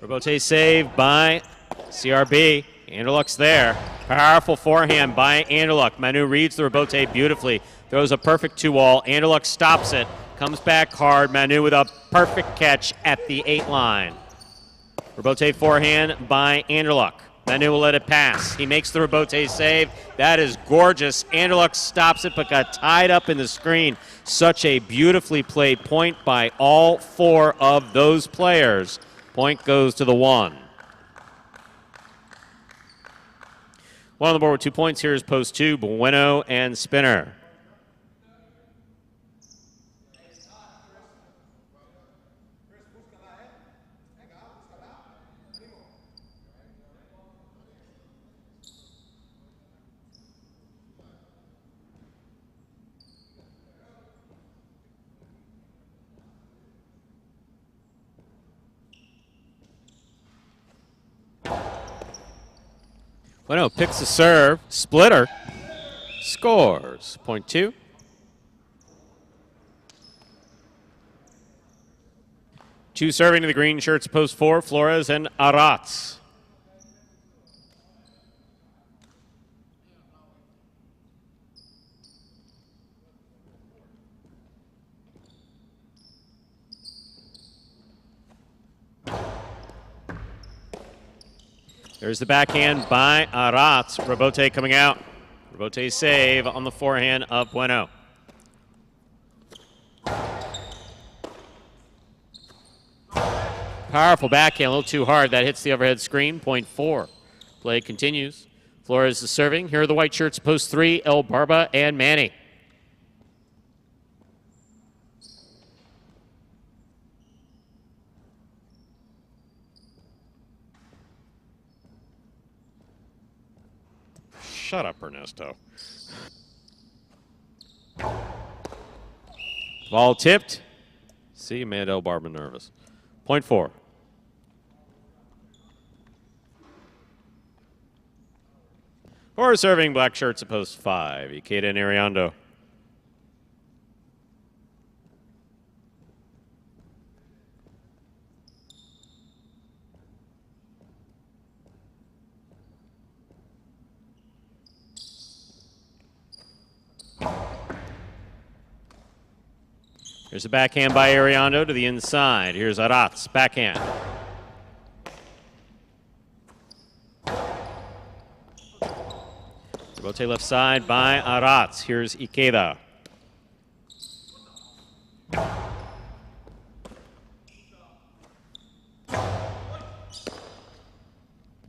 Rebote saved by CRB. Anderluck's there. Powerful forehand by Anderluck. Manu reads the rebote beautifully. Throws a perfect 2-all. Anderluck stops it. Comes back hard. Manu with a perfect catch at the 8 line. Rebote forehand by Anderluck. Manu will let it pass. He makes the rebote save. That is gorgeous. Anderluck stops it but got tied up in the screen. Such a beautifully played point by all 4 of those players. Point goes to the 1. 1 on the board with 2 points. Here's post 2, Bueno and Spinner. Bueno picks the serve, splitter, scores. Point 2. Two serving to the green shirts, post 4, Flores and Arats. There's the backhand by Arats. Rebote coming out. Rebote save on the forehand of Bueno. Powerful backhand, a little too hard. That hits the overhead screen. Point 4. Play continues. Flores is serving. Here are the white shirts, post 3, El Barba and Manny. Shut up, Ernesto. Ball tipped. See, made El Barba nervous. Point 4. For serving, black shirts at post 5, Ikeda and Ariando. Here's a backhand by Ariando to the inside. Here's Arats, backhand. Rebote left side by Arats. Here's Ikeda.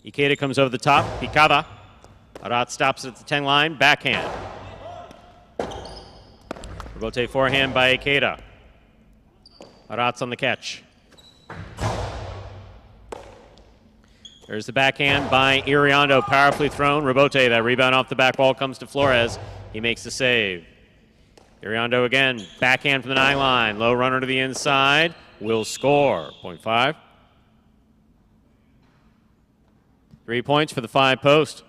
Ikeda comes over the top. Picada. Arats stops at the 10 line. Backhand. Rebote forehand by Ikeda. Arats on the catch. There's the backhand by Ariando, powerfully thrown. Rebote, that rebound off the back wall comes to Flores. He makes the save. Ariando again, backhand from the 9 line. Low runner to the inside, will score. Point 5. 3 points for the 5 post.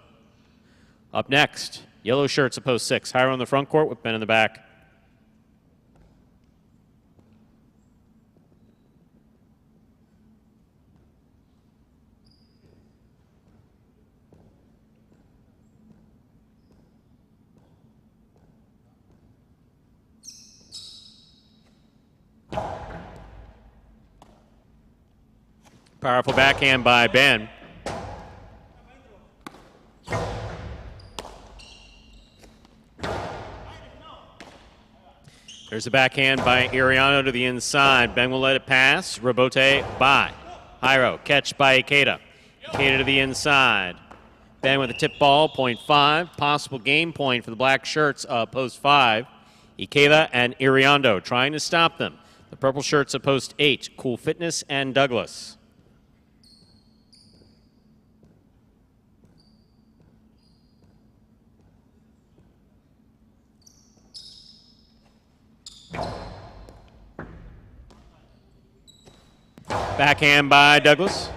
Up next, yellow shirts at post 6. Higher on the front court with Ben in the back. Powerful backhand by Ben. There's a backhand by Ariano to the inside. Ben will let it pass. Rebote by Jairo. Catch by Ikeda. Ikeda to the inside. Ben with a tip ball, point 5. Possible game point for the black shirts, post 5. Ikeda and Ariando trying to stop them. The purple shirts at post 8. Cool Fitness and Douglas. Backhand by Douglas.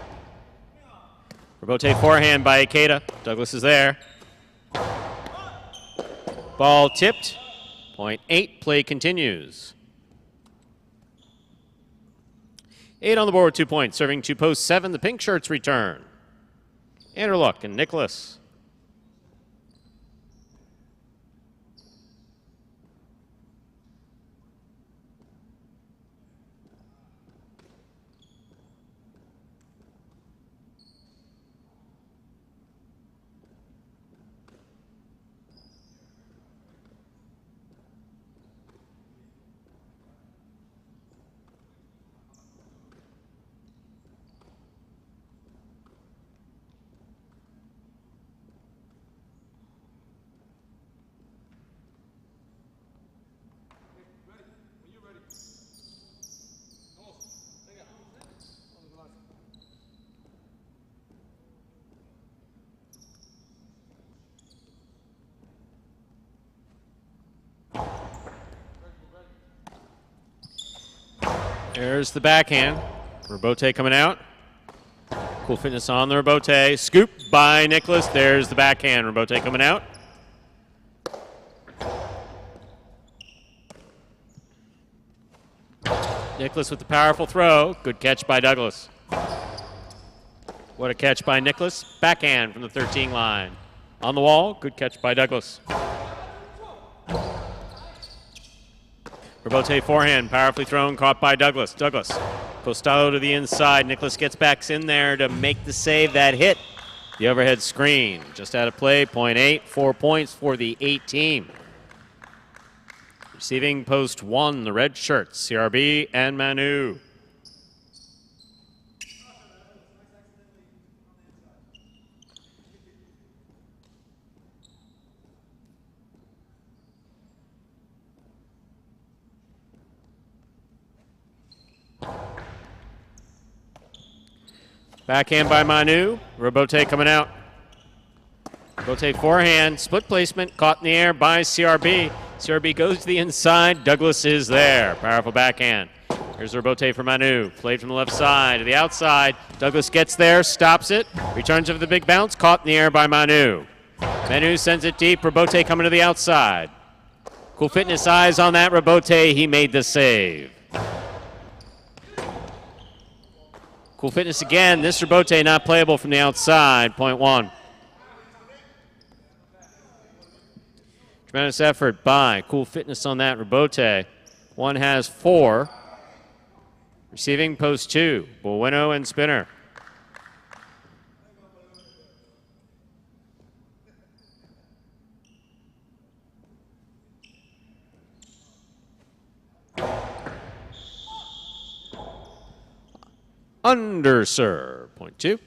Rebote forehand by Ikeda. Douglas is there. Ball tipped. Point 8. Play continues. 8 on the board with 2 points. Serving to post 7. The pink shirts return. Anderluck and Nicholas. There's the backhand. Robote coming out. Cool fitness on the Robote. Scoop by Nicholas. There's the backhand. Robote coming out. Nicholas with the powerful throw. Good catch by Douglas. What a catch by Nicholas. Backhand from the 13 line. On the wall. Good catch by Douglas. Robote forehand, powerfully thrown, caught by Douglas. Douglas, Costello to the inside. Nicholas gets back in there to make the save that hit the overhead screen. Just out of play, 0.8, 4 points for the 8 team. Receiving post 1, the red shirts, CRB and Manu. Backhand by Manu. Robote coming out. Robote forehand. Split placement. Caught in the air by CRB. CRB goes to the inside. Douglas is there. Powerful backhand. Here's Robote for Manu. Played from the left side to the outside. Douglas gets there. Stops it. Returns over the big bounce. Caught in the air by Manu. Manu sends it deep. Robote coming to the outside. Cool fitness eyes on that Robote. He made the save. Cool fitness again. This Robote not playable from the outside. 0.1. Tremendous effort by Cool fitness on that Robote. One has 4. Receiving post 2. Bueno and Spinner. Underserve, 0.2.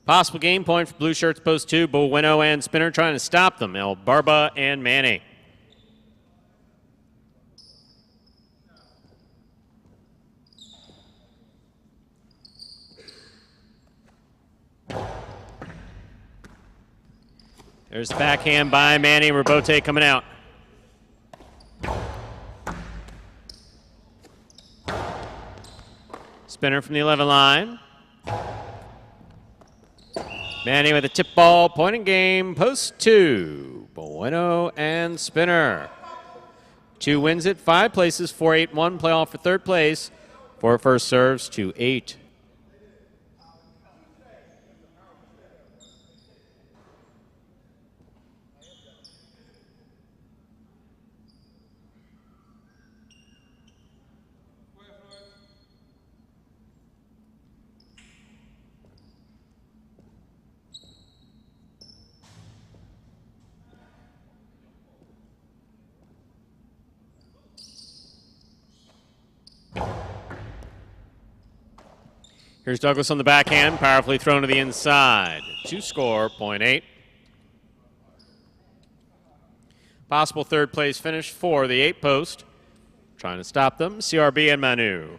Possible game point for blue shirts post 2. Bueno and Spinner trying to stop them. El Barba and Manny. There's the backhand by Manny. Robote coming out. Spinner from the 11 line. Manny with a tip ball, point and game, post 2. Bueno and Spinner. 2 wins it, 5 places, 4-8-1, playoff for 3rd place. 4 first serves, 2-8. Here's Douglas on the backhand, powerfully thrown to the inside. 2 score, 0.8. Possible 3rd place finish for the 8 post. Trying to stop them, CRB and Manu.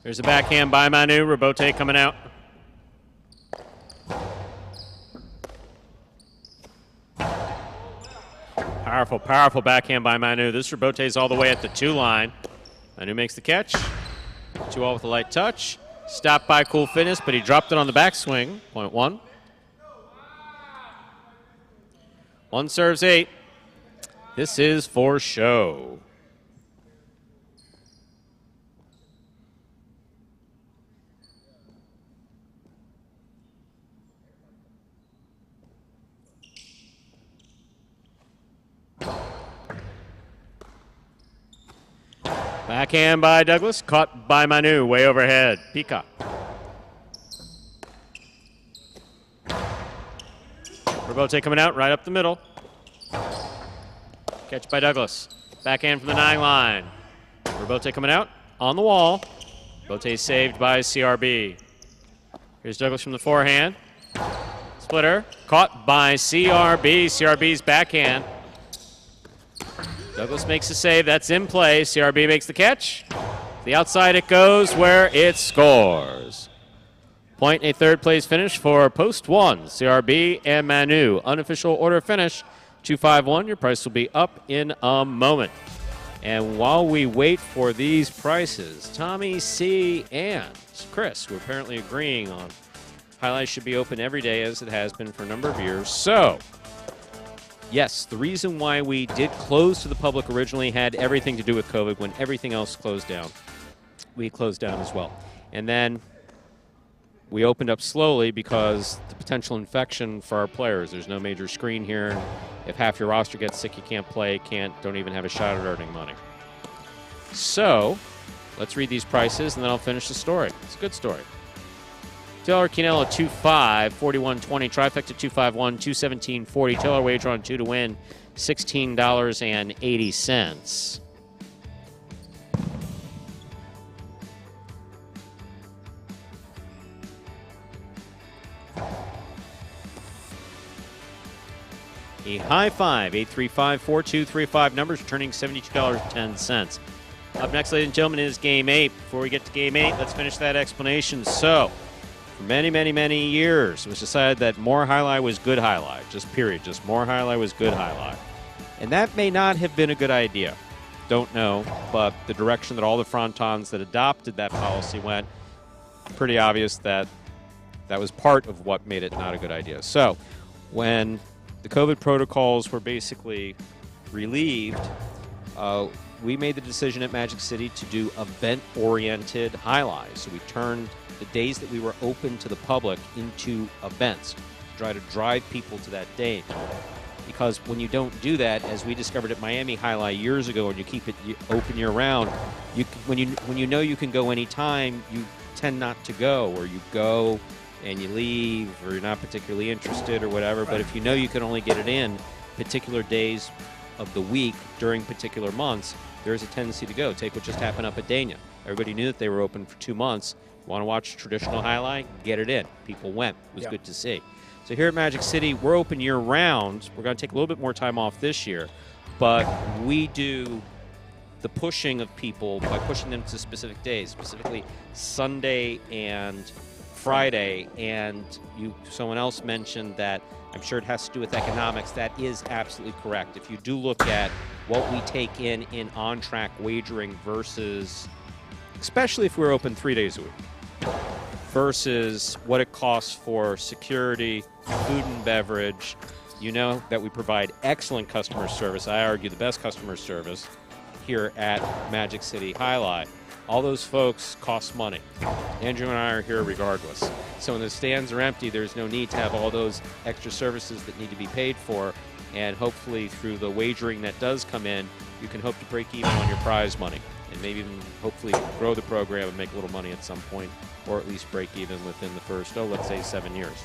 There's a backhand by Manu, Robote coming out. Powerful, powerful backhand by Manu. This Robote's all the way at the 2 line. Manu makes the catch. 2-all with a light touch. Stopped by Cool Fitness, but he dropped it on the backswing. 0.1. One serves 8. This is for show. Backhand by Douglas, caught by Manu, way overhead. Peacock. Rebote coming out, right up the middle. Catch by Douglas. Backhand from the 9 line. Rebote coming out, on the wall. Rebote saved by CRB. Here's Douglas from the forehand. Splitter, caught by CRB. CRB's backhand. Douglas makes a save. That's in play. CRB makes the catch. The outside it goes where it scores. Point and a third place finish for post 1. CRB and Manu. Unofficial order finish 251. Your price will be up in a moment. And while we wait for these prices, Tommy C. and Chris, who are apparently agreeing on highlights should be open every day as it has been for a number of years. So, yes, the reason why we did close to the public originally had everything to do with COVID. When everything else closed down, we closed down as well. And then we opened up slowly because the potential infection for our players. There's no major screen here. If half your roster gets sick, you can't play, don't even have a shot at earning money. So, let's read these prices and then I'll finish the story. It's a good story. Taylor Quinella 2-5, 41.20. Trifecta 251, 217.40. Taylor wager on 2 to win, $16.80. A high five, 835-4235. Numbers returning $72.10. Up next, ladies and gentlemen, is Game 8. Before we get to Game 8, let's finish that explanation. So, for many, many, many years, it was decided that more highlight was good highlight. Just period. Just more highlight was good highlight. And that may not have been a good idea. Don't know. But the direction that all the frontons that adopted that policy went, pretty obvious that that was part of what made it not a good idea. So, when the COVID protocols were basically relieved, we made the decision at Magic City to do event-oriented highlights. So we turned the days that we were open to the public into events to try to drive people to that day. Because when you don't do that, as we discovered at Miami Highlight years ago, and you keep it open year-round, when you know you can go anytime, you tend not to go, or you go and you leave, or you're not particularly interested or whatever. But if you know you can only get it in particular days of the week during particular months, there's a tendency to go. Take what just happened up at Dania. Everybody knew that they were open for 2 months. Want to watch a traditional highlight? Get it in. People went. It was good to see. So here at Magic City, we're open year-round. We're going to take a little bit more time off this year, but we do the pushing of people by pushing them to specific days, specifically Sunday and Friday. And someone else mentioned that I'm sure it has to do with economics. That is absolutely correct. If you do look at what we take in on-track wagering versus, especially if we're open 3 days a week, versus what it costs for security, food and beverage, you know that we provide excellent customer service. I argue the best customer service here at Magic City Highlight. All those folks cost money. Andrew and I are here regardless. So when the stands are empty, there's no need to have all those extra services that need to be paid for. And hopefully through the wagering that does come in, you can hope to break even on your prize money. And maybe even hopefully grow the program and make a little money at some point, or at least break even within the first, let's say 7 years.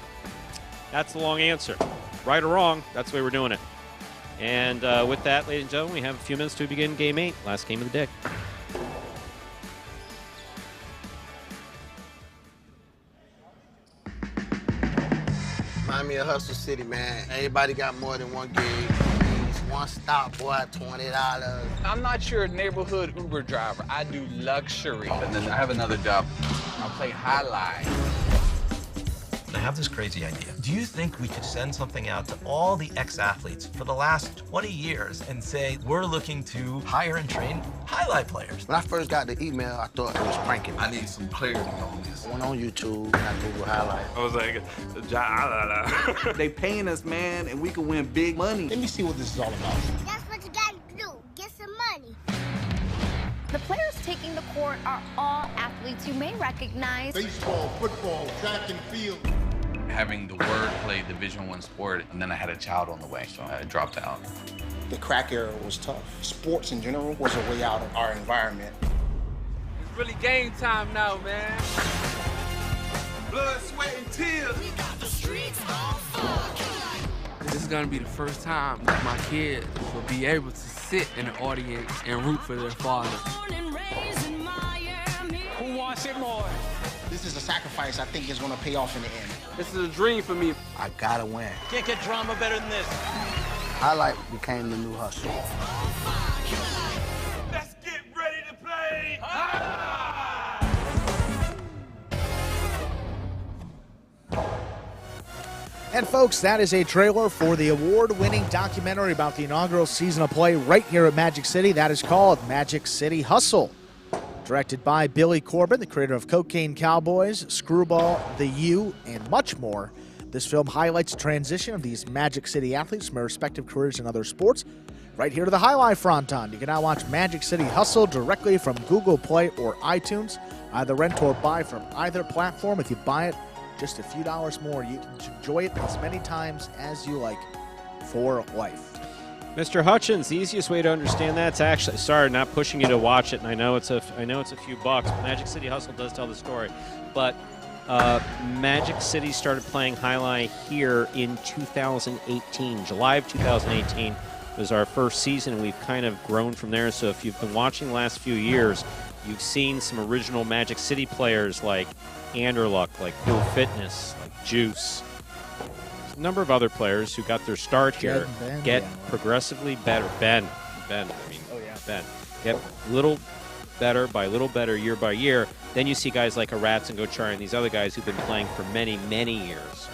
That's the long answer. Right or wrong, that's the way we're doing it. And with that, ladies and gentlemen, we have a few minutes to begin Game 8, last game of the day. Remind me of Hustle City, man. Everybody got more than one gig. One stop, boy, $20. I'm not your neighborhood Uber driver. I do luxury. And then I have another job. I'll play highlight. I have this crazy idea. Do you think we could send something out to all the ex-athletes for the last 20 years and say, we're looking to hire and train highlight players? When I first got the email, I thought it was pranking. I need some clarity on this. I went on YouTube and I Googled highlight. I was like, Jai-Alai. They paying us, man, and we can win big money. Let me see what this is all about. That's what you gotta do. Get some money. The players taking the court are all athletes you may recognize. Baseball, football, track and field. Having the word play Division I sport, and then I had a child on the way, so I dropped out. The crack era was tough. Sports in general was a way out of our environment. It's really game time now, man. Blood, sweat, and tears. We got the streets on fire. This is gonna be the first time that my kids will be able to sit in the audience and root for their father. Who wants it more? This is a sacrifice I think is going to pay off in the end. This is a dream for me. I gotta win. Can't get drama better than this. Highlight became the new hustle. Let's get ready to play. And folks, that is a trailer for the award-winning documentary about the inaugural season of play right here at Magic City. That is called Magic City Hustle. Directed by Billy Corbin, the creator of Cocaine Cowboys, Screwball, The U, and much more. This film highlights the transition of these Magic City athletes from their respective careers in other sports right here to the Jai-Alai Fronton. You can now watch Magic City Hustle directly from Google Play or iTunes. Either rent or buy from either platform. If you buy it, just a few dollars more. You can enjoy it as many times as you like for life. Mr. Hutchins, the easiest way to understand that's actually, sorry, not pushing you to watch it, and I know it's a few bucks, but Magic City Hustle does tell the story. But Magic City started playing Jai-Alai here in 2018. July of 2018 was our first season, and we've kind of grown from there. So if you've been watching the last few years, you've seen some original Magic City players like Anderluck, like Cool Fitness, like Juice. A number of other players who got their start here get progressively better. Ben, get little better year by year. Then you see guys like Arats and Gochari and these other guys who've been playing for many, many years.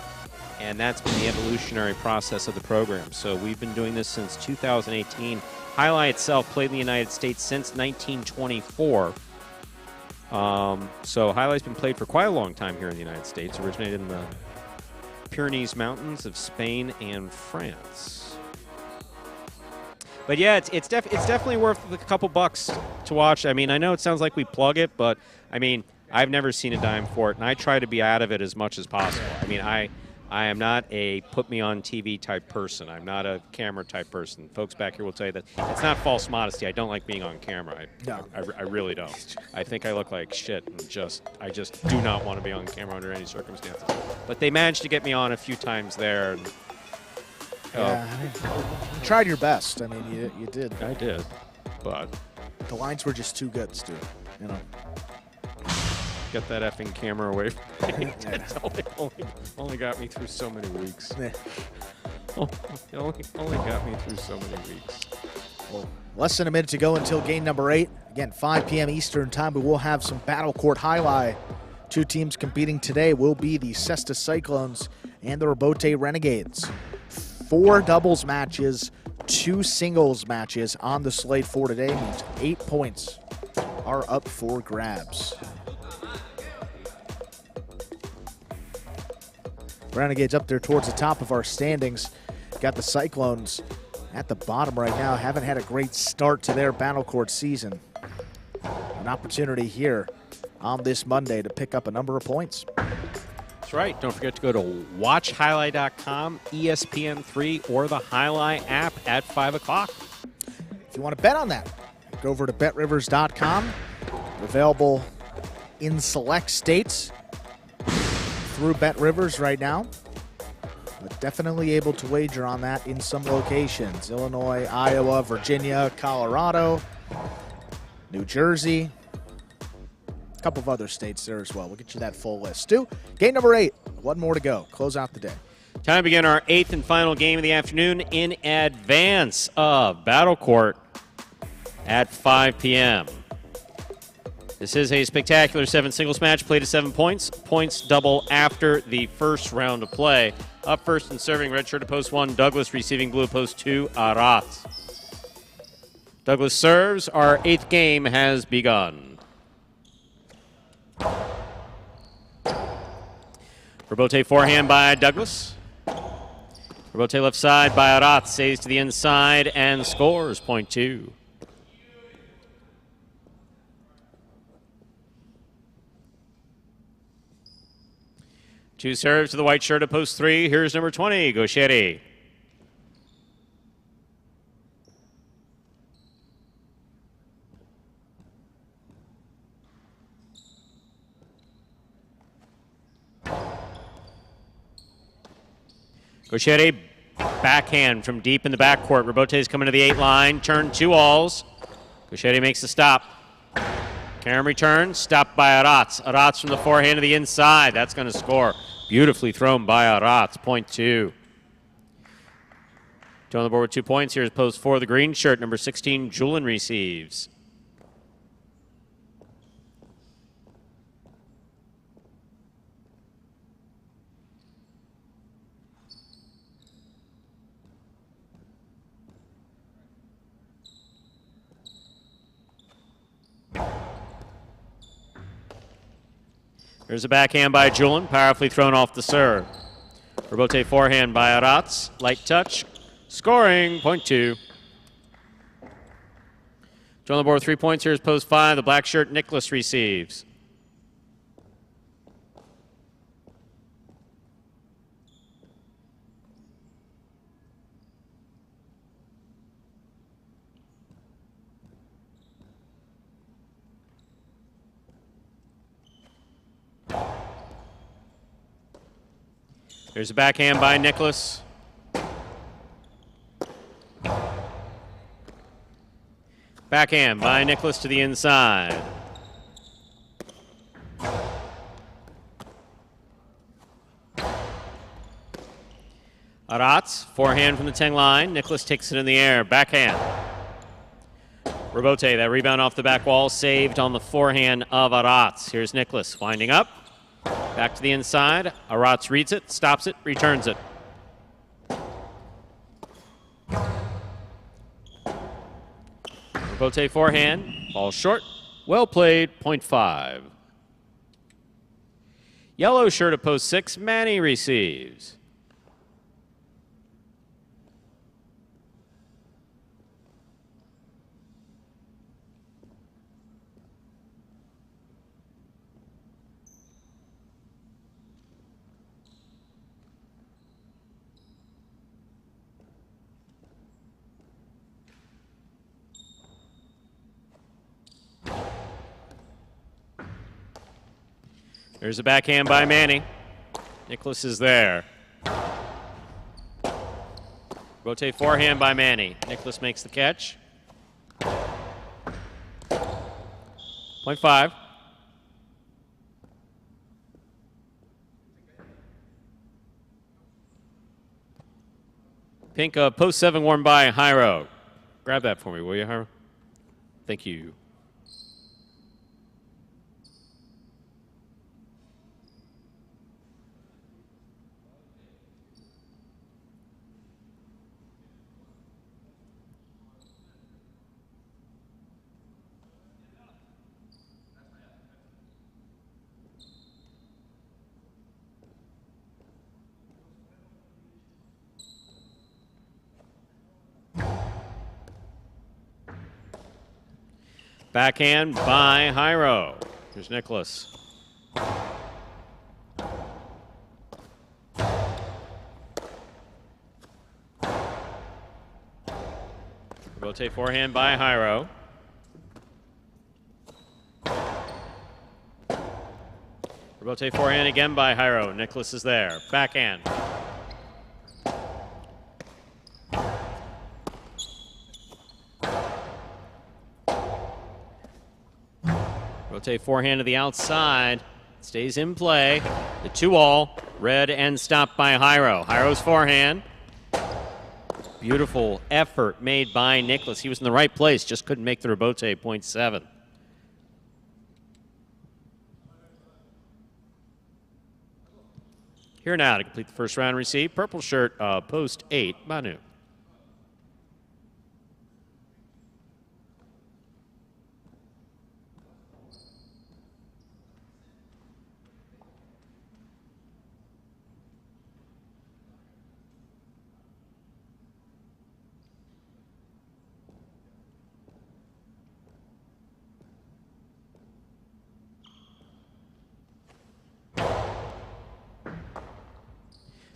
And that's been the evolutionary process of the program. So we've been doing this since 2018. Jai-Alai itself played in the United States since 1924. So Jai-Alai's been played for quite a long time here in the United States. Originated in the Pyrenees Mountains of Spain and France. But yeah, it's definitely worth a couple bucks to watch. I mean, I know it sounds like we plug it, but I mean, I've never seen a dime for it, and I try to be out of it as much as possible. I mean, I am not a put-me-on-TV type person. I'm not a camera type person. Folks back here will tell you that it's not false modesty. I don't like being on camera. I really don't. I think I look like shit, and I just do not want to be on camera under any circumstances. But they managed to get me on a few times there. And, you tried your best. I mean, you did. I did, but the lines were just too good, Stu. You know. Get that effing camera away from me. It's only got me through so many weeks. It only got me through so many weeks. Well, less than a minute to go until game number 8. Again, 5 p.m. Eastern time. We will have some Battle Court Jai-Alai. Two teams competing today will be the Cesta Cyclones and the Robote Renegades. 4 doubles matches, 2 singles matches on the slate for today. Means 8 points are up for grabs. Renegades up there towards the top of our standings. Got the Cyclones at the bottom right now. Haven't had a great start to their Battle Court season. An opportunity here on this Monday to pick up a number of points. That's right. Don't forget to go to watchjai-alai.com, ESPN3, or the Jai-Alai app at 5 o'clock. If you want to bet on that, go over to betrivers.com. Available in select states through BetRivers right now, but definitely able to wager on that in some locations. Illinois, Iowa, Virginia, Colorado, New Jersey, a couple of other states there as well. We'll get you that full list. Stu, game number 8, 1 more to go. Close out the day. Time to begin our 8th and final game of the afternoon in advance of Battle Court at 5 p.m. This is a spectacular 7 singles match, played to 7 points. Points double after the first round of play. Up first and serving, red shirt to post 1, Douglas, receiving blue post 2, Arat. Douglas serves. Our 8th game has begun. Rebote forehand by Douglas. Rebote left side by Arat, saves to the inside and scores, point 2. Two serves to the white shirt at post 3. Here's number 20, Gaucheri. Gaucheri, backhand from deep in the backcourt. Rebote's coming to the 8 line. Turn 2 alls. Gaucheri makes the stop. Karam return, stopped by Aratz. Aratz from the forehand to the inside. That's going to score. Beautifully thrown by Aratz, point 2. Joe on the board with 2 points. Here's post 4, the green shirt, number 16, Julin receives. There's a backhand by Julin, powerfully thrown off the serve. Rebote forehand by Aratz, light touch, scoring, point 2. Joe on the board with 3 points. Here's post 5, the black shirt, Nicholas receives. There's a backhand by Nicholas. Backhand by Nicholas to the inside. Aratz, forehand from the 10 line. Nicholas takes it in the air. Backhand. Rebote, that rebound off the back wall, saved on the forehand of Aratz. Here's Nicholas winding up. Back to the inside. Aratz reads it, stops it, returns it. Rebote forehand, ball short. Well played, point 5. Yellow shirt at post 6, Manny receives. There's a backhand by Manny. Nicholas is there. Rotate forehand by Manny. Nicholas makes the catch. Point 5. Pink post 7 worn by Jairo. Grab that for me, will you, Jairo? Thank you. Backhand by Jairo. Here's Nicholas. Rotate forehand by Jairo. Rotate forehand again by Jairo. Nicholas is there. Backhand. Rotate forehand to the outside. Stays in play. The 2-all. Read and stopped by Jairo. Jairo's forehand. Beautiful effort made by Nicholas. He was in the right place, just couldn't make the rebote, point 7. Here now to complete the first round receive, purple shirt, post 8, Manu.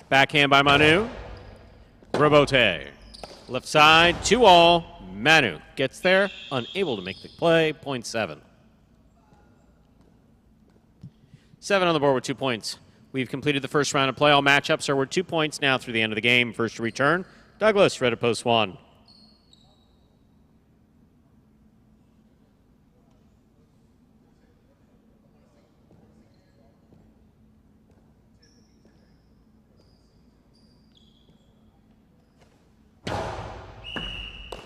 Backhand by Manu. Robote. Left side, 2-all. Manu gets there, unable to make the play, 0.7. 7 on the board with 2 points. We've completed the first round of play. All matchups are worth 2 points now through the end of the game. First to return, Douglas, red at post 1.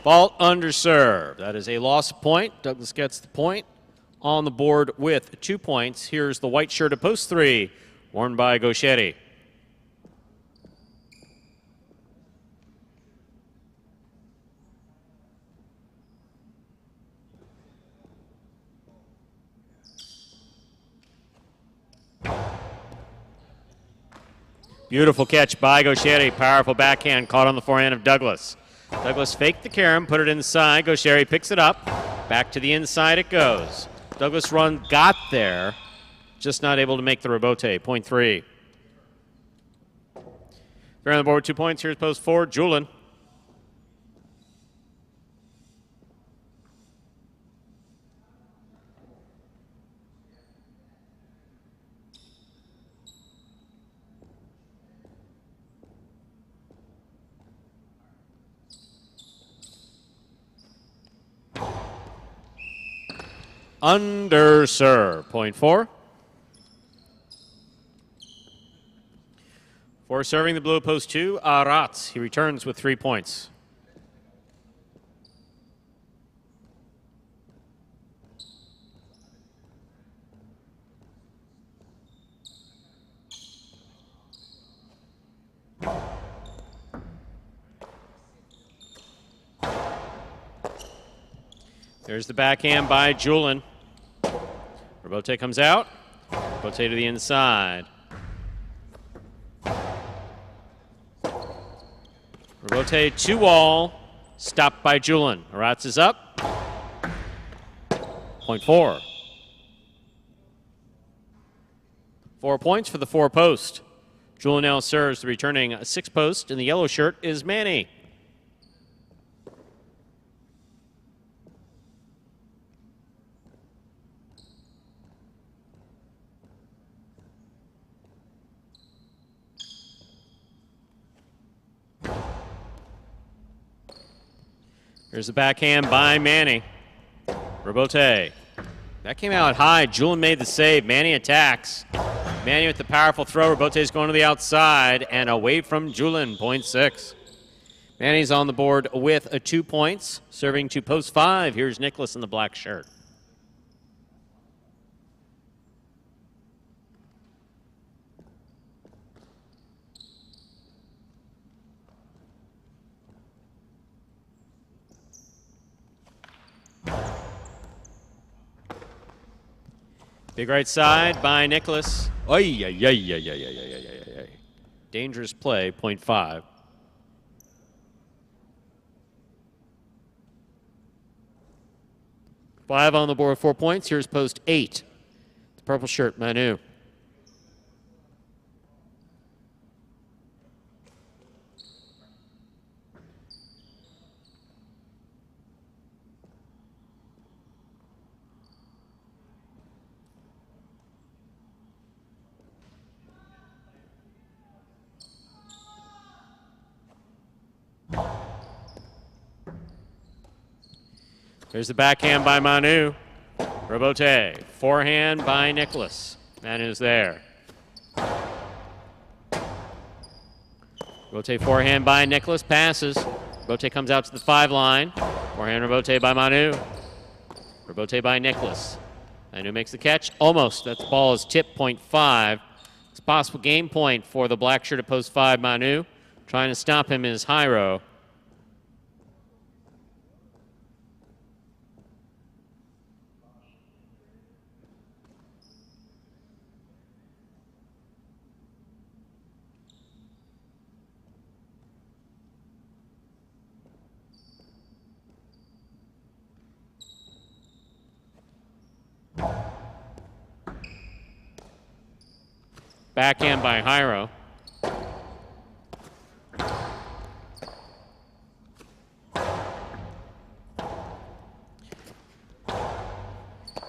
Ball under serve. That is a loss point. Douglas gets the point on the board with 2 points. Here's the white shirt at post 3, worn by Gaucheri. Beautiful catch by Gaucheri. Powerful backhand caught on the forehand of Douglas. Douglas faked the carom, put it inside. Gaucheri picks it up. Back to the inside it goes. Douglas got there, just not able to make the rebote. 0.3. They're on the board with 2 points. Here's post 4, Julin. Under serve, 0.4. For serving the blue post 2, Aratz. He returns with 3 points. There's the backhand by Julin. Rebote comes out. Rebote to the inside. Rebote 2-all. Stopped by Julin. Aratz is up. 0.4. 4 points for the 4 post. Julin now serves the returning 6 post, and the yellow shirt is Manny. Here's the backhand by Manny. Rebote. That came out high. Julin made the save. Manny attacks. Manny with the powerful throw. Rebote's going to the outside and away from Julin. 0.6. Manny's on the board with 2 points. Serving to post 5. Here's Nicholas in the black shirt. Big right side by Nicholas. Dangerous play, 0.5. Five on the board, 4 points. Here's post 8. The purple shirt, Manu. There's the backhand by Manu. Rebote. Forehand by Nicholas. Manu's there. Rebote forehand by Nicholas. Passes. Rebote comes out to the 5 line. Forehand rebote by Manu. Rebote by Nicholas. Manu makes the catch. Almost. That ball is tipped. 0.5. This possible game point for the black shirt at post 5, Manu. Trying to stop him is Jairo. Backhand by Jairo.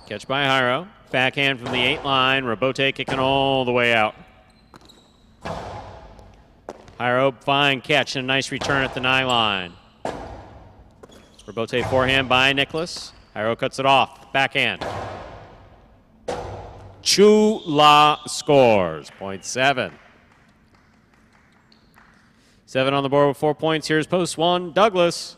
Catch by Jairo. Backhand from the 8 line. Rebote kicking all the way out. Jairo, fine catch and a nice return at the 9 line. Rebote forehand by Nicholas. Jairo cuts it off. Backhand. Chula scores. Point 7. 7 on the board with 4 points. Here's post 1, Douglas.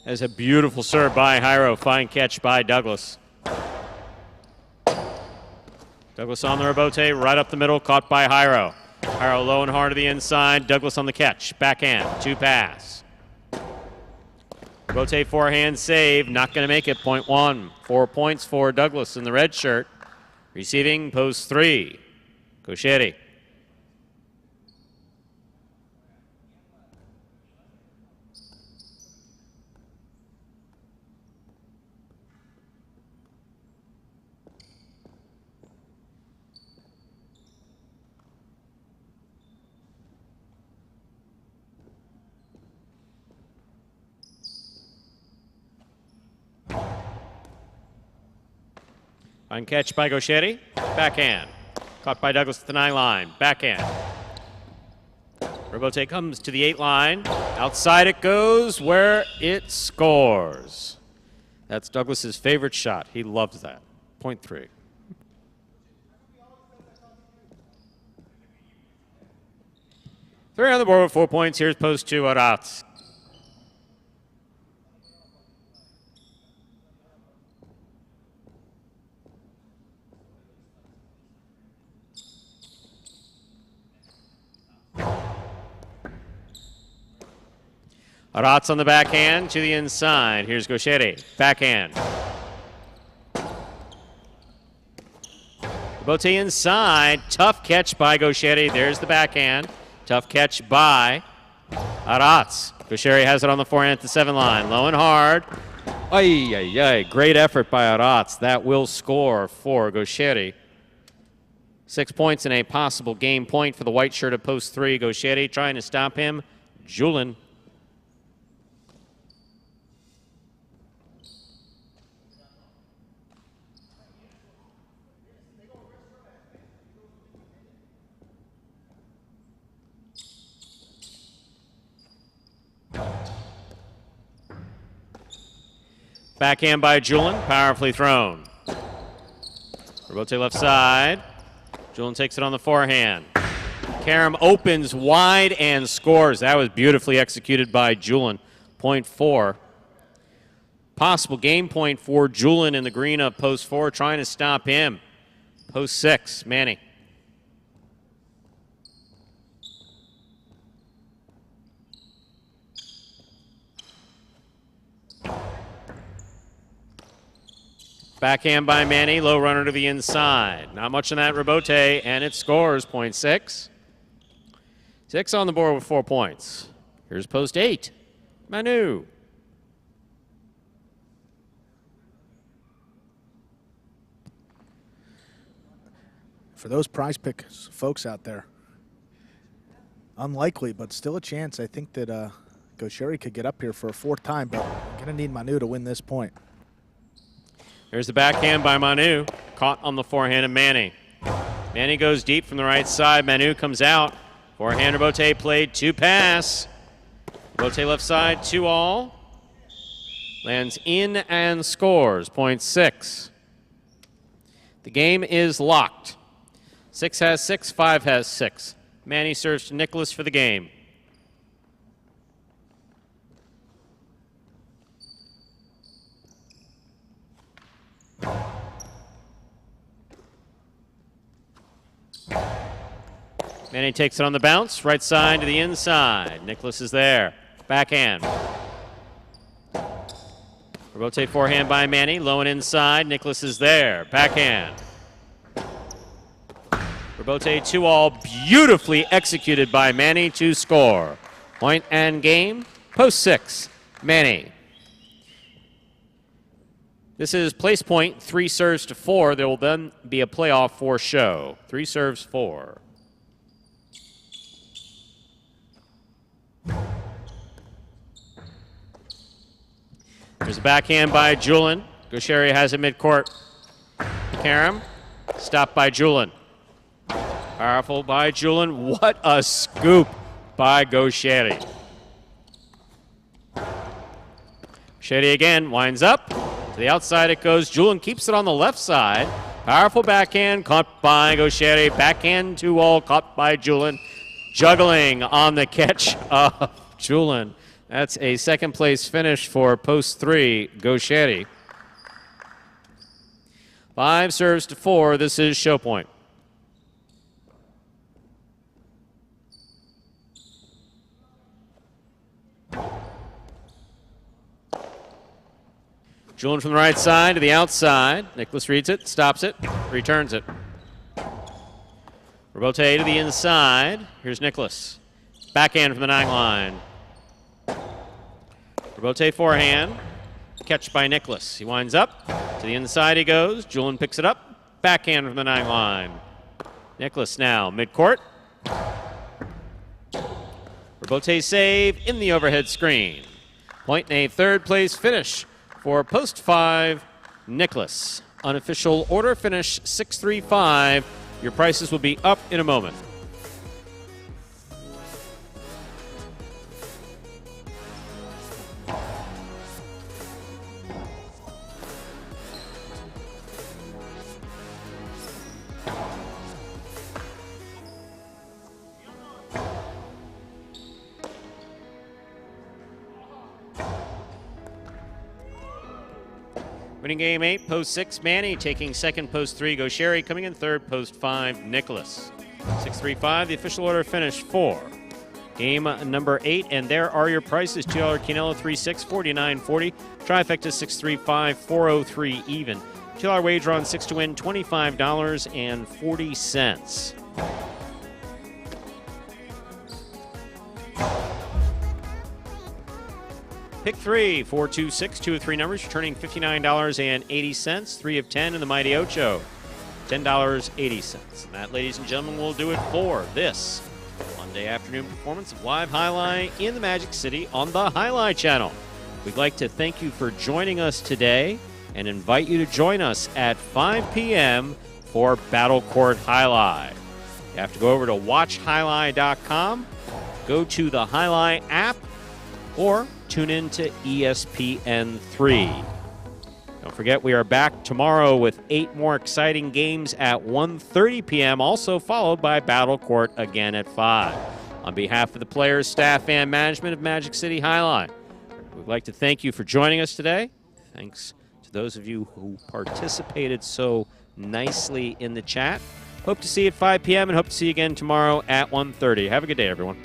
That's a beautiful serve by Jairo. Fine catch by Douglas. Douglas on the rebote, right up the middle, caught by Jairo. Jairo low and hard to the inside. Douglas on the catch. Backhand, 2 pass. Rebote forehand save, not going to make it. Point 1. 4 points for Douglas in the red shirt. Receiving post 3, Gaucheri. Fine catch by Gaucheri. Backhand. Caught by Douglas at the 9 line. Backhand. Rebote comes to the 8 line. Outside it goes where it scores. That's Douglas's favorite shot. He loves that. Point 3. Three on the board with 4 points. Here's post 2, Arats. Arats on the backhand to the inside. Here's Gaucheri. Backhand. Rebote inside. Tough catch by Gaucheri. There's the backhand. Tough catch by Arats. Gaucheri has it on the forehand at the 7 line. Low and hard. Ay, ay, ay. Great effort by Arats. That will score for Gaucheri. 6 points and a possible game point for the white shirt at post 3. Gaucheri trying to stop him. Julin. Backhand by Julin, powerfully thrown. Rebote left side. Julin takes it on the forehand. Karam opens wide and scores. That was beautifully executed by Julin. Point 4. Possible game point for Julin in the green of post 4, trying to stop him. Post 6, Manny. Backhand by Manny, low runner to the inside. Not much in that rebote, and it scores. Point 6. 6 on the board with 4 points. Here's post 8, Manu. For those prize picks folks out there, unlikely, but still a chance. I think that Gaucheri could get up here for a 4th time, but I'm going to need Manu to win this point. There's the backhand by Manu. Caught on the forehand of Manny. Manny goes deep from the right side. Manu comes out. Forehand rebote played, 2 pass. Rebote left side, 2 all. Lands in and scores. Point 6. The game is locked. 6 has 6, 5 has 6. Manny serves to Nicholas for the game. Manny takes it on the bounce, right side to the inside. Nicholas is there. Backhand. Rotate forehand by Manny, low and inside. Nicholas is there. Backhand. Rotate 2-all, beautifully executed by Manny to score. Point and game, post 6, Manny. This is place point, 3 serves to 4. There will then be a playoff for show. 3 serves, 4. There's a backhand by Julin. Gaucheri has it midcourt. Karam, stopped by Julin. Powerful by Julin. What a scoop by Gaucheri. Gaucheri again, winds up. To the outside it goes. Julin keeps it on the left side. Powerful backhand, caught by Gaucheri. Backhand 2-all, caught by Julin. Juggling on the catch of Julin. That's a second place finish for post 3, Gaucheri. 5 serves to 4. This is show point. Julin from the right side to the outside. Nicholas reads it, stops it, returns it. Robote to the inside. Here's Nicholas. Backhand from the 9 line. Robote forehand. Catch by Nicholas. He winds up. To the inside he goes. Julin picks it up. Backhand from the 9 line. Nicholas now midcourt. Robote save in the overhead screen. Point and a third place finish for post 5, Nicholas. Unofficial order finish 6-3-5. Your prices will be up in a moment. Winning game 8, post 6, Manny. Taking second, post 3, Gaucheri. Coming in third, post 5, Nicholas. 6-3-5, the official order finish 4. Game number 8, and there are your prices. $2 Quinello, 3-6, $49.40. Trifecta, 6-3-5, $4.03 even. $2 wager on 6 to win, $25.40. Pick 3, 4, 2, 6, 2 of 3 numbers, returning $59.80. 3 of 10 in the Mighty Ocho, $10.80. And that, ladies and gentlemen, will do it for this Monday afternoon performance of Live Jai-Alai in the Magic City on the Jai-Alai channel. We'd like to thank you for joining us today and invite you to join us at 5 p.m. for Battle Court Jai-Alai. You have to go over to watchjai-alai.com, go to the Jai-Alai app, or tune in to ESPN3. Don't forget, we are back tomorrow with 8 more exciting games at 1:30 p.m., also followed by Battle Court again at 5. On behalf of the players, staff, and management of Magic City Jai-Alai, we'd like to thank you for joining us today. Thanks to those of you who participated so nicely in the chat. Hope to see you at 5 p.m. and hope to see you again tomorrow at 1:30. Have a good day, everyone.